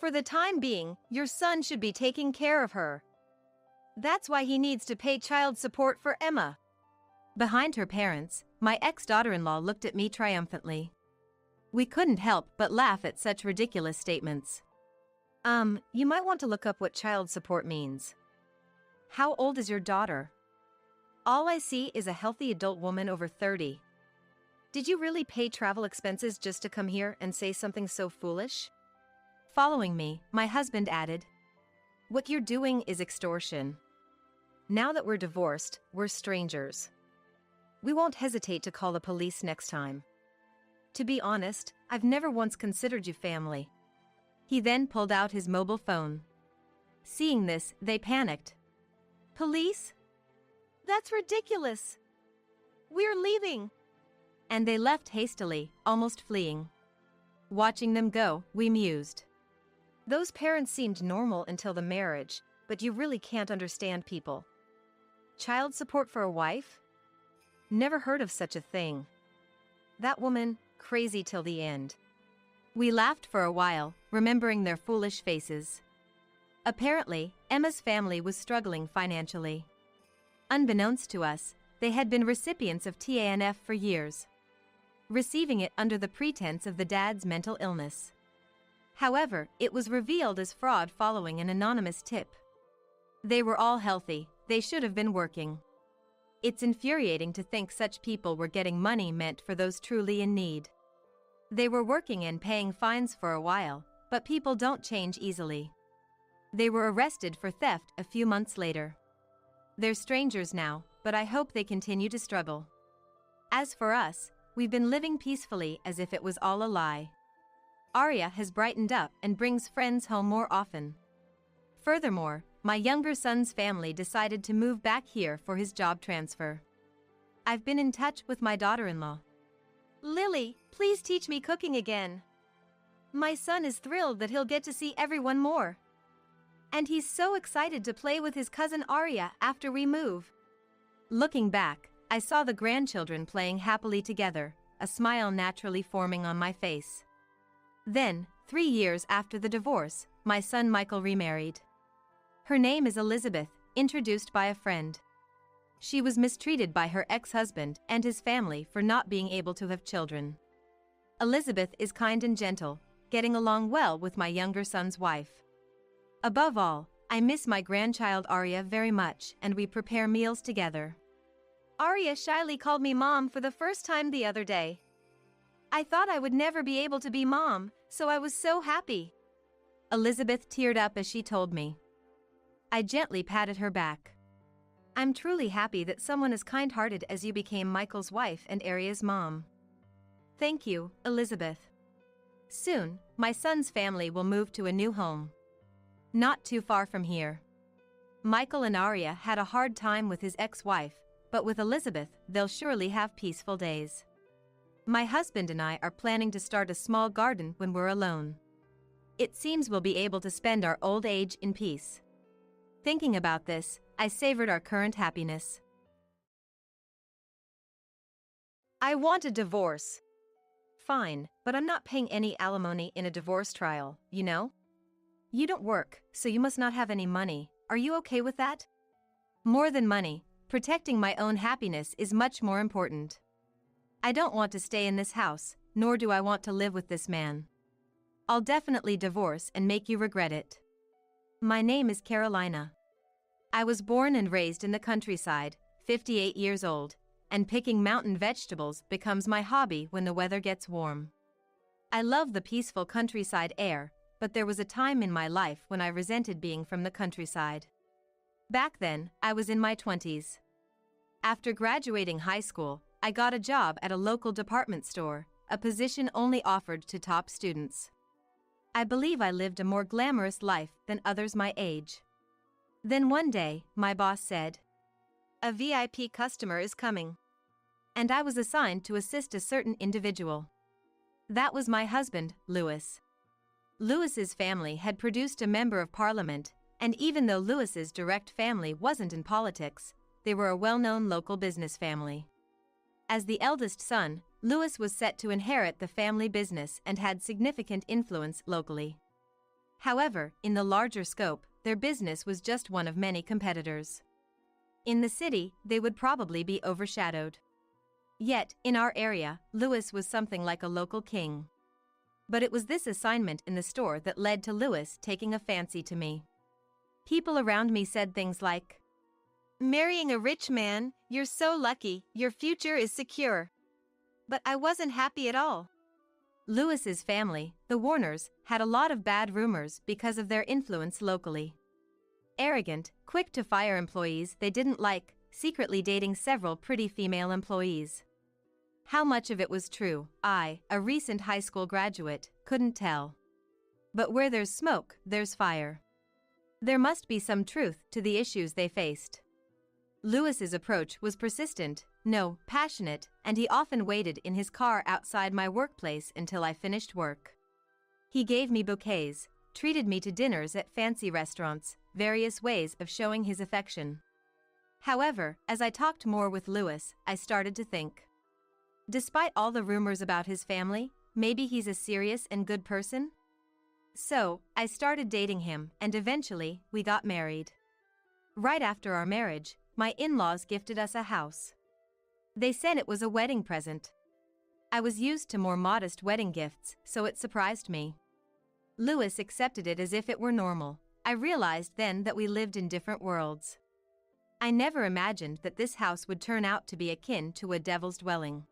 For the time being, your son should be taking care of her. That's why he needs to pay child support for Emma. Behind her parents, my ex-daughter-in-law looked at me triumphantly. We couldn't help but laugh at such ridiculous statements. You might want to look up what child support means. How old is your daughter? All I see is a healthy adult woman over 30. Did you really pay travel expenses just to come here and say something so foolish? Following me, my husband added, What you're doing is extortion. Now that we're divorced, we're strangers. We won't hesitate to call the police next time. To be honest, I've never once considered you family. He then pulled out his mobile phone. Seeing this, they panicked. Police? That's ridiculous. We're leaving. And they left hastily, almost fleeing. Watching them go, we mused. Those parents seemed normal until the marriage, but you really can't understand people. Child support for a wife? Never heard of such a thing. That woman, crazy till the end. We laughed for a while, remembering their foolish faces. Apparently, Emma's family was struggling financially. Unbeknownst to us, they had been recipients of TANF for years, receiving it under the pretense of the dad's mental illness. However, it was revealed as fraud following an anonymous tip. They were all healthy, they should have been working. It's infuriating to think such people were getting money meant for those truly in need. They were working and paying fines for a while, but people don't change easily. They were arrested for theft a few months later. They're strangers now, but I hope they continue to struggle. As for us, We've been living peacefully as if it was all a lie. Arya has brightened up and brings friends home more often. Furthermore, my younger son's family decided to move back here for his job transfer. I've been in touch with my daughter-in-law. Lily, please teach me cooking again. My son is thrilled that he'll get to see everyone more. And he's so excited to play with his cousin Arya after we move. Looking back, I saw the grandchildren playing happily together, a smile naturally forming on my face. Then, 3 years after the divorce, my son Michael remarried. Her name is Elizabeth, introduced by a friend. She was mistreated by her ex-husband and his family for not being able to have children. Elizabeth is kind and gentle, getting along well with my younger son's wife. Above all, I miss my grandchild Arya very much, and we prepare meals together. Arya shyly called me Mom for the first time the other day. I thought I would never be able to be Mom, so I was so happy. Elizabeth teared up as she told me. I gently patted her back. I'm truly happy that someone as kind-hearted as you became Michael's wife and Arya's mom. Thank you, Elizabeth. Soon, my son's family will move to a new home. Not too far from here. Michael and Arya had a hard time with his ex-wife, but with Elizabeth, they'll surely have peaceful days. My husband and I are planning to start a small garden when we're alone. It seems we'll be able to spend our old age in peace. Thinking about this, I savored our current happiness. I want a divorce. Fine, but I'm not paying any alimony in a divorce trial, you know? You don't work, so you must not have any money. Are you okay with that? More than money, protecting my own happiness is much more important. I don't want to stay in this house, nor do I want to live with this man. I'll definitely divorce and make you regret it. My name is Carolina. I was born and raised in the countryside, 58 years old, and picking mountain vegetables becomes my hobby when the weather gets warm. I love the peaceful countryside air, but there was a time in my life when I resented being from the countryside. Back then, I was in my 20s. After graduating high school, I got a job at a local department store, a position only offered to top students. I believe I lived a more glamorous life than others my age. Then one day, my boss said, "A VIP customer is coming." And I was assigned to assist a certain individual. That was my husband, Louis. Louis's family had produced a member of parliament, and even though Louis's direct family wasn't in politics, they were a well-known local business family. As the eldest son, Louis was set to inherit the family business and had significant influence locally. However, in the larger scope, their business was just one of many competitors. In the city, they would probably be overshadowed. Yet, in our area, Louis was something like a local king. But it was this assignment in the store that led to Louis taking a fancy to me. People around me said things like, "Marrying a rich man, you're so lucky, your future is secure." But I wasn't happy at all. Louis's family, the Warners, had a lot of bad rumors because of their influence locally. Arrogant, quick to fire employees they didn't like, secretly dating several pretty female employees. How much of it was true, I, a recent high school graduate, couldn't tell. But where there's smoke, there's fire. There must be some truth to the issues they faced. Louis's approach was persistent, no, passionate, and he often waited in his car outside my workplace until I finished work. He gave me bouquets, treated me to dinners at fancy restaurants, various ways of showing his affection. However, as I talked more with Louis, I started to think. Despite all the rumors about his family, maybe he's a serious and good person? So, I started dating him, and eventually, we got married. Right after our marriage, my in-laws gifted us a house. They said it was a wedding present. I was used to more modest wedding gifts, so it surprised me. Louis accepted it as if it were normal. I realized then that we lived in different worlds. I never imagined that this house would turn out to be akin to a devil's dwelling.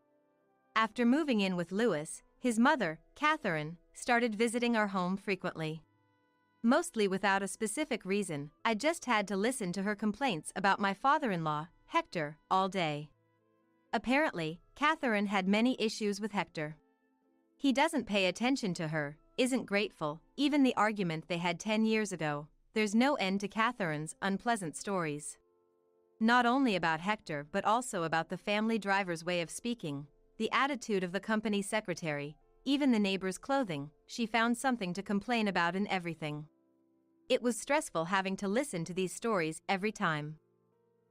After moving in with Louis, his mother, Catherine, started visiting our home frequently. Mostly without a specific reason, I just had to listen to her complaints about my father-in-law, Hector, all day. Apparently, Catherine had many issues with Hector. He doesn't pay attention to her, isn't grateful, even the argument they had 10 years ago. There's no end to Catherine's unpleasant stories. Not only about Hector but also about the family driver's way of speaking, the attitude of the company secretary, even the neighbor's clothing. She found something to complain about in everything. It was stressful having to listen to these stories every time.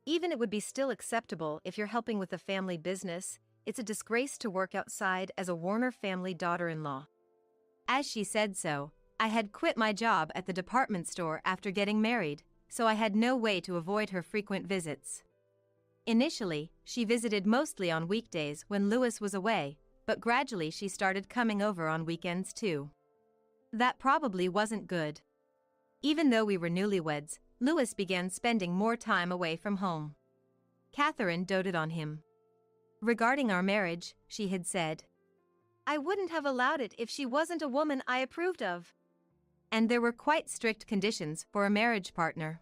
Even it would be still acceptable if you're helping with a family business. It's a disgrace to work outside as a Warner family daughter-in-law. As she said so, I had quit my job at the department store after getting married, so I had no way to avoid her frequent visits. Initially, she visited mostly on weekdays when Louis was away, but gradually she started coming over on weekends too. That probably wasn't good. Even though we were newlyweds, Louis began spending more time away from home. Catherine doted on him. Regarding our marriage, she had said, "I wouldn't have allowed it if she wasn't a woman I approved of." And there were quite strict conditions for a marriage partner.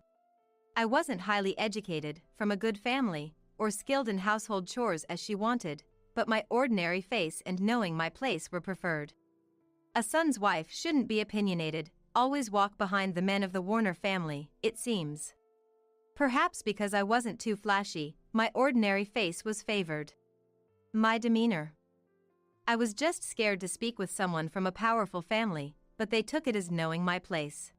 I wasn't highly educated, from a good family, or skilled in household chores as she wanted, but my ordinary face and knowing my place were preferred. A son's wife shouldn't be opinionated, always walk behind the men of the Warner family, it seems. Perhaps because I wasn't too flashy, my ordinary face was favored. My demeanor. I was just scared to speak with someone from a powerful family, but they took it as knowing my place.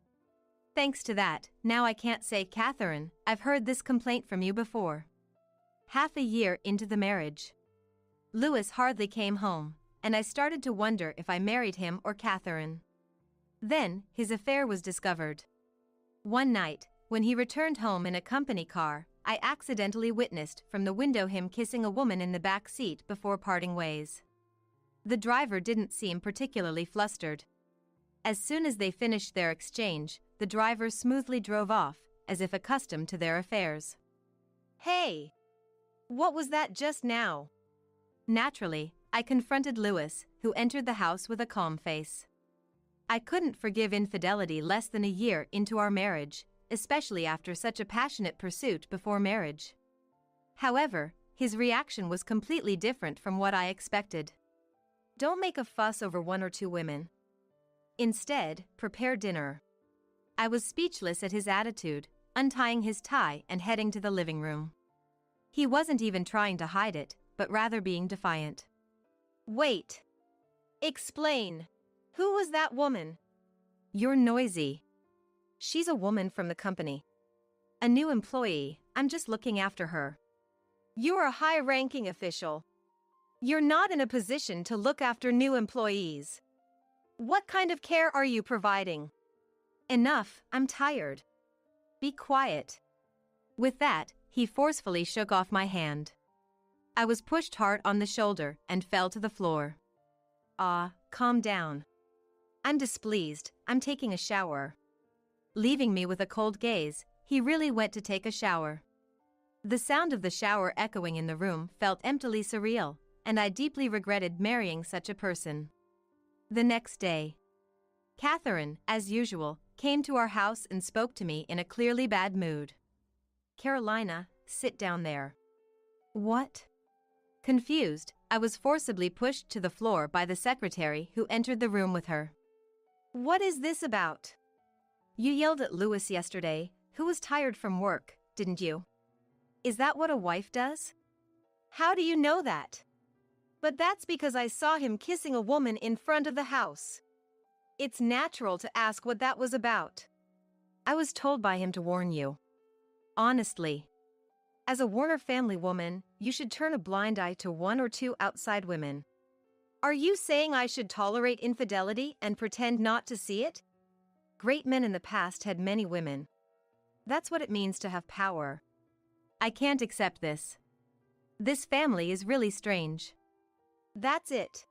Thanks to that, now I can't say, "Catherine, I've heard this complaint from you before." Half a year into the marriage, Louis hardly came home, and I started to wonder if I married him or Catherine. Then, his affair was discovered. One night, when he returned home in a company car, I accidentally witnessed from the window him kissing a woman in the back seat before parting ways. The driver didn't seem particularly flustered. As soon as they finished their exchange, the driver smoothly drove off, as if accustomed to their affairs. "Hey! What was that just now?" Naturally, I confronted Louis, who entered the house with a calm face. I couldn't forgive infidelity less than a year into our marriage, especially after such a passionate pursuit before marriage. However, his reaction was completely different from what I expected. "Don't make a fuss over one or two women. Instead, prepare dinner." I was speechless at his attitude, untying his tie and heading to the living room. He wasn't even trying to hide it, but rather being defiant. "Wait. Explain. Who was that woman?" "You're noisy." "She's a woman from the company." "A new employee, I'm just looking after her." "You're a high-ranking official. You're not in a position to look after new employees. What kind of care are you providing?" "Enough, I'm tired." "Be quiet." With that, he forcefully shook off my hand. I was pushed hard on the shoulder and fell to the floor. Calm down." "I'm displeased, I'm taking a shower." Leaving me with a cold gaze, he really went to take a shower. The sound of the shower echoing in the room felt emptily surreal, and I deeply regretted marrying such a person. The next day, Catherine, as usual, came to our house and spoke to me in a clearly bad mood. "Carolina, sit down there." "What?" Confused, I was forcibly pushed to the floor by the secretary who entered the room with her. "What is this about?" "You yelled at Louis yesterday, who was tired from work, didn't you?" "Is that what a wife does?" "How do you know that?" "But that's because I saw him kissing a woman in front of the house. It's natural to ask what that was about." "I was told by him to warn you." "Honestly." "As a Warner family woman, you should turn a blind eye to one or two outside women." "Are you saying I should tolerate infidelity and pretend not to see it?" "Great men in the past had many women. That's what it means to have power." "I can't accept this. This family is really strange." "That's it.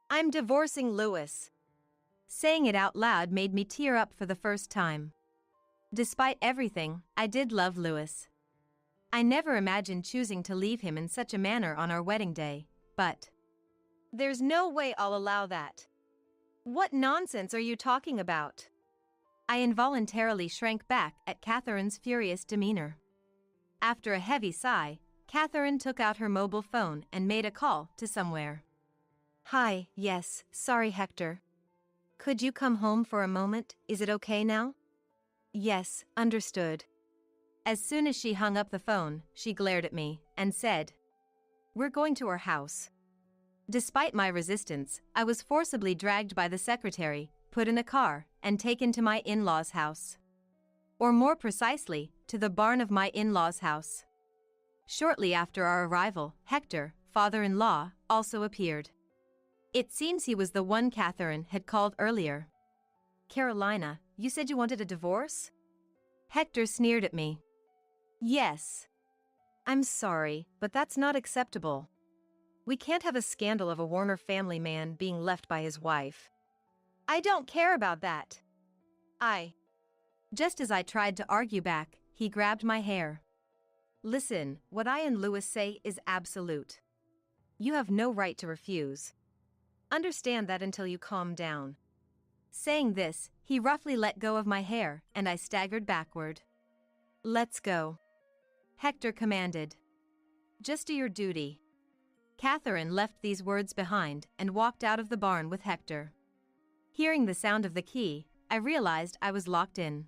I'm divorcing Louis." Saying it out loud made me tear up for the first time. Despite everything, I did love Louis. I never imagined choosing to leave him in such a manner on our wedding day, but "There's no way I'll allow that." "What nonsense are you talking about?" I involuntarily shrank back at Catherine's furious demeanor. After a heavy sigh, Catherine took out her mobile phone and made a call to somewhere. Hi, yes, sorry Hector. Could you come home for a moment? Is it okay now? Yes, understood. As soon as she hung up the phone, she glared at me and said, "We're going to our house." Despite my resistance, I was forcibly dragged by the secretary, put in a car, and taken to my in-laws' house. Or more precisely, to the barn of my in-laws' house. Shortly after our arrival, Hector, father-in-law, also appeared. It seems he was the one Catherine had called earlier. Carolina, you said you wanted a divorce? Hector sneered at me. Yes. I'm sorry, but that's not acceptable. We can't have a scandal of a Warner family man being left by his wife. I don't care about that. Just as I tried to argue back, he grabbed my hair. Listen, what I and Louis say is absolute. You have no right to refuse. Understand that until you calm down. Saying this, he roughly let go of my hair, and I staggered backward. Let's go. Hector commanded. Just do your duty. Catherine left these words behind and walked out of the barn with Hector. Hearing the sound of the key, I realized I was locked in.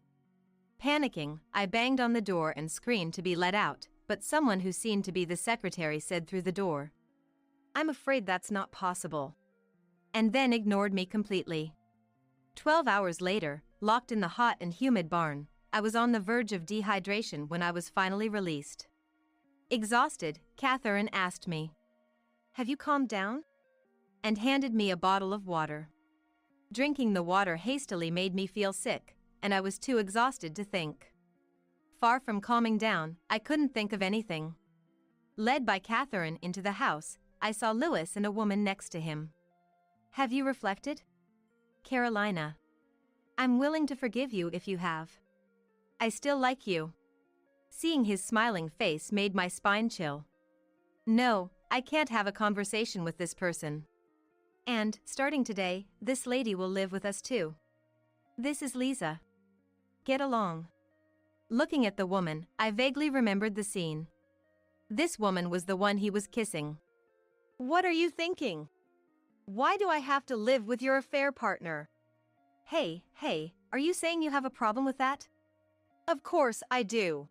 Panicking, I banged on the door and screamed to be let out, but someone who seemed to be the secretary said through the door, "I'm afraid that's not possible," and then ignored me completely. 12 hours later, locked in the hot and humid barn, I was on the verge of dehydration when I was finally released. Exhausted, Catherine asked me, "Have you calmed down?" and handed me a bottle of water. Drinking the water hastily made me feel sick, and I was too exhausted to think. Far from calming down, I couldn't think of anything. Led by Catherine into the house, I saw Louis and a woman next to him. "Have you reflected?" "Carolina, I'm willing to forgive you if you have. I still like you." Seeing his smiling face made my spine chill. No, I can't have a conversation with this person. And, starting today, this lady will live with us too. This is Lisa. Get along. Looking at the woman, I vaguely remembered the scene. This woman was the one he was kissing. What are you thinking? Why do I have to live with your affair partner? Hey, are you saying you have a problem with that? Of course I do.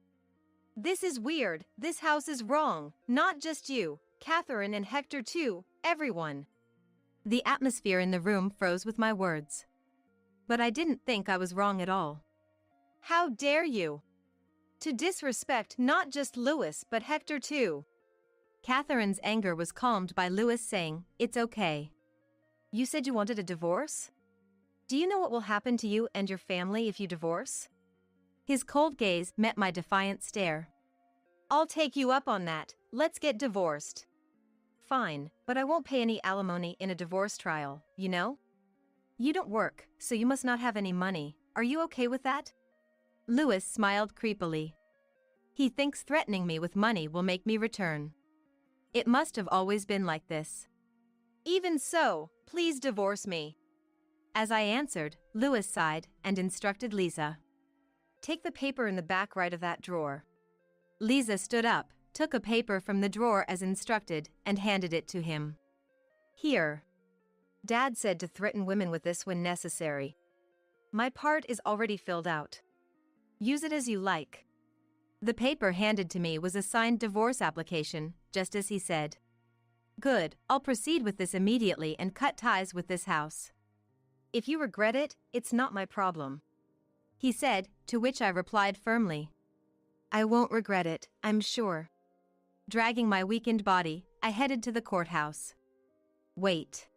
This is weird, this house is wrong, not just you, Catherine and Hector too, everyone. The atmosphere in the room froze with my words. But I didn't think I was wrong at all. How dare you? To disrespect not just Louis but Hector too. Catherine's anger was calmed by Louis saying, "It's okay." You said you wanted a divorce? Do you know what will happen to you and your family if you divorce? His cold gaze met my defiant stare. I'll take you up on that, let's get divorced. Fine, but I won't pay any alimony in a divorce trial, you know? You don't work, so you must not have any money. Are you okay with that? Louis smiled creepily. He thinks threatening me with money will make me return. It must have always been like this. Even so, please divorce me. As I answered, Louis sighed and instructed Lisa. Take the paper in the back right of that drawer. Lisa stood up, took a paper from the drawer as instructed, and handed it to him. Here. Dad said to threaten women with this when necessary. My part is already filled out. Use it as you like. The paper handed to me was a signed divorce application, just as he said. Good, I'll proceed with this immediately and cut ties with this house. If you regret it, it's not my problem. He said, to which I replied firmly. I won't regret it, I'm sure. Dragging my weakened body, I headed to the courthouse. Wait.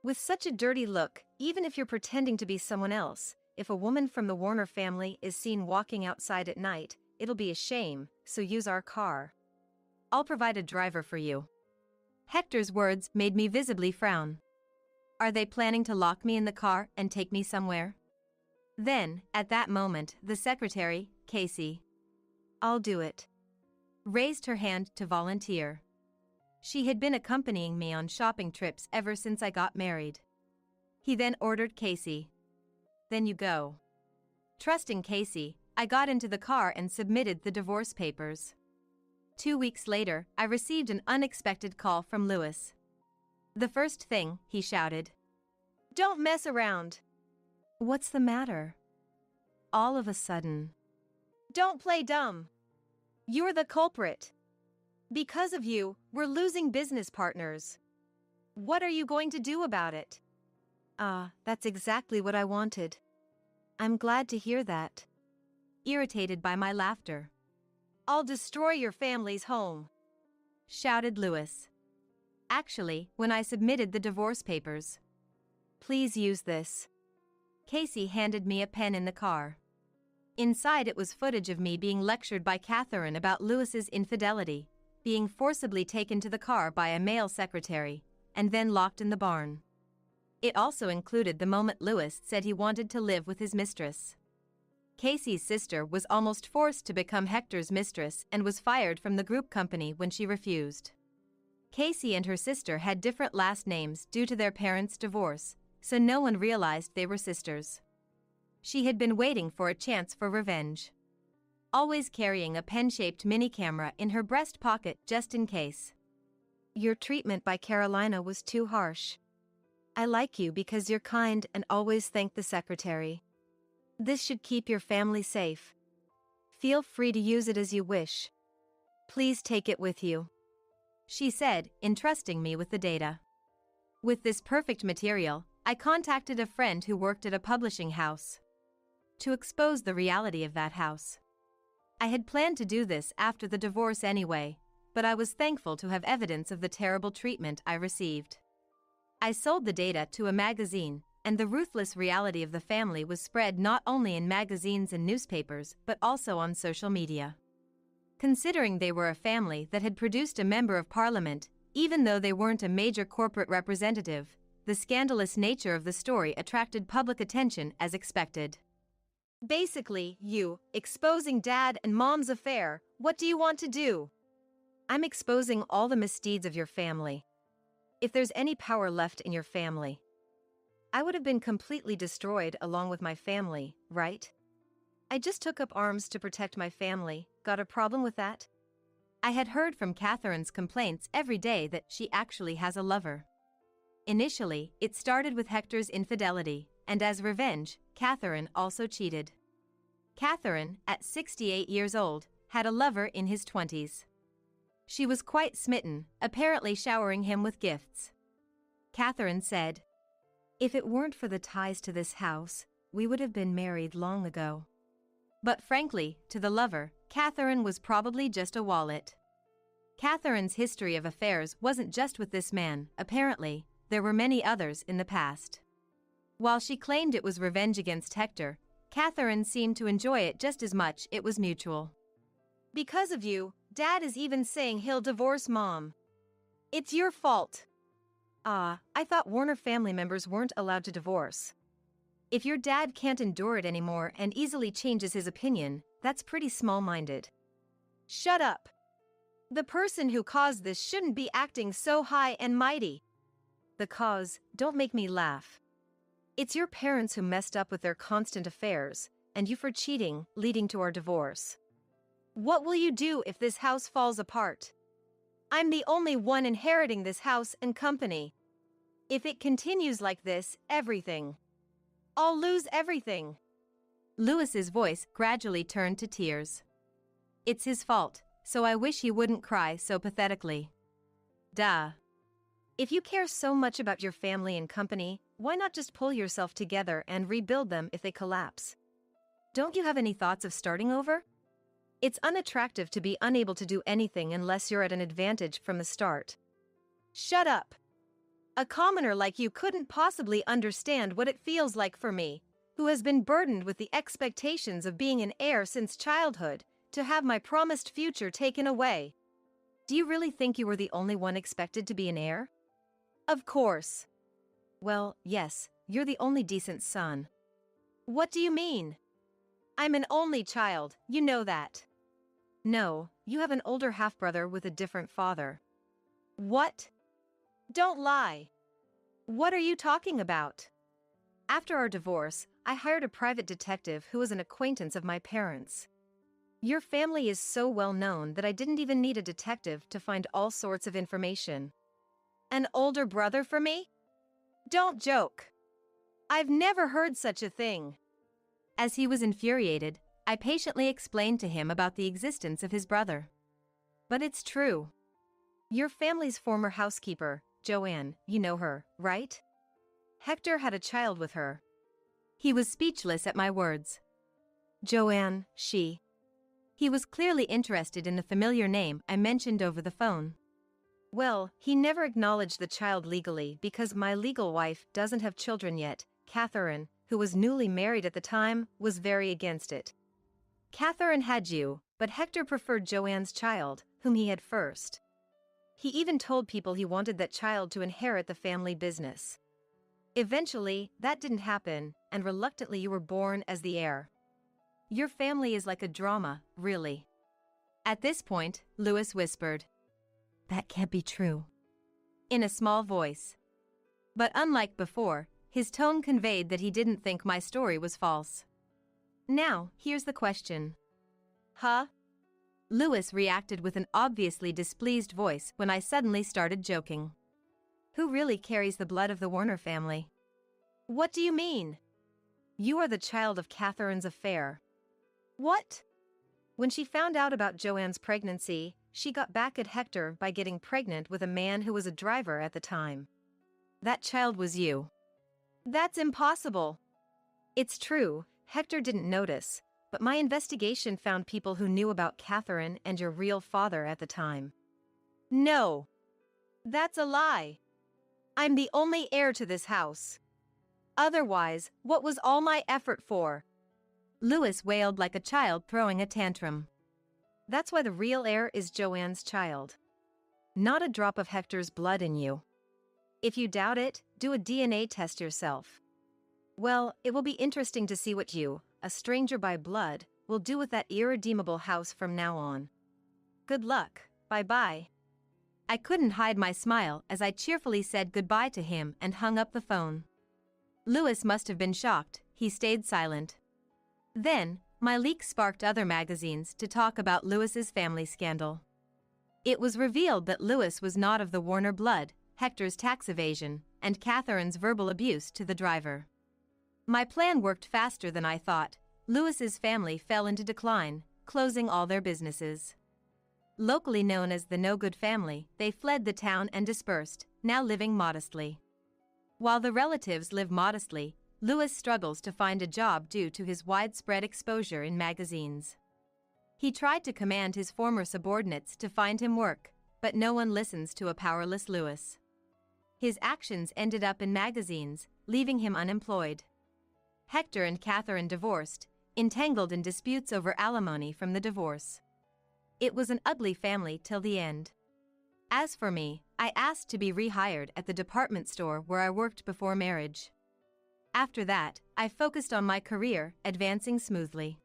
With such a dirty look, even if you're pretending to be someone else, if a woman from the Warner family is seen walking outside at night, it'll be a shame, so use our car. I'll provide a driver for you. Hector's words made me visibly frown. Are they planning to lock me in the car and take me somewhere? Then, at that moment, the secretary, Casey, I'll do it, raised her hand to volunteer. She had been accompanying me on shopping trips ever since I got married. He then ordered Casey. Then you go. Trusting Casey, I got into the car and submitted the divorce papers. 2 weeks later, I received an unexpected call from Louis. The first thing, he shouted. Don't mess around. What's the matter? All of a sudden. Don't play dumb. You're the culprit. Because of you, we're losing business partners. What are you going to do about it? That's exactly what I wanted. I'm glad to hear that. Irritated by my laughter. I'll destroy your family's home, shouted Louis. Actually, when I submitted the divorce papers. Please use this. Casey handed me a pen in the car. Inside it was footage of me being lectured by Catherine about Louis's infidelity, being forcibly taken to the car by a male secretary, and then locked in the barn. It also included the moment Louis said he wanted to live with his mistress. Casey's sister was almost forced to become Hector's mistress and was fired from the group company when she refused. Casey and her sister had different last names due to their parents' divorce, so no one realized they were sisters. She had been waiting for a chance for revenge. Always carrying a pen-shaped mini-camera in her breast pocket just in case. Your treatment by Carolina was too harsh. I like you because you're kind and always thank the secretary. This should keep your family safe. Feel free to use it as you wish. Please take it with you, she said, entrusting me with the data. With this perfect material, I contacted a friend who worked at a publishing house to expose the reality of that house. I had planned to do this after the divorce anyway, but I was thankful to have evidence of the terrible treatment I received. I sold the data to a magazine, and the ruthless reality of the family was spread not only in magazines and newspapers but also on social media. Considering they were a family that had produced a member of parliament, even though they weren't a major corporate representative, the scandalous nature of the story attracted public attention as expected. Basically, you exposing Dad and Mom's affair. What do you want to do? I'm exposing all the misdeeds of your family. If there's any power left in your family, I would have been completely destroyed along with my family, right? I just took up arms to protect my family. Got a problem with that? I had heard from Catherine's complaints every day that she actually has a lover. Initially, it started with Hector's infidelity, and as revenge, Catherine also cheated. Catherine, at 68 years old, had a lover in his 20s. She was quite smitten, apparently showering him with gifts. Catherine said, "If it weren't for the ties to this house, we would have been married long ago." But frankly, to the lover, Catherine was probably just a wallet. Catherine's history of affairs wasn't just with this man, apparently, there were many others in the past. While she claimed it was revenge against Hector, Catherine seemed to enjoy it just as much. It was mutual. Because of you, Dad is even saying he'll divorce Mom. It's your fault. I thought Warner family members weren't allowed to divorce. If your dad can't endure it anymore and easily changes his opinion, that's pretty small-minded. Shut up. The person who caused this shouldn't be acting so high and mighty. The cause, don't make me laugh. It's your parents who messed up with their constant affairs, and you for cheating, leading to our divorce. What will you do if this house falls apart? I'm the only one inheriting this house and company. If it continues like this, I'll lose everything. Louis's voice gradually turned to tears. It's his fault, so I wish he wouldn't cry so pathetically. Duh. If you care so much about your family and company, why not just pull yourself together and rebuild them if they collapse? Don't you have any thoughts of starting over? It's unattractive to be unable to do anything unless you're at an advantage from the start. Shut up. A commoner like you couldn't possibly understand what it feels like for me, who has been burdened with the expectations of being an heir since childhood, to have my promised future taken away. Do you really think you were the only one expected to be an heir? Of course. Well, yes, you're the only decent son. What do you mean? I'm an only child, you know that. No, you have an older half-brother with a different father. What? Don't lie. What are you talking about? After our divorce, I hired a private detective who was an acquaintance of my parents. Your family is so well known that I didn't even need a detective to find all sorts of information. An older brother for me? Don't joke. I've never heard such a thing. As he was infuriated, I patiently explained to him about the existence of his brother. But it's true. Your family's former housekeeper, Joanne, you know her, right? Hector had a child with her. He was speechless at my words. Joanne, she. He was clearly interested in the familiar name I mentioned over the phone. Well, he never acknowledged the child legally because my legal wife doesn't have children yet. Catherine, who was newly married at the time, was very against it. Catherine had you, but Hector preferred Joanne's child, whom he had first. He even told people he wanted that child to inherit the family business. Eventually, that didn't happen, and reluctantly you were born as the heir. Your family is like a drama, really. At this point, Louis whispered, "That can't be true," in a small voice. But unlike before, his tone conveyed that he didn't think my story was false. Now, here's the question. Huh? Louis reacted with an obviously displeased voice when I suddenly started joking. Who really carries the blood of the Warner family? What do you mean? You are the child of Catherine's affair. What? When she found out about Joanne's pregnancy, she got back at Hector by getting pregnant with a man who was a driver at the time. That child was you. That's impossible. It's true, Hector didn't notice, but my investigation found people who knew about Catherine and your real father at the time. No. That's a lie. I'm the only heir to this house. Otherwise, what was all my effort for? Louis wailed like a child throwing a tantrum. That's why the real heir is Joanne's child. Not a drop of Hector's blood in you. If you doubt it, do a DNA test yourself. Well, it will be interesting to see what you, a stranger by blood, will do with that irredeemable house from now on. Good luck. Bye-bye. I couldn't hide my smile as I cheerfully said goodbye to him and hung up the phone. Louis must have been shocked. He stayed silent. Then, my leak sparked other magazines to talk about Louis's family scandal. It was revealed that Louis was not of the Warner blood, Hector's tax evasion, and Catherine's verbal abuse to the driver. My plan worked faster than I thought. Louis's family fell into decline, closing all their businesses. Locally known as the no-good family, they fled the town and dispersed, now living modestly. While the relatives live modestly, Louis struggles to find a job due to his widespread exposure in magazines. He tried to command his former subordinates to find him work, but no one listens to a powerless Louis. His actions ended up in magazines, leaving him unemployed. Hector and Catherine divorced, entangled in disputes over alimony from the divorce. It was an ugly family till the end. As for me, I asked to be rehired at the department store where I worked before marriage. After that, I focused on my career, advancing smoothly.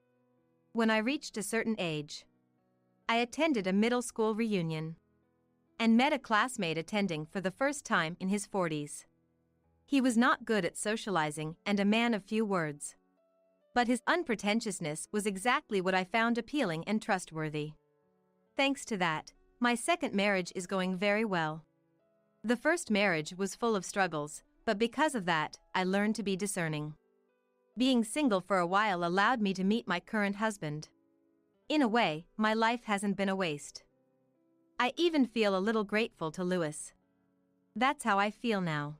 When I reached a certain age, I attended a middle school reunion and met a classmate attending for the first time in his 40s. He was not good at socializing and a man of few words. But his unpretentiousness was exactly what I found appealing and trustworthy. Thanks to that, my second marriage is going very well. The first marriage was full of struggles, but because of that, I learned to be discerning. Being single for a while allowed me to meet my current husband. In a way, my life hasn't been a waste. I even feel a little grateful to Louis. That's how I feel now.